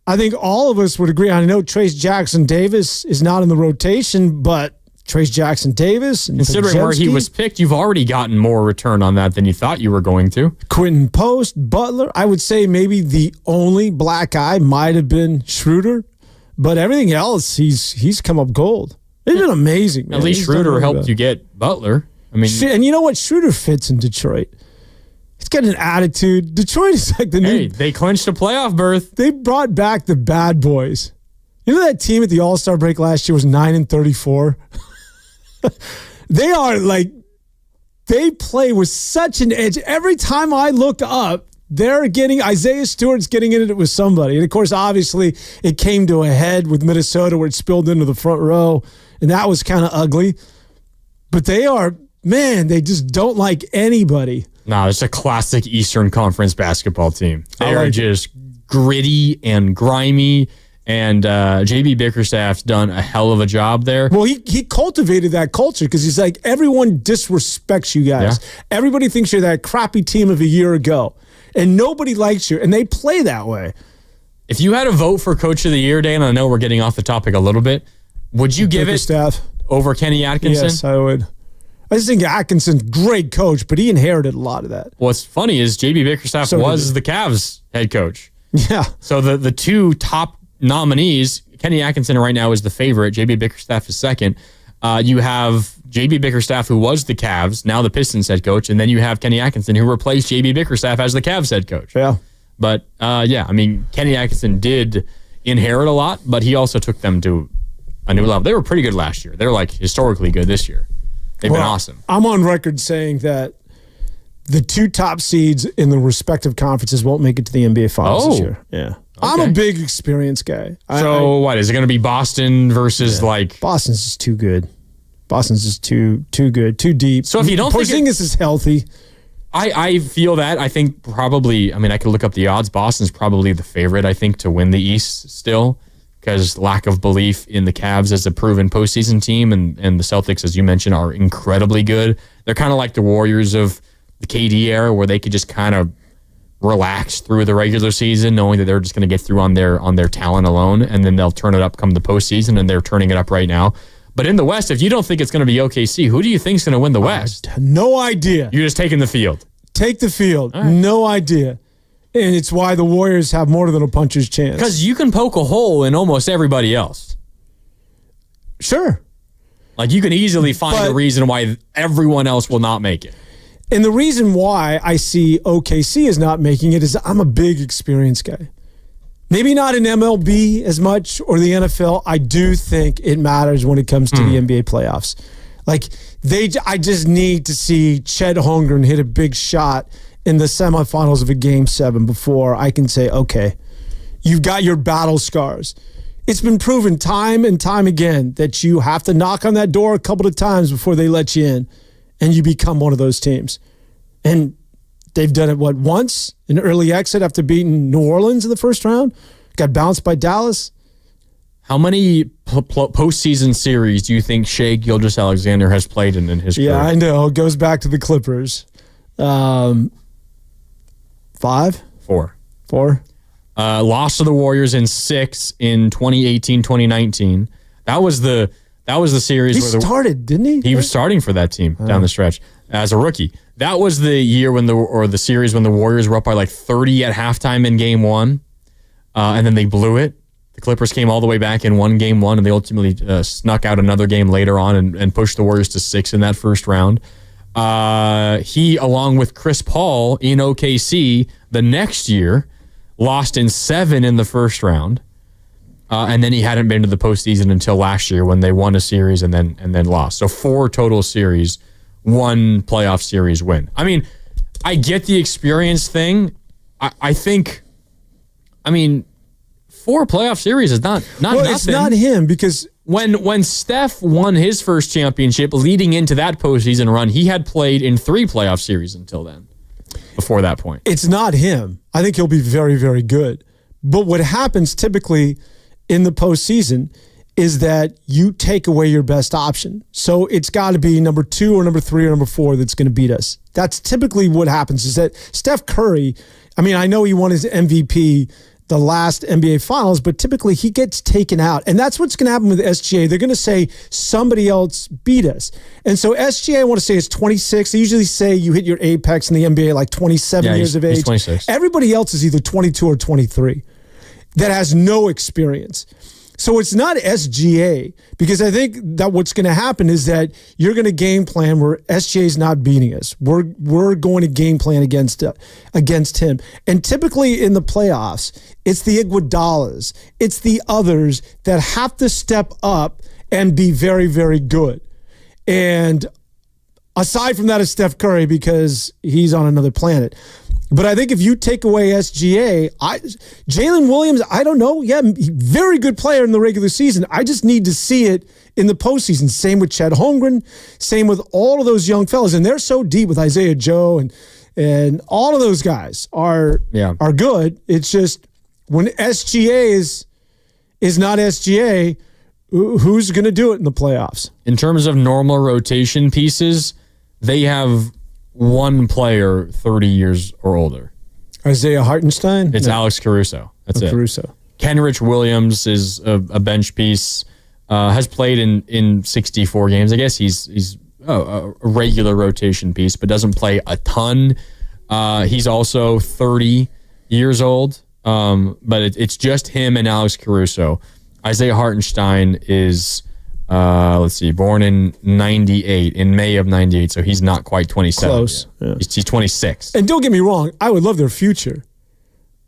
I think all of us would agree. I know Trace Jackson Davis is not in the rotation, but Trace Jackson Davis. And considering where he was picked, you've already gotten more return on that than you thought you were going to. Quentin Post, Butler. I would say maybe the only black eye might have been Schroeder, but everything else, he's come up gold. It's been amazing, man. At least Schroeder helped you get Butler. I mean, and you know what? Schroeder fits in Detroit. He's got an attitude. Detroit is like the new. Hey, they clinched a playoff berth. They brought back the bad boys. You know that team at the All-Star break last year was 9-34. They play with such an edge. Every time I look up, Isaiah Stewart's getting in it with somebody. And of course, obviously, it came to a head with Minnesota where it spilled into the front row, and that was kind of ugly. But they just don't like anybody. No, it's a classic Eastern Conference basketball team. They are just gritty and grimy. And J.B. Bickerstaff's done a hell of a job there. Well, he cultivated that culture because he's like, everyone disrespects you guys. Yeah. Everybody thinks you're that crappy team of a year ago. And nobody likes you. And they play that way. If you had a vote for Coach of the Year, Dan, I know we're getting off the topic a little bit, would you give it over Kenny Atkinson? Yes, I would. I just think Atkinson's great coach, but he inherited a lot of that. What's funny is J.B. Bickerstaff was the Cavs head coach. Yeah. So the two top nominees, Kenny Atkinson right now is the favorite. J.B. Bickerstaff is second. You have J.B. Bickerstaff, who was the Cavs, now the Pistons head coach, and then you have Kenny Atkinson, who replaced J.B. Bickerstaff as the Cavs head coach. Yeah. But, Kenny Atkinson did inherit a lot, but he also took them to a new level. They were pretty good last year. They're, historically good this year. They've been awesome. I'm on record saying that the two top seeds in the respective conferences won't make it to the NBA Finals this year. Yeah. I'm a big experience guy. So what is it going to be? Boston versus Boston's just too good. Boston's just too good, too deep. So if you don't think Porzingis is healthy, I feel that. I think probably. I mean, I could look up the odds. Boston's probably the favorite. I think to win the East still, because lack of belief in the Cavs as a proven postseason team, and the Celtics, as you mentioned, are incredibly good. They're kind of like the Warriors of the KD era, where they could just kind of relax through the regular season, knowing that they're just going to get through on their talent alone, and then they'll turn it up come the postseason, and they're turning it up right now. But in the West, if you don't think it's going to be OKC, who do you think is going to win the West? No idea. You're just taking the field. Take the field. Right. No idea. And it's why the Warriors have more than a puncher's chance. Because you can poke a hole in almost everybody else. Sure. Like you can easily find a reason why everyone else will not make it. And the reason why I see OKC is not making it is I'm a big experience guy. Maybe not in MLB as much or the NFL. I do think it matters when it comes to the NBA playoffs. Like I just need to see Chet Holmgren hit a big shot in the semifinals of a Game 7 before I can say, okay, you've got your battle scars. It's been proven time and time again that you have to knock on that door a couple of times before they let you in, and you become one of those teams. And they've done it, once? An early exit after beating New Orleans in the first round? Got bounced by Dallas? How many postseason series do you think Shai Gilgeous-Alexander has played in his career? Yeah, I know. It goes back to the Clippers. 5? 4. Lost to the Warriors in 6 in 2018-2019. That was the series he started, didn't he? He was starting for that team down the stretch as a rookie. That was the year the series when the Warriors were up by like 30 at halftime in Game 1, and then they blew it. The Clippers came all the way back and won Game 1, and they ultimately snuck out another game later on and pushed the Warriors to 6 in that first round. He, along with Chris Paul in OKC the next year, lost in 7 in the first round. And then he hadn't been to the postseason until last year when they won a series and then lost. So 4 total series, 1 playoff series win. I mean, I get the experience thing. I think 4 playoff series is not nothing. It's not him because when Steph won his first championship leading into that postseason run, he had played in 3 playoff series until then. Before that point, it's not him. I think he'll be very, very good. But what happens typically in the postseason is that you take away your best option. So it's got to be number 2 or number 3 or number 4 that's going to beat us. That's typically what happens is that Steph Curry, I know he won his MVP the last NBA Finals, but typically he gets taken out. And that's what's going to happen with SGA. They're going to say somebody else beat us. And so SGA, I want to say, is 26. They usually say you hit your apex in the NBA like 27 years of age. He's 26. Everybody else is either 22 or 23 that has no experience. So it's not SGA, because I think that what's going to happen is that you're going to game plan where SGA is not beating us. We're going to game plan against him. And typically in the playoffs, it's the Iguodalas, it's the others that have to step up and be very, very good. And aside from that is Steph Curry, because he's on another planet. But I think if you take away SGA, Jalen Williams, I don't know. Yeah, very good player in the regular season. I just need to see it in the postseason. Same with Chet Holmgren. Same with all of those young fellas. And they're so deep with Isaiah Joe and all of those guys are good. It's just when SGA is not SGA, who's going to do it in the playoffs? In terms of normal rotation pieces, they have 1 player 30 years or older. Isaiah Hartenstein? It's Alex Caruso. That's it. Caruso. Kenrich Williams is a bench piece. Has played in 64 games. I guess he's a regular rotation piece, but doesn't play a ton. He's also 30 years old. But it's just him and Alex Caruso. Isaiah Hartenstein is born in 98, in May of 98, so he's not quite 27. Close. Yeah. He's 26. And don't get me wrong, I would love their future.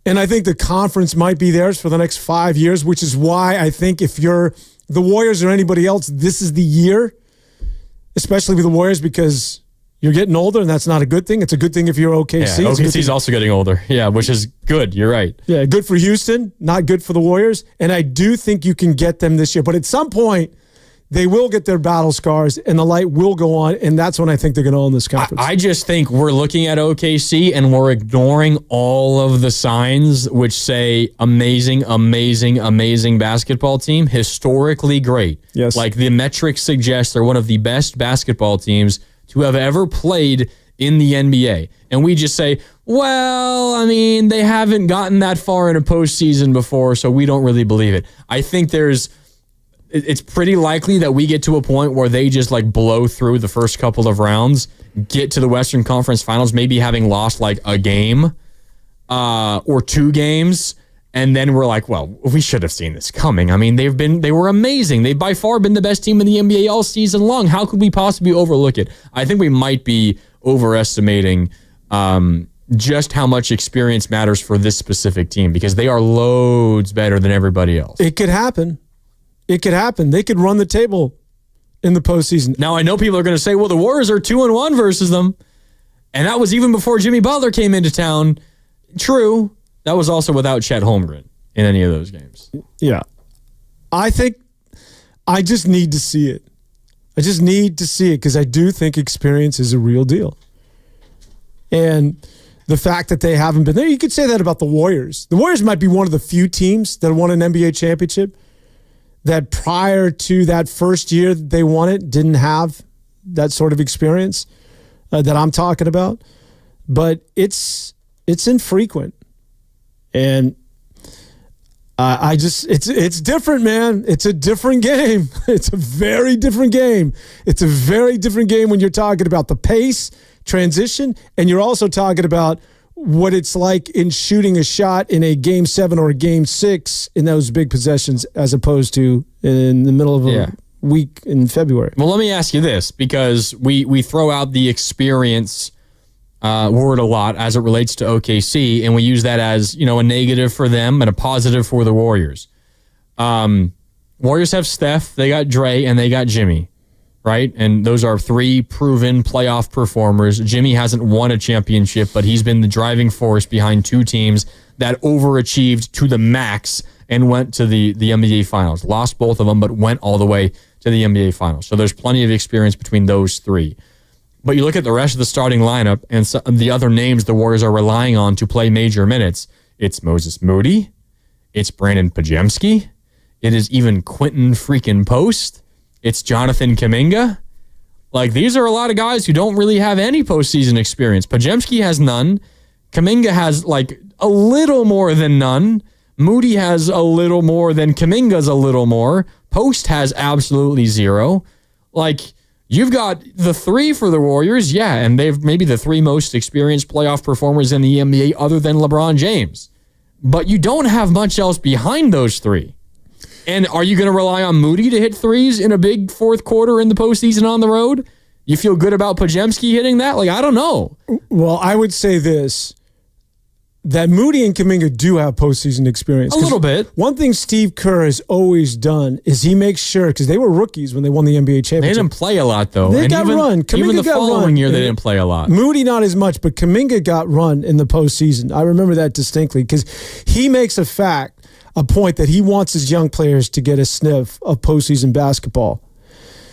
And I think the conference might be theirs for the next 5 years, which is why I think if you're the Warriors or anybody else, this is the year, especially with the Warriors, because, You're getting older, and that's not a good thing. It's a good thing if you're OKC. Yeah, OKC's also getting older. Yeah, which is good. You're right. Yeah, good for Houston, not good for the Warriors. And I do think you can get them this year. But at some point, they will get their battle scars, and the light will go on, and that's when I think they're going to own this conference. I just think we're looking at OKC, and we're ignoring all of the signs which say amazing, amazing, amazing basketball team, historically great. Yes. Like the metrics suggest they're one of the best basketball teams to have ever played in the NBA. And we just say, well, I mean, they haven't gotten that far in a postseason before, so we don't really believe it. I think it's pretty likely that we get to a point where they just like blow through the first couple of rounds, get to the Western Conference Finals, maybe having lost like a game or 2 games. And then we're like, well, we should have seen this coming. I mean, they were amazing. They've by far been the best team in the NBA all season long. How could we possibly overlook it? I think we might be overestimating just how much experience matters for this specific team because they are loads better than everybody else. It could happen. It could happen. They could run the table in the postseason. Now, I know people are going to say, well, the Warriors are 2-1 versus them. And that was even before Jimmy Butler came into town. True. That was also without Chet Holmgren in any of those games. Yeah. I think I just need to see it. I just need to see it because I do think experience is a real deal. And the fact that they haven't been there, you could say that about the Warriors. The Warriors might be one of the few teams that won an NBA championship that prior to that first year that they won it didn't have that sort of experience that I'm talking about. But it's infrequent. And it's different, man. It's a different game. It's a very different game. It's a very different game when you're talking about the pace, transition, and you're also talking about what it's like in shooting a shot in a Game 7 or a Game 6 in those big possessions as opposed to in the middle of a week in February. Well, let me ask you this, because we throw out the experience word a lot as it relates to OKC, and we use that as, a negative for them and a positive for the Warriors. Warriors have Steph, they got Dre, and they got Jimmy, right? And those are 3 proven playoff performers. Jimmy hasn't won a championship, but he's been the driving force behind 2 teams that overachieved to the max and went to the NBA Finals. Lost both of them, but went all the way to the NBA Finals. So there's plenty of experience between those 3. But you look at the rest of the starting lineup and the other names the Warriors are relying on to play major minutes. It's Moses Moody. It's Brandon Podziemski. It is even Quentin freaking Post. It's Jonathan Kaminga. Like, these are a lot of guys who don't really have any postseason experience. Podziemski has none. Kaminga has, a little more than none. Moody has a little more than Kaminga's a little more. Post has absolutely 0. You've got the 3 for the Warriors, and they've maybe the 3 most experienced playoff performers in the NBA other than LeBron James. But you don't have much else behind those 3. And are you going to rely on Moody to hit threes in a big fourth quarter in the postseason on the road? You feel good about Podziemski hitting that? I don't know. Well, I would say this, that Moody and Kaminga do have postseason experience. A little bit. One thing Steve Kerr has always done is he makes sure, because they were rookies when they won the NBA championship. They didn't play a lot, though. They got run. Kaminga even the got following run. year, they didn't play a lot. Moody not as much, but Kaminga got run in the postseason. I remember that distinctly because he makes a point that he wants his young players to get a sniff of postseason basketball.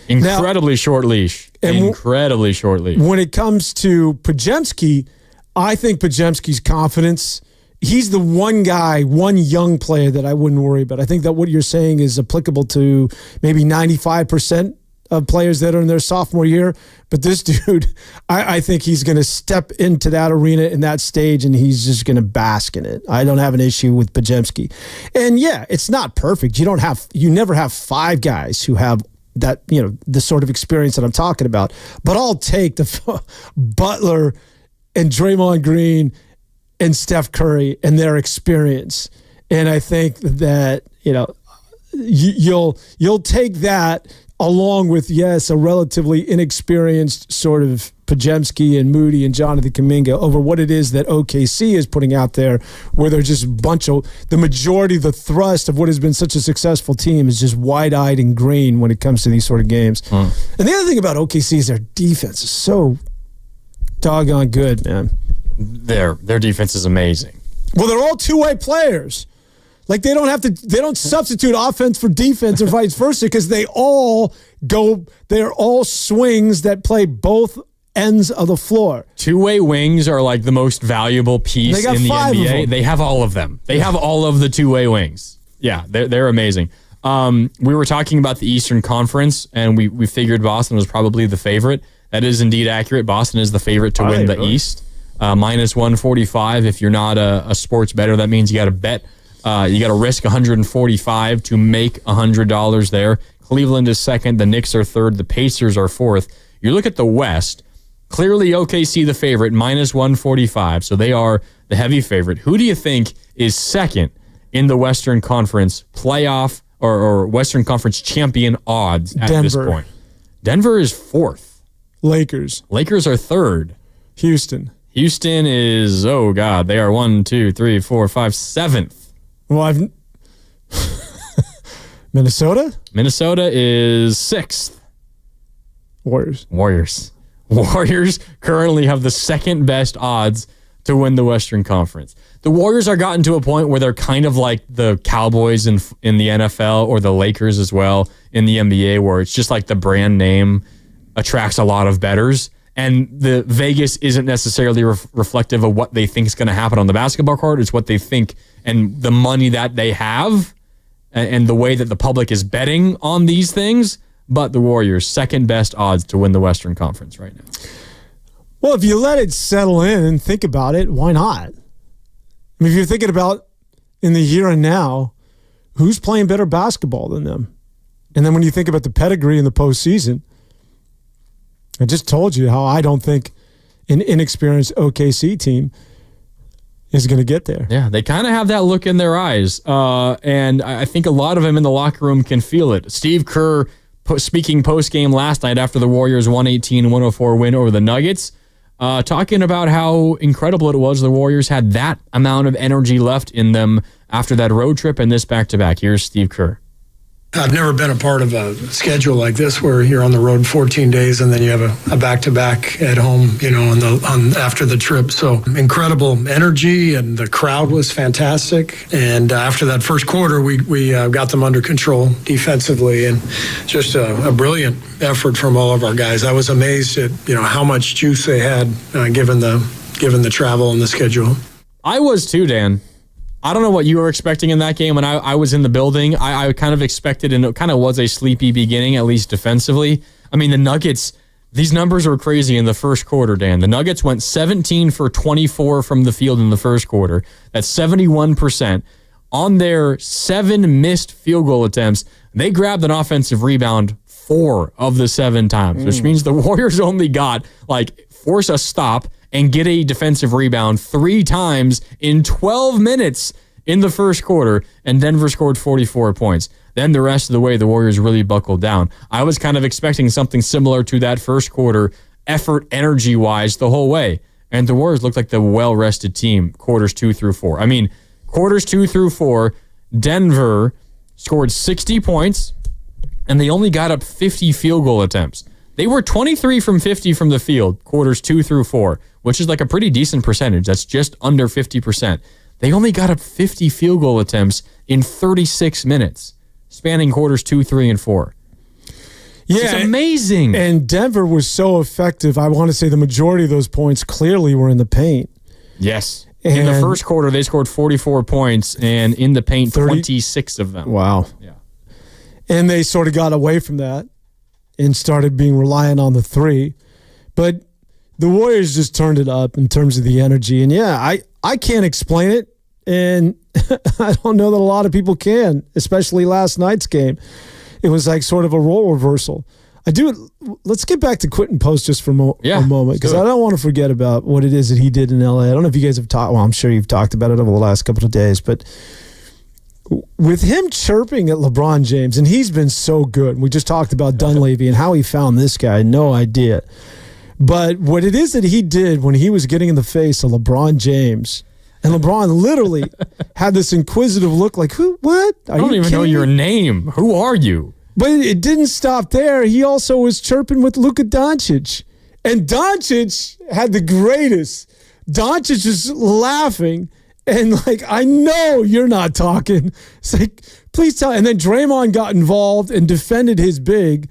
Incredibly short leash. Incredibly short leash. When it comes to Podziemski, I think Podziemski's confidence, he's the one young player that I wouldn't worry about. I think that what you're saying is applicable to maybe 95% of players that are in their sophomore year. But this dude, I think he's going to step into that arena in that stage and he's just going to bask in it. I don't have an issue with Podziemski. And it's not perfect. You never have 5 guys who have that, the sort of experience that I'm talking about. But I'll take the Butler and Draymond Green and Steph Curry and their experience. And I think that, you'll take that along with, a relatively inexperienced sort of Podziemski and Moody and Jonathan Kaminga over what it is that OKC is putting out there, where they're just the majority, the thrust of what has been such a successful team is just wide-eyed and green when it comes to these sort of games. And the other thing about OKC is their defense is so doggone good, man. Their defense is amazing. Well, they're all two-way players. Like they don't substitute offense for defense or vice versa because they're all swings that play both ends of the floor. Two-way wings are like the most valuable piece in the NBA. They have all of them. They have all of the two-way wings. Yeah, they're amazing. We were talking about the Eastern Conference, and we figured Boston was probably the favorite. That is indeed accurate. Boston is the favorite to win the East. Minus 145. If you're not a sports bettor, that means you got to bet. You got to risk 145 to make $100 there. Cleveland is second. The Knicks are third. The Pacers are fourth. You look at the West. Clearly, OKC the favorite, minus 145. So they are the heavy favorite. Who do you think is second in the Western Conference playoff or Western Conference champion odds at this point? Denver is fourth. Lakers are third. Houston is, oh God, they are 1, 2, 3, 4, 5, seventh. Well, Minnesota is sixth. Warriors currently have the second best odds to win the Western Conference. The Warriors are gotten to a point where they're kind of like the Cowboys in the NFL or the Lakers as well in the NBA, where it's just like the brand name attracts a lot of bettors. And the Vegas isn't necessarily reflective of what they think is going to happen on the basketball court. It's what they think and the money that they have and the way that the public is betting on these things. But the Warriors, second best odds to win the Western Conference right now. Well, if you let it settle in and think about it, why not? I mean, if you're thinking about in the here and now, who's playing better basketball than them? And then when you think about the pedigree in the postseason, I just told you how I don't think an inexperienced OKC team is going to get there. Yeah, they kind of have that look in their eyes. And I think a lot of them in the locker room can feel it. Steve Kerr, speaking post-game last night after the Warriors' 118-104 win over the Nuggets, talking about how incredible it was the Warriors had that amount of energy left in them after that road trip and this back-to-back. Here's Steve Kerr. I've never been a part of a schedule like this where you're on the road 14 days and then you have a back-to-back at home, after the trip. So incredible energy, and the crowd was fantastic. And after that first quarter, we got them under control defensively, and just a brilliant effort from all of our guys. I was amazed at how much juice they had given the travel and the schedule. I was too, Dan. I don't know what you were expecting in that game. When I was in the building, I kind of expected, and it kind of was a sleepy beginning, at least defensively. I mean, the Nuggets, these numbers were crazy in the first quarter, Dan. The Nuggets went 17 for 24 from the field in the first quarter. That's 71%. On their 7 missed field goal attempts, they grabbed an offensive rebound 4 of the 7 times, which means the Warriors only got, force a stop and get a defensive rebound 3 times in 12 minutes in the first quarter, and Denver scored 44 points. Then the rest of the way, the Warriors really buckled down. I was kind of expecting something similar to that first quarter, effort, energy-wise, the whole way. And the Warriors looked like the well-rested team, quarters 2 through 4. I mean, quarters 2 through 4, Denver scored 60 points, and they only got up 50 field goal attempts. They were 23 from 50 from the field, quarters 2 through 4, which is like a pretty decent percentage. That's just under 50%. They only got up 50 field goal attempts in 36 minutes, spanning quarters 2, 3, and 4. Yeah, it's amazing. And Denver was so effective. I want to say the majority of those points clearly were in the paint. Yes. In the first quarter, they scored 44 points, and in the paint, 26 of them. Wow. Yeah. And they sort of got away from that and started being reliant on the 3. But the Warriors just turned it up in terms of the energy. And yeah, I can't explain it. And I don't know that a lot of people can, especially last night's game. It was like sort of a role reversal. Let's get back to Quentin Post just for a moment, because I don't want to forget about what it is that he did in LA. I don't know if you guys have talked, well, I'm sure you've talked about it over the last couple of days, but with him chirping at LeBron James, and he's been so good. We just talked about Dunleavy and how he found this guy. No idea. But what it is that he did when he was getting in the face of LeBron James, and LeBron literally had this inquisitive look like, who, what? I don't even know your name. Who are you? But it didn't stop there. He also was chirping with Luka Doncic. And Doncic had the greatest. Doncic is laughing and like, I know you're not talking. It's like, please tell. And then Draymond got involved and defended his big.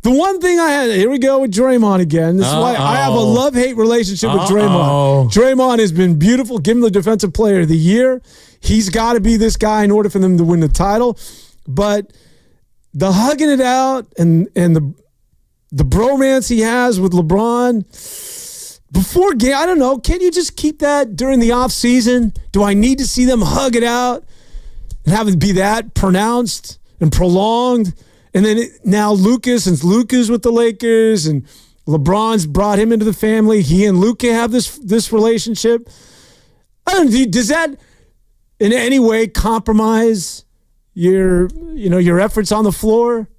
The one thing I had, here we go with Draymond again. This is why I have a love-hate relationship with Draymond. Draymond has been beautiful. Give him the Defensive Player of the Year. He's got to be this guy in order for them to win the title. But the hugging it out and the bromance he has with LeBron before game, I don't know. Can you just keep that during the off season? Do I need to see them hug it out and have it be that pronounced and prolonged? And then now Lucas with the Lakers and LeBron's brought him into the family. He and Luka have this relationship. I don't know. Does that in any way compromise your efforts on the floor?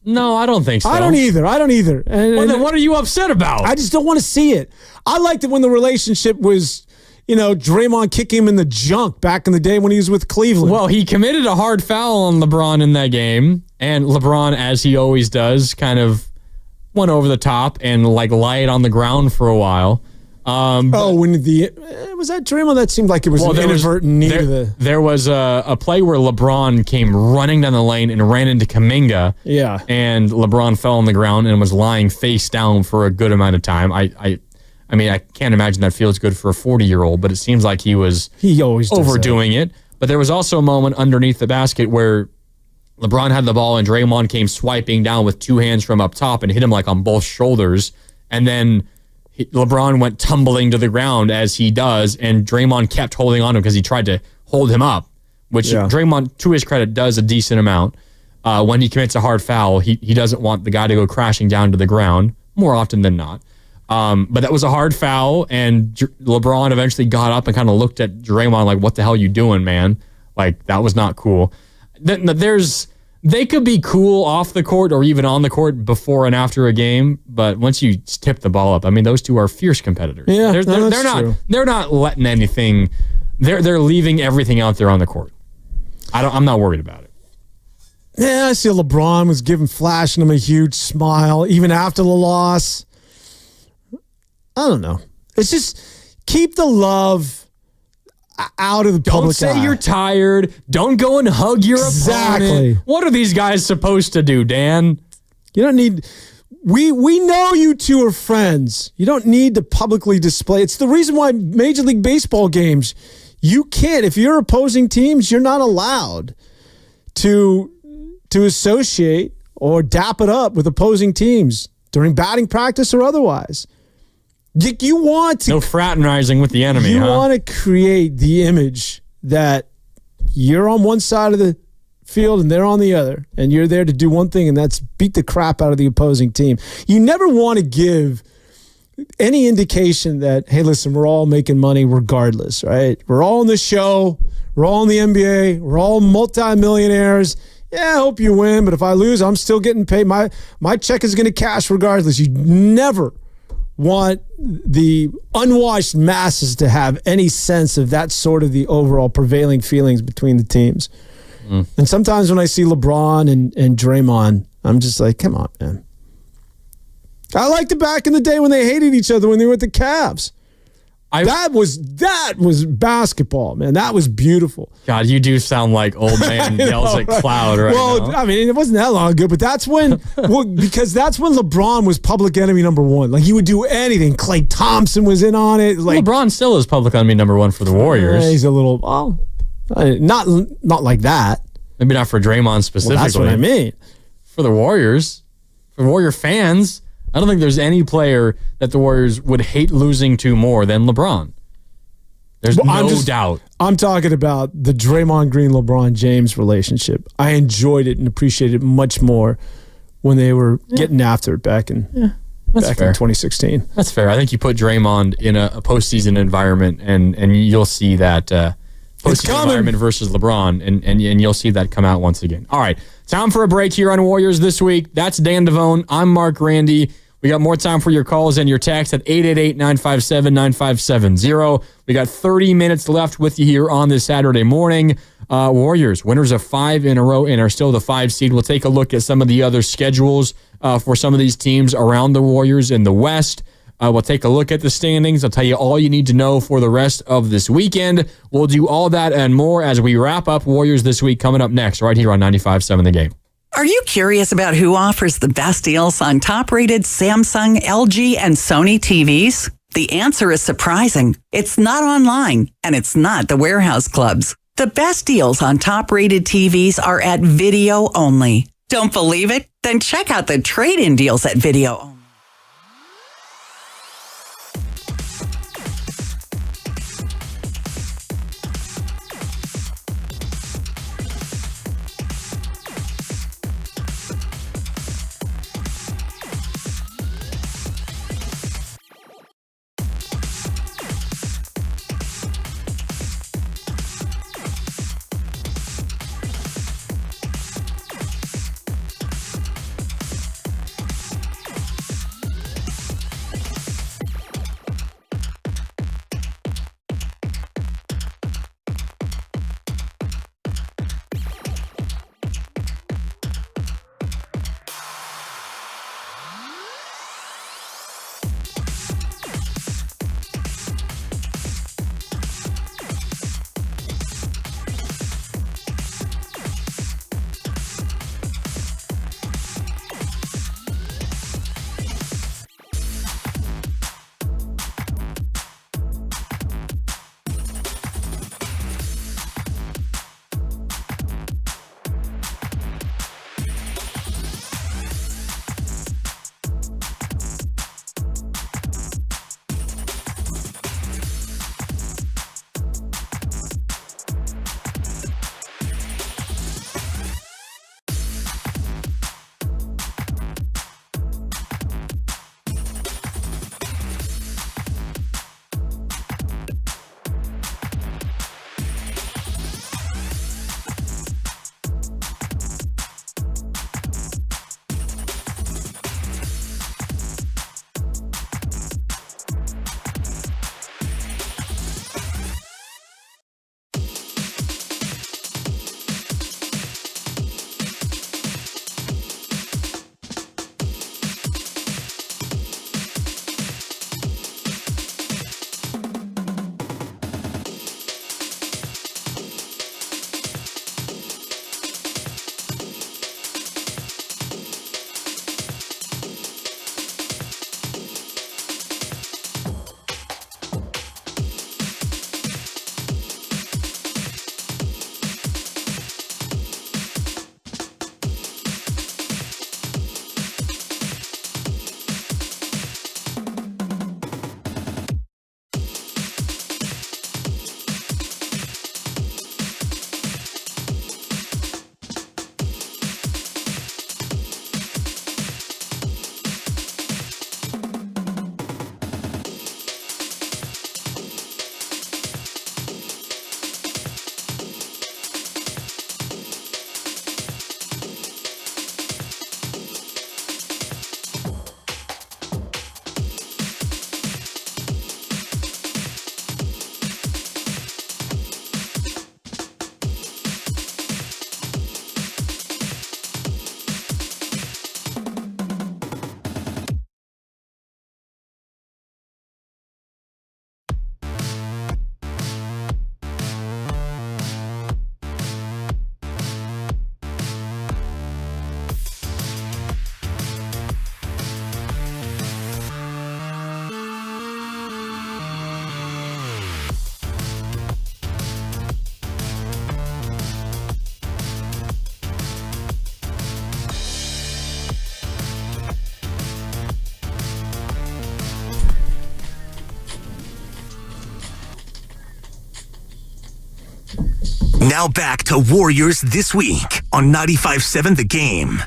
No, I don't think so. I don't either. And then what are you upset about? I just don't want to see it. I liked it when the relationship was, Draymond kicking him in the junk back in the day when he was with Cleveland. Well, he committed a hard foul on LeBron in that game, and LeBron, as he always does, kind of went over the top and lied on the ground for a while. Was that Draymond? That seemed like it was an inadvertent knee. There was a play where LeBron came running down the lane and ran into Kaminga. Yeah. And LeBron fell on the ground and was lying face down for a good amount of time. I mean, I can't imagine that feels good for a 40-year-old, but it seems like he always overdoing it. But there was also a moment underneath the basket where LeBron had the ball and Draymond came swiping down with two hands from up top and hit him on both shoulders. And then LeBron went tumbling to the ground as he does, and Draymond kept holding on to him because he tried to hold him up, which Draymond, to his credit, does a decent amount. When he commits a hard foul, he doesn't want the guy to go crashing down to the ground, more often than not. But that was a hard foul, and LeBron eventually got up and kind of looked at Draymond like, what the hell are you doing, man? That was not cool. They could be cool off the court or even on the court before and after a game, but once you tip the ball up, I mean, those two are fierce competitors. Yeah, they're not letting anything. They're leaving everything out there on the court. I'm not worried about it. Yeah, I see LeBron was flashing him a huge smile even after the loss. I don't know. It's just keep the love out of the public eye. Don't say you're tired. Don't go and hug your opponent. What are these guys supposed to do, Dan? You don't need... We know you two are friends. You don't need to publicly display. It's the reason why Major League Baseball games, you can't. If you're opposing teams, you're not allowed to associate or dap it up with opposing teams during batting practice or otherwise. You want to... No fraternizing with the enemy, You want to create the image that you're on one side of the field and they're on the other, and you're there to do one thing, and that's beat the crap out of the opposing team. You never want to give any indication that, hey, listen, we're all making money regardless, right? We're all in the show. We're all in the NBA. We're all multimillionaires. Yeah, I hope you win, but if I lose, I'm still getting paid. My check is going to cash regardless. You never want the unwashed masses to have any sense of that sort of the overall prevailing feelings between the teams. And sometimes when I see LeBron and Draymond, I'm just like, come on, man. I liked it back in the day when they hated each other when they were with the Cavs. That was basketball, man. That was beautiful. God, you do sound like old man yells at cloud right now. I mean, it wasn't that long ago, but that's when, because that's when LeBron was public enemy number one. Like, he would do anything. Klay Thompson was in on it. Like, LeBron still is public enemy number one for the Warriors. He's a little, not like that. Maybe not for Draymond specifically. Well, that's what I mean. For the Warriors, for Warrior fans, I don't think there's any player that the Warriors would hate losing to more than LeBron. There's no doubt. I'm talking about the Draymond Green, LeBron James relationship. I enjoyed it and appreciated it much more when they were getting after it back in 2016. That's fair. I think you put Draymond in a postseason environment, and you'll see that postseason environment versus LeBron, and you'll see that come out once again. All right, time for a break here on Warriors This Week. That's Dan Devone. I'm Mark Randy. We got more time for your calls and your texts at 888-957-9570. We got 30 minutes left with you here on this Saturday morning. Warriors, winners of 5 in a row and are still the 5 seed. We'll take a look at some of the other schedules for some of these teams around the Warriors in the West. We'll take a look at the standings. I'll tell you all you need to know for the rest of this weekend. We'll do all that and more as we wrap up Warriors This Week coming up next right here on 95.7 The Game. Are you curious about who offers the best deals on top-rated Samsung, LG, and Sony TVs? The answer is surprising. It's not online, and it's not the warehouse clubs. The best deals on top-rated TVs are at Video Only. Don't believe it? Then check out the trade-in deals at Video Only. Now back to Warriors This Week on 95.7 The Game.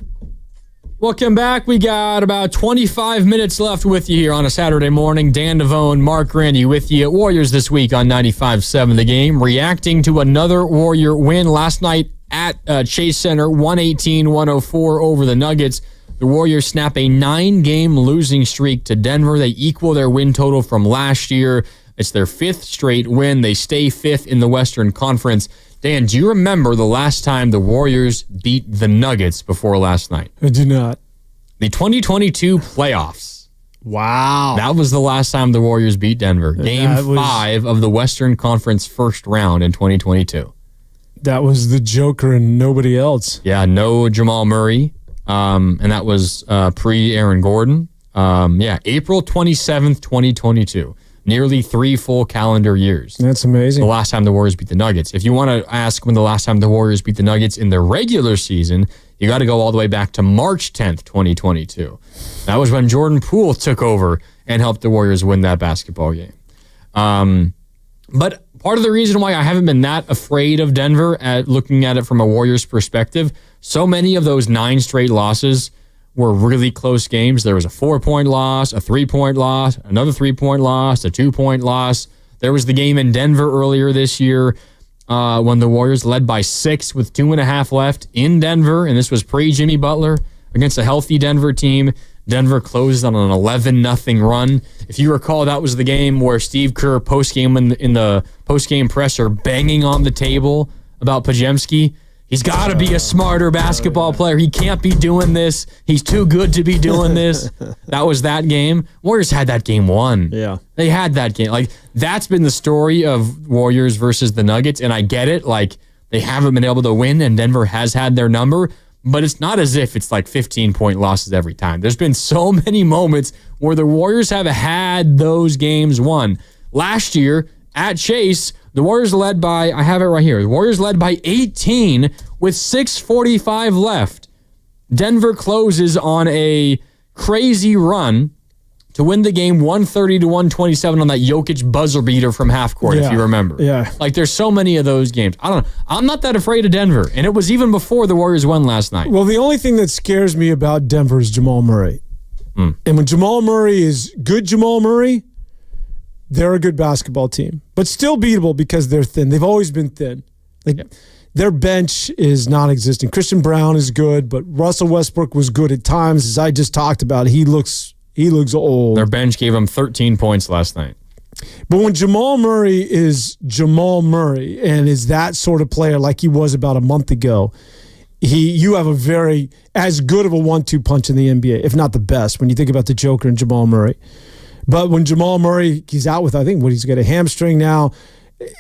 Welcome back. We got about 25 minutes left with you here on a Saturday morning. Dan Devone, Mark Randy with you at Warriors This Week on 95.7 The Game. Reacting to another Warrior win last night at Chase Center, 118-104 over the Nuggets. The Warriors snap a 9-game losing streak to Denver. They equal their win total from last year. It's their 5th straight win. They stay 5th in the Western Conference. Dan, do you remember the last time the Warriors beat the Nuggets before last night? I do not. The 2022 playoffs. Wow. That was the last time the Warriors beat Denver. Game 5 of the Western Conference first round in 2022. That was the Joker and nobody else. Yeah, no Jamal Murray. And that was pre-Aaron Gordon. April 27th, 2022. Nearly 3 full calendar years. That's amazing. The last time the Warriors beat the Nuggets. If you want to ask when the last time the Warriors beat the Nuggets in the regular season, you got to go all the way back to March 10th, 2022. That was when Jordan Poole took over and helped the Warriors win that basketball game. But part of the reason why I haven't been that afraid of Denver at looking at it from a Warriors perspective, so many of those 9 straight losses were really close games. There was a 4-point loss, a 3-point loss, another 3-point loss, a 2-point loss. There was the game in Denver earlier this year when the Warriors led by 6 with 2.5 left in Denver, and this was pre-Jimmy Butler against a healthy Denver team. Denver closed on an 11-0 run. If you recall, that was the game where Steve Kerr post-game in the post-game presser banging on the table about Podziemski. He's got to be a smarter basketball player. He can't be doing this. He's too good to be doing this. That was that game. Warriors had that game won. Yeah. They had that game. Like, that's been the story of Warriors versus the Nuggets, and I get it. Like, they haven't been able to win, and Denver has had their number, but it's not as if it's like 15-point losses every time. There's been so many moments where the Warriors have had those games won. Last year, at Chase, the Warriors led by, I have it right here, the Warriors led by 18 with 6:45 left. Denver closes on a crazy run to win the game 130-127 on that Jokic buzzer beater from half court, if you remember. Yeah. Like, there's so many of those games. I don't know. I'm not that afraid of Denver, and it was even before the Warriors won last night. Well, the only thing that scares me about Denver is Jamal Murray. And when Jamal Murray is good Jamal Murray, they're a good basketball team, but still beatable because they're thin. They've always been thin. Their bench is non-existent. Christian Brown is good, but Russell Westbrook was good at times. As I just talked about, he looks old. Their bench gave him 13 points last night. But when Jamal Murray is Jamal Murray and is that sort of player like he was about a month ago, you have a very as good of a 1-2 punch in the NBA, if not the best, when you think about the Joker and Jamal Murray. But when Jamal Murray, he's out with, I think, he's got a hamstring now.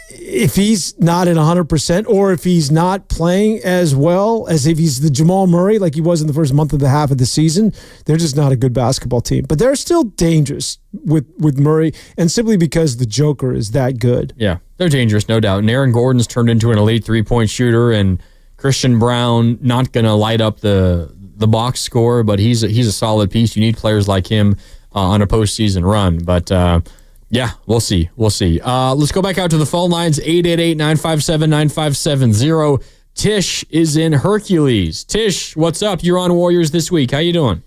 If he's not at 100% or if he's not playing as well as if he's the Jamal Murray like he was in the first month and a half of the season, they're just not a good basketball team. But they're still dangerous with Murray, and simply because the Joker is that good. Yeah, they're dangerous, no doubt. And Aaron Gordon's turned into an elite 3-point shooter, and Christian Brown not going to light up the box score, but he's a solid piece. You need players like him on a postseason run. But, yeah, we'll see. Let's go back out to the phone lines, 888-957-9570. Tish is in Hercules. Tish, what's up? You're on Warriors this week. How you doing?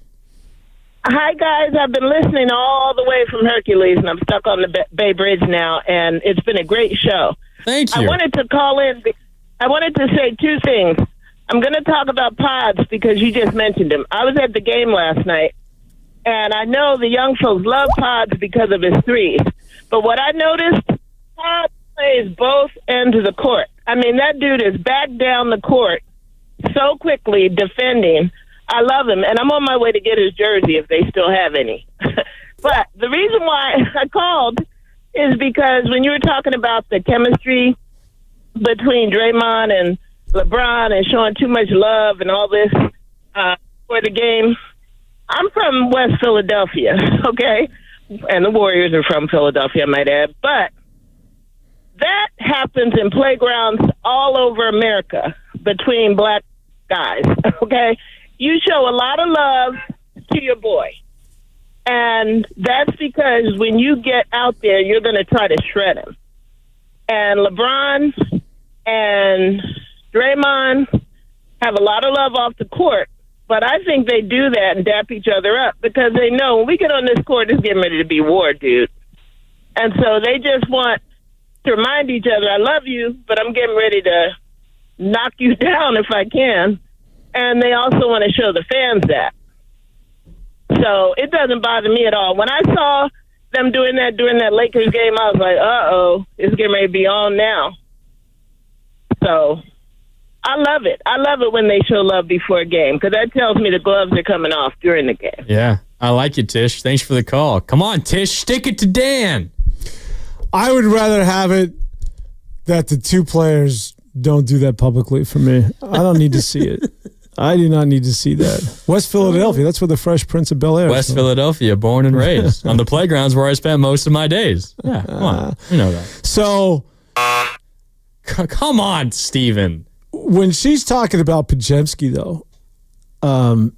Hi, guys. I've been listening all the way from Hercules, and I'm stuck on the Bay Bridge now, and it's been a great show. Thank you. I wanted to call in. I wanted to say 2 things. I'm going to talk about Pods because you just mentioned him. I was at the game last night, and I know the young folks love Pods because of his threes. But what I noticed, Pods plays both ends of the court. I mean, that dude is back down the court so quickly defending. I love him, and I'm on my way to get his jersey if they still have any. But the reason why I called is because when you were talking about the chemistry between Draymond and LeBron and showing too much love and all this for the game, I'm from West Philadelphia, okay? And the Warriors are from Philadelphia, I might add. But that happens in playgrounds all over America between black guys, okay? You show a lot of love to your boy. And that's because when you get out there, you're going to try to shred him. And LeBron and Draymond have a lot of love off the court. But I think they do that and dap each other up because they know when we get on this court, it's getting ready to be war, dude. And so they just want to remind each other, I love you, but I'm getting ready to knock you down if I can. And they also want to show the fans that. So it doesn't bother me at all. When I saw them doing that during that Lakers game, I was like, uh-oh, it's getting ready to be on now. So I love it. I love it when they show love before a game because that tells me the gloves are coming off during the game. Yeah. I like it, Tish. Thanks for the call. Come on, Tish. Stick it to Dan. I would rather have it that the two players don't do that publicly for me. I don't need to see it. I do not need to see that. West Philadelphia, that's where the Fresh Prince of Bel-Air is. West Philadelphia, born and raised. On the playgrounds where I spent most of my days. Yeah, come on. You know that. So, come on, Steven. When she's talking about Podziemski, though, God,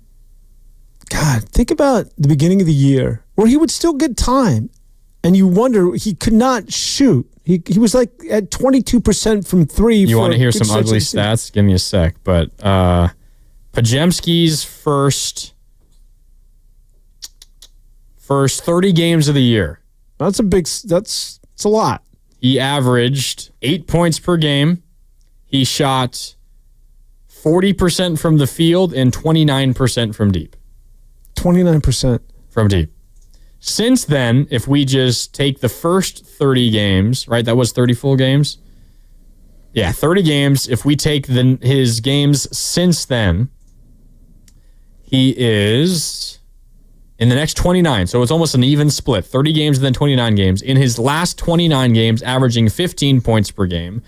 think about the beginning of the year where he would still get time, and you wonder, he could not shoot. He was like at 22% from three. You want to hear some ugly stats? Give me a sec. But Podziemski's first 30 games of the year. That's a lot. He averaged 8 points per game. He shot 40% from the field and 29% from deep. 29% from deep. Since then, if we just take the first 30 games, right? That was 30 full games. Yeah, 30 games. If we take his games since then, he is in the next 29. So it's almost an even split. 30 games and then 29 games. In his last 29 games, averaging 15 points per game,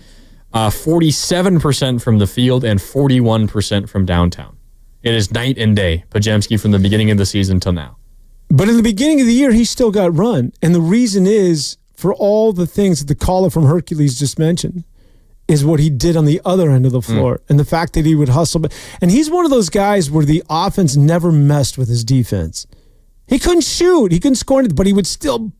47% from the field and 41% from downtown. It is night and day, Podziemski, from the beginning of the season till now. But in the beginning of the year, he still got run. And the reason is, for all the things that the caller from Hercules just mentioned, is what he did on the other end of the floor. And the fact that he would hustle. And he's one of those guys where the offense never messed with his defense. He couldn't shoot. He couldn't score anything, but he would still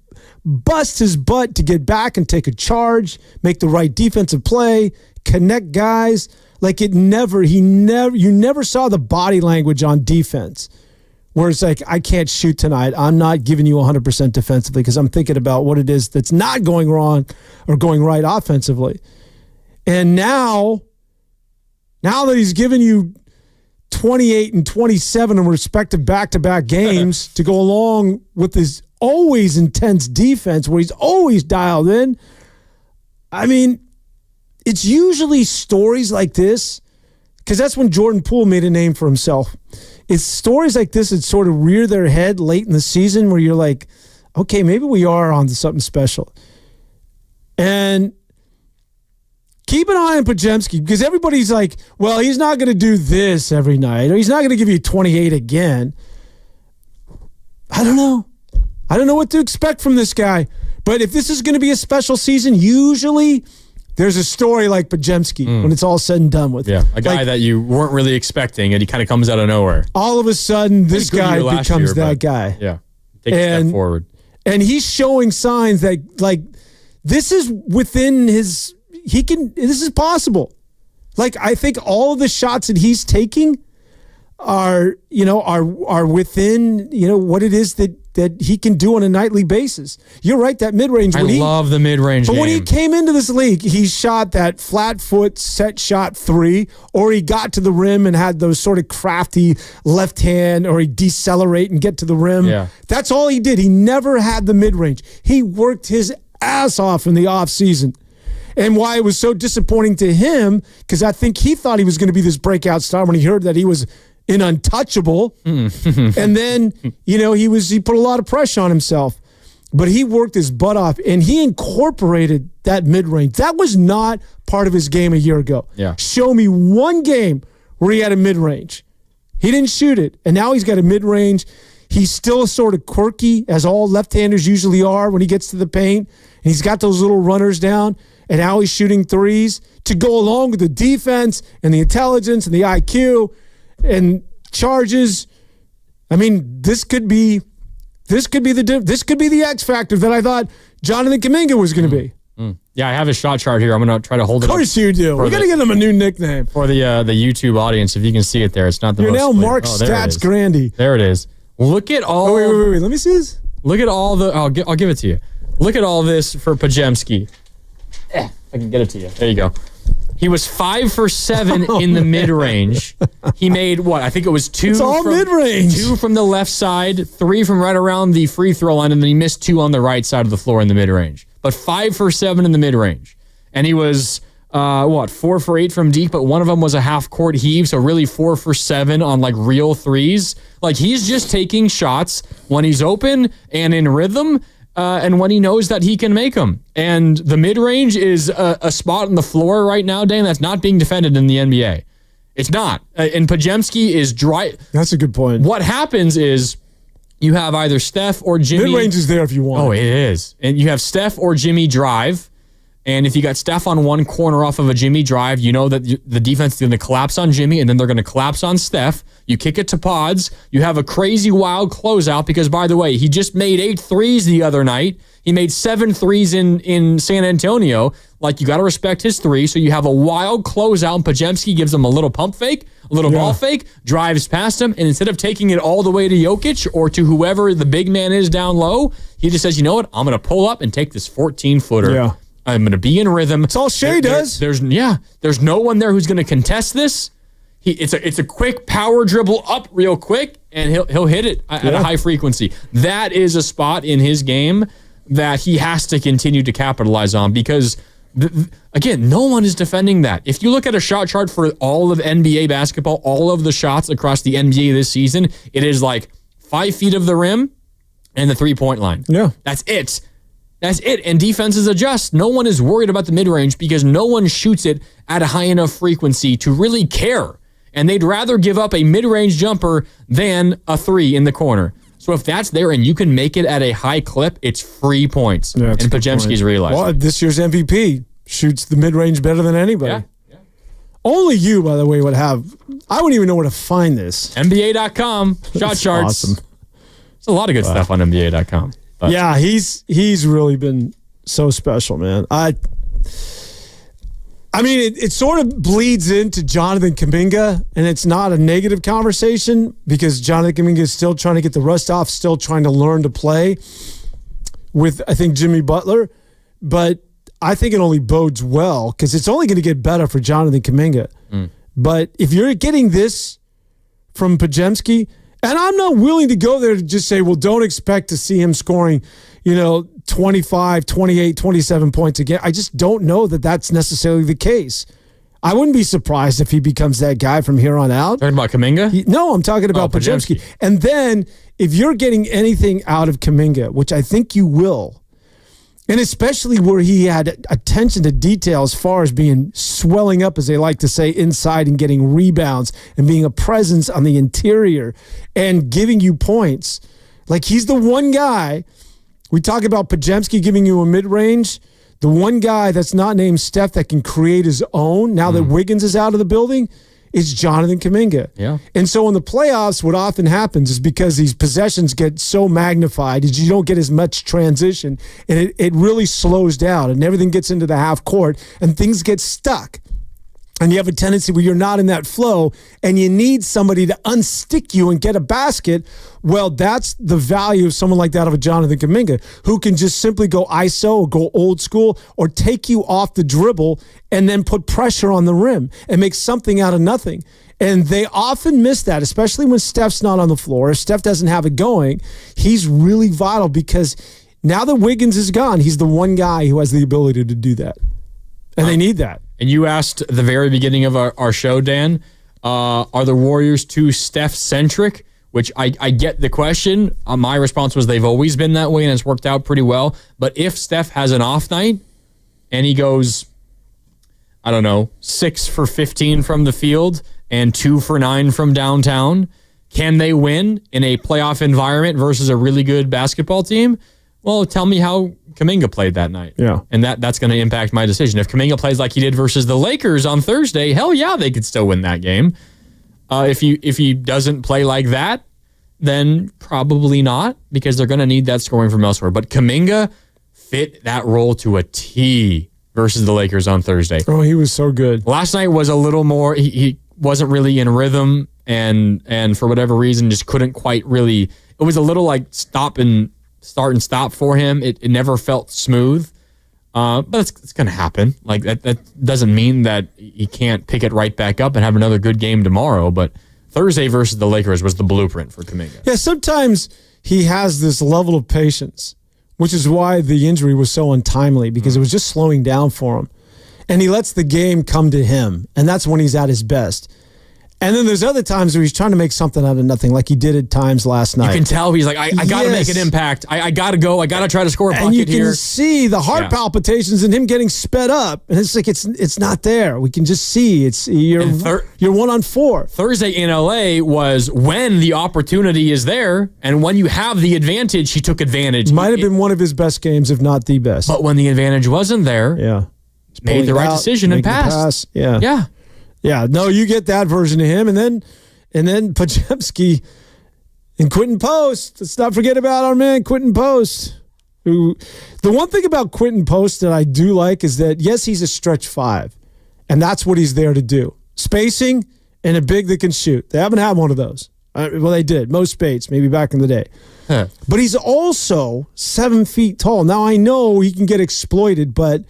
bust his butt to get back and take a charge, make the right defensive play, connect guys. Like you never saw the body language on defense where it's like, I can't shoot tonight. I'm not giving you 100% defensively because I'm thinking about what it is that's not going wrong or going right offensively. And now that he's given you 28 and 27 in respective back-to-back games to go along with his always intense defense where he's always dialed in, I mean, it's usually stories like this, because that's when Jordan Poole made a name for himself. It's stories like this that sort of rear their head late in the season where you're like, okay, maybe we are on to something special. And keep an eye on Podziemski, because everybody's like, well, he's not going to do this every night, or he's not going to give you 28 again. I don't know. I don't know what to expect from this guy. But if this is going to be a special season, usually there's a story like Podziemski when it's all said and done with. Yeah, a guy that you weren't really expecting, and he kind of comes out of nowhere. All of a sudden, this guy becomes that guy. Yeah, take a step forward. And he's showing signs that, like, this is within his... This is possible. Like, I think all of the shots that he's taking are within, what it is that he can do on a nightly basis. You're right, that mid-range. I love the mid-range game. But when he came into this league, he shot that flat foot set shot three, or he got to the rim and had those sort of crafty left hand, or he'd decelerate and get to the rim. Yeah. That's all he did. He never had the mid-range. He worked his ass off in the offseason. And why it was so disappointing to him, because I think he thought he was going to be this breakout star when he heard that he was an untouchable. And then, he put a lot of pressure on himself. But he worked his butt off, and he incorporated that mid-range. That was not part of his game a year ago. Yeah. Show me one game where he had a mid-range. He didn't shoot it, and now he's got a mid-range. He's still sort of quirky, as all left-handers usually are when he gets to the paint. And he's got those little runners down. And now he's shooting threes to go along with the defense and the intelligence and the IQ and charges. I mean, this could be the X factor that I thought Jonathan Kaminga was going to be. Yeah, I have his shot chart here. I'm going to try to hold it up. Of course you do. We're going to give him a new nickname for the YouTube audience. If you can see it there, it's not the You're most. You're now Mark Stats Grandy. There it is. Look at all. Oh, wait. Let me see this. Look at all the. I'll give it to you. Look at all this for Podziemski. I can get it to you. There you go. He was 5 for 7 in the mid-range. He made what? I think it was 2. It's all mid-range. 2 from the left side, 3 from right around the free throw line, and then he missed 2 on the right side of the floor in the mid-range. But 5 for 7 in the mid-range. And he was 4 for 8 from deep, but one of them was a half-court heave, so really 4 for 7 on, like, real threes. Like, he's just taking shots when he's open and in rhythm, and when he knows that he can make them. And the mid-range is a spot on the floor right now, Dan, that's not being defended in the NBA. It's not. And Podziemski is dry. That's a good point. What happens is you have either Steph or Jimmy. Mid-range is there if you want. Oh, it is. And you have Steph or Jimmy drive. And if you got Steph on one corner off of a Jimmy drive, you know that the defense is going to collapse on Jimmy, and then they're going to collapse on Steph. You kick it to Pods. You have a crazy, wild closeout because, by the way, he just made 8 threes the other night. He made 7 threes in San Antonio. Like, you got to respect his 3. So you have a wild closeout, and Podziemski gives him a little pump fake, a little ball fake, drives past him, and instead of taking it all the way to Jokic or to whoever the big man is down low, he just says, you know what? I'm going to pull up and take this 14-footer. Yeah. I'm going to be in rhythm. It's all Shea does. There's no one there who's going to contest this. It's a quick power dribble up real quick, and he'll hit it at a high frequency. That is a spot in his game that he has to continue to capitalize on because, again, no one is defending that. If you look at a shot chart for all of NBA basketball, all of the shots across the NBA this season, it is like 5 feet of the rim and the three-point line. Yeah. That's it. That's it. And defenses adjust. No one is worried about the mid-range because no one shoots it at a high enough frequency to really care. And they'd rather give up a mid-range jumper than a 3 in the corner. So if that's there and you can make it at a high clip, it's free points. Yeah, and Podziemski's realized. Well, this year's MVP shoots the mid-range better than anybody. Yeah. Only you, by the way, would have. I wouldn't even know where to find this. NBA.com. Shot charts. Awesome. There's a lot of good stuff on NBA.com. But. Yeah, he's really been so special, man. I mean, it sort of bleeds into Jonathan Kaminga, and it's not a negative conversation because Jonathan Kaminga is still trying to get the rust off, still trying to learn to play with, I think, Jimmy Butler. But I think it only bodes well because it's only going to get better for Jonathan Kaminga. But if you're getting this from Podziemski, and I'm not willing to go there to just say, well, don't expect to see him scoring, 25, 28, 27 points again. I just don't know that that's necessarily the case. I wouldn't be surprised if he becomes that guy from here on out. Talking about Kaminga? No, I'm talking about Podziemski. And then if you're getting anything out of Kaminga, which I think you will, and especially where he had attention to detail as far as being swelling up, as they like to say, inside and getting rebounds and being a presence on the interior and giving you points. Like, he's the one guy. We talk about Podziemski giving you a mid-range. The one guy that's not named Steph that can create his own, now that Wiggins is out of the building, is Jonathan Kaminga. Yeah. And so in the playoffs, what often happens is because these possessions get so magnified is you don't get as much transition, and it really slows down, and everything gets into the half court, and things get stuck. And you have a tendency where you're not in that flow and you need somebody to unstick you and get a basket. Well, that's the value of someone like that of a Jonathan Kaminga who can just simply go ISO or go old school or take you off the dribble and then put pressure on the rim and make something out of nothing. And they often miss that, especially when Steph's not on the floor. If Steph doesn't have it going, he's really vital because now that Wiggins is gone, he's the one guy who has the ability to do that. And they need that. And you asked at the very beginning of our show, Dan, are the Warriors too Steph-centric? Which I get the question. My response was they've always been that way, and it's worked out pretty well. But if Steph has an off night and he goes, 6 for 15 from the field and 2 for 9 from downtown, can they win in a playoff environment versus a really good basketball team? Well, tell me how Kaminga played that night. Yeah. And that's going to impact my decision. If Kaminga plays like he did versus the Lakers on Thursday, hell yeah, they could still win that game. If he doesn't play like that, then probably not, because they're going to need that scoring from elsewhere. But Kaminga fit that role to a T versus the Lakers on Thursday. Oh, he was so good. Last night was a little more, he wasn't really in rhythm, and for whatever reason just couldn't quite really, it was a little like start and stop for him. It never felt smooth. But it's going to happen. Like that doesn't mean that he can't pick it right back up and have another good game tomorrow. But Thursday versus the Lakers was the blueprint for Kaminga. Yeah, sometimes he has this level of patience, which is why the injury was so untimely, because it was just slowing down for him. and he lets the game come to him, and that's when he's at his best. And then there's other times where he's trying to make something out of nothing, like he did at times last night. You can tell he's like, I got to make an impact. I got to go. I got to try to score a bucket here. And you can see the heart palpitations and him getting sped up. And it's like, it's not there. We can just see you're 1-on-4. Thursday in LA was when the opportunity is there, and when you have the advantage, he took advantage. Might have been one of his best games, if not the best. But when the advantage wasn't there, made the right decision and passed. Yeah. Yeah, no, you get that version of him, and then Podziemski and Quentin Post. Let's not forget about our man Quentin Post. Who, the one thing about Quentin Post that I do like is that yes, he's a stretch 5, and that's what he's there to do: spacing and a big that can shoot. They haven't had one of those. Well, they did. Mo Spates, maybe back in the day. Huh. But he's also 7 feet tall. Now I know he can get exploited, but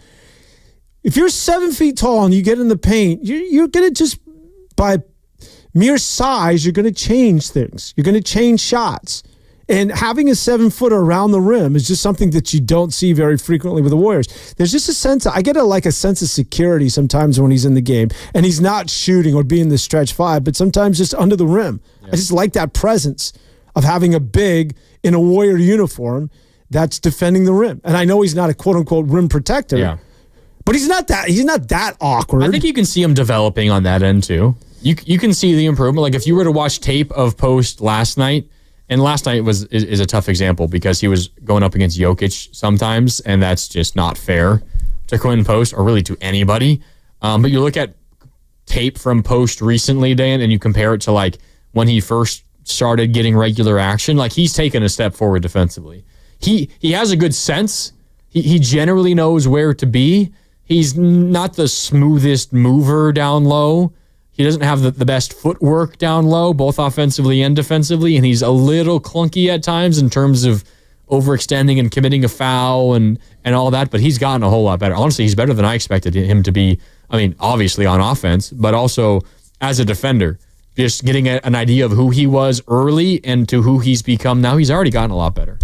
if you're 7 feet tall and you get in the paint, you're going to just, by mere size, you're going to change things. You're going to change shots. And having a 7-footer around the rim is just something that you don't see very frequently with the Warriors. There's just a sense, I get a sense of security sometimes when he's in the game. And he's not shooting or being the stretch 5, but sometimes just under the rim. Yeah. I just like that presence of having a big in a Warrior uniform that's defending the rim. And I know he's not a quote-unquote rim protector. Yeah. But he's not that awkward. I think you can see him developing on that end too. You can see the improvement. Like if you were to watch tape of Post last night, and last night is a tough example because he was going up against Jokic sometimes, and that's just not fair to Quentin Post or really to anybody. But you look at tape from Post recently, Dan, and you compare it to like when he first started getting regular action. Like he's taken a step forward defensively. He has a good sense. He generally knows where to be. He's not the smoothest mover down low. He doesn't have the best footwork down low, both offensively and defensively, and he's a little clunky at times in terms of overextending and committing a foul and all that, but he's gotten a whole lot better. Honestly, he's better than I expected him to be. I mean, obviously on offense, but also as a defender. Just getting an idea of who he was early and to who he's become now, he's already gotten a lot better.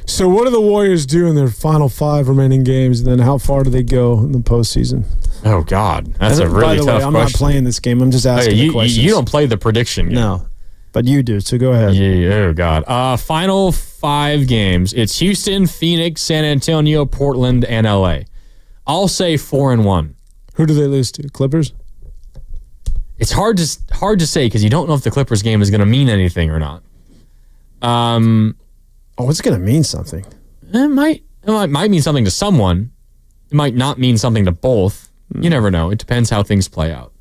So what do the Warriors do in their final 5 remaining games, and then how far do they go in the postseason? Oh, God. That's a really tough question. I'm not playing this game. I'm just asking the questions. You don't play the prediction game. No, but you do, so go ahead. Yeah, oh, God. Final 5 games. It's Houston, Phoenix, San Antonio, Portland, and L.A. I'll say 4-1. Who do they lose to? Clippers? It's hard to say because you don't know if the Clippers game is going to mean anything or not. It's going to mean something. It might mean something to someone. It might not mean something to both. You never know. It depends how things play out.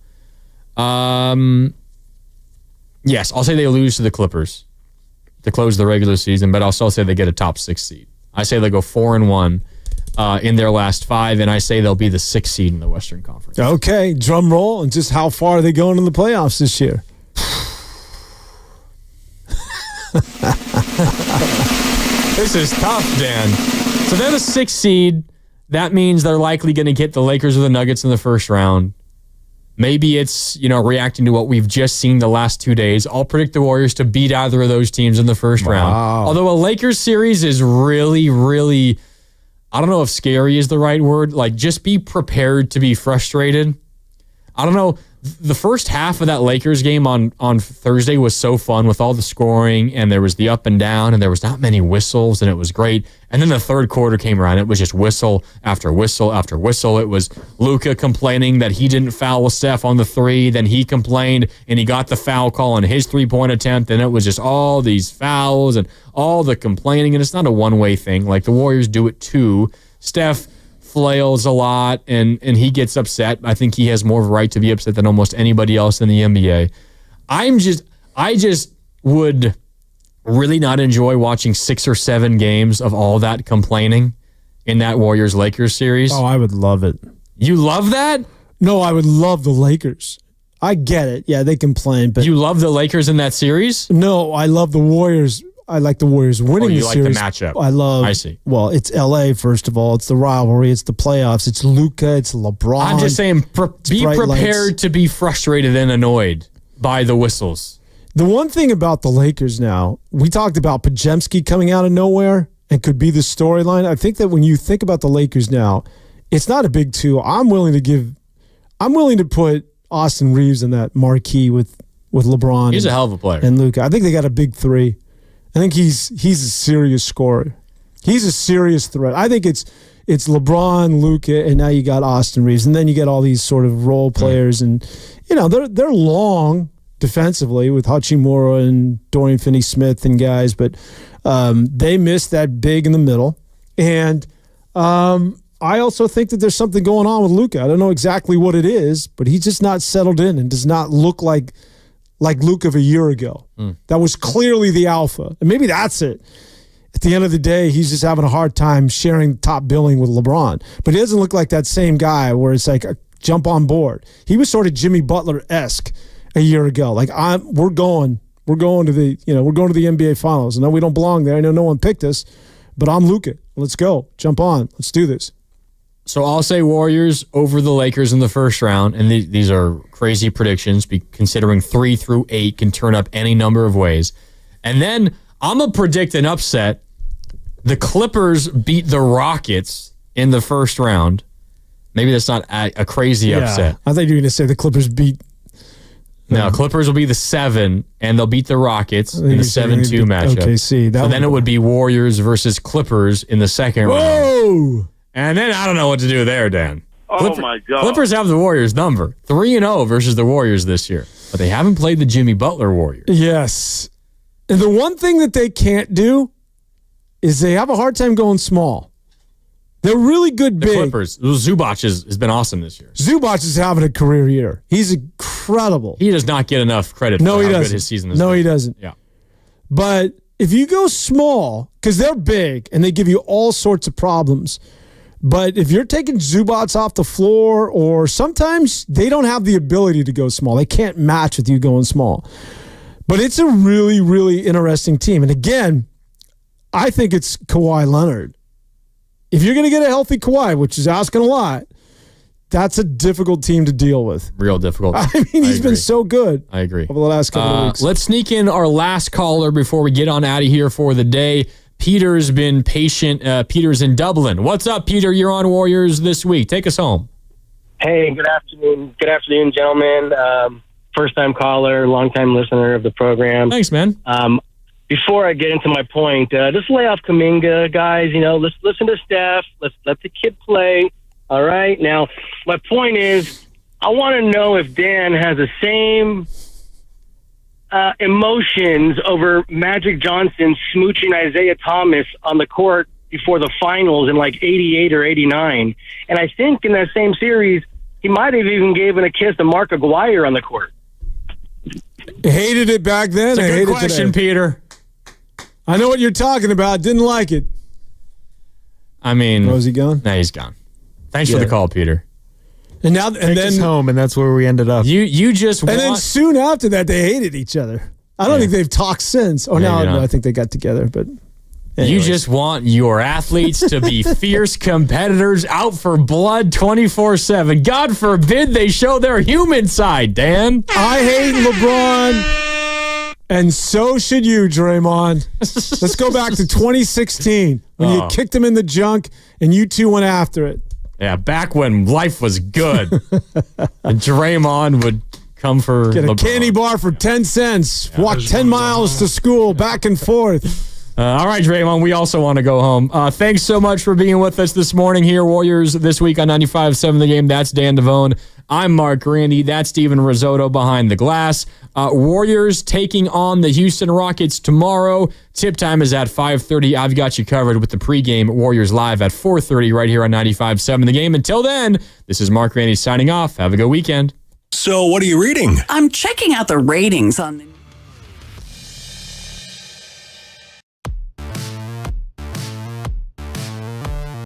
Yes, I'll say they lose to the Clippers to close the regular season, but I'll still say they get a top 6 seed. I say they go 4-1 in their last 5, and I say they'll be the 6th seed in the Western Conference. Okay, drum roll, and just how far are they going in the playoffs this year? This is tough, Dan. So they're the 6th seed. That means they're likely going to get the Lakers or the Nuggets in the first round. Maybe it's, reacting to what we've just seen the last 2 days. I'll predict the Warriors to beat either of those teams in the first round. Although a Lakers series is really, really, I don't know if scary is the right word. Like, just be prepared to be frustrated. I don't know. The first half of that Lakers game on Thursday was so fun with all the scoring, and there was the up and down, and there was not many whistles, and it was great. And then the third quarter came around. It was just whistle after whistle after whistle. It was Luka complaining that he didn't foul Steph on the 3. Then he complained, and he got the foul call on his 3-point attempt, and it was just all these fouls and all the complaining. And it's not a one-way thing. Like, the Warriors do it too. Steph flails a lot, and he gets upset. I think he has more of a right to be upset than almost anybody else in the NBA. I just would really not enjoy watching 6 or 7 games of all that complaining in that Warriors-Lakers series. Oh, I would love it. You love that? No, I would love the Lakers. I get it. Yeah, they complain, but you love the Lakers in that series? No, I love the Warriors. I like the Warriors winning the series. The matchup. I see. Well, it's LA, first of all. It's the rivalry. It's the playoffs. It's Luka. It's LeBron. I'm just saying, be prepared to be frustrated and annoyed by the whistles. The one thing about the Lakers now, we talked about Podziemski coming out of nowhere and could be the storyline. I think that when you think about the Lakers now, it's not a big two. I'm willing to put Austin Reeves in that marquee with LeBron. He's a hell of a player. And Luka. I think they got a big three. I think he's a serious scorer. He's a serious threat. I think it's LeBron, Luka, and now you got Austin Reeves, and then you get all these sort of role players, and they're long defensively with Hachimura and Dorian Finney-Smith and guys, but they missed that big in the middle. And I also think that there's something going on with Luka. I don't know exactly what it is, but he's just not settled in and does not look like Luka of a year ago. That was clearly the alpha, and maybe that's it. At the end of the day, he's just having a hard time sharing top billing with LeBron. But he doesn't look like that same guy where it's like a jump on board. He was sort of Jimmy Butler-esque a year ago. Like we're going to the NBA Finals. I know we don't belong there. I know no one picked us, but I'm Luka. Let's go. Jump on. Let's do this. So I'll say Warriors over the Lakers in the first round, and these are crazy predictions considering 3 through 8 can turn up any number of ways. And then I'm going to predict an upset. The Clippers beat the Rockets in the first round. Maybe that's not a crazy upset. I thought you were going to say the Clippers beat. No, Clippers will be the 7, and they'll beat the Rockets in the 7-2 matchup. Okay, see. So then it would be Warriors versus Clippers in the second round. Whoa! And then I don't know what to do there, Dan. My God. Clippers have the Warriors number. 3-0 versus the Warriors this year. But they haven't played the Jimmy Butler Warriors. Yes. And the one thing that they can't do is they have a hard time going small. They're really good big. The Clippers. Zubac has been awesome this year. Zubac is having a career year. He's incredible. He does not get enough credit for how good his season has been. No, he doesn't. Yeah. But if you go small, because they're big and they give you all sorts of problems, but if you're taking Zubac off the floor, or sometimes they don't have the ability to go small. They can't match with you going small. But it's a really, really interesting team. And again, I think it's Kawhi Leonard. If you're going to get a healthy Kawhi, which is asking a lot, that's a difficult team to deal with. Real difficult. I mean, he's been so good. I agree. Over the last couple of weeks. Let's sneak in our last caller before we get on out of here for the day. Peter's been patient. Peter's in Dublin. What's up, Peter? You're on Warriors this week. Take us home. Hey, good afternoon. Good afternoon, gentlemen. First-time caller, long-time listener of the program. Thanks, man. Before I get into my point, just lay off Kaminga, guys. Let's listen to Steph. Let's let the kid play. All right? Now, my point is, I want to know if Dan has the same emotions over Magic Johnson smooching Isaiah Thomas on the court before the finals in like 88 or 89. And I think in that same series, he might have even given a kiss to Mark Aguirre on the court. Hated it back then. It's a I good hate question, it today. Peter. I know what you're talking about. Didn't like it. I mean, was he gone? Nah, he's gone. Thanks for the call, Peter. And now, Take us home, and that's where we ended up. You just and then soon after that, they hated each other. I don't think they've talked since. Oh, no, I think they got together. But anyways. You just want your athletes to be fierce competitors, out for blood 24/7. God forbid they show their human side, Dan. I hate LeBron, and so should you, Draymond. Let's go back to 2016 when you kicked him in the junk and you two went after it. Yeah, back when life was good. And Draymond would come for Get a LeBron. candy bar for 10 cents. Walk 10 miles to school, back and forth. All right, Draymond, we also want to go home. Thanks so much for being with us this morning here, Warriors, this week on 95.7 The Game. That's Dan Devone. I'm Mark Grandy. That's Steven Risotto behind the glass. Warriors taking on the Houston Rockets tomorrow. Tip time is at 5:30. I've got you covered with the pregame Warriors Live at 4:30 right here on 95.7 The Game. Until then, this is Mark Grandy signing off. Have a good weekend. So what are you reading? I'm checking out the ratings on the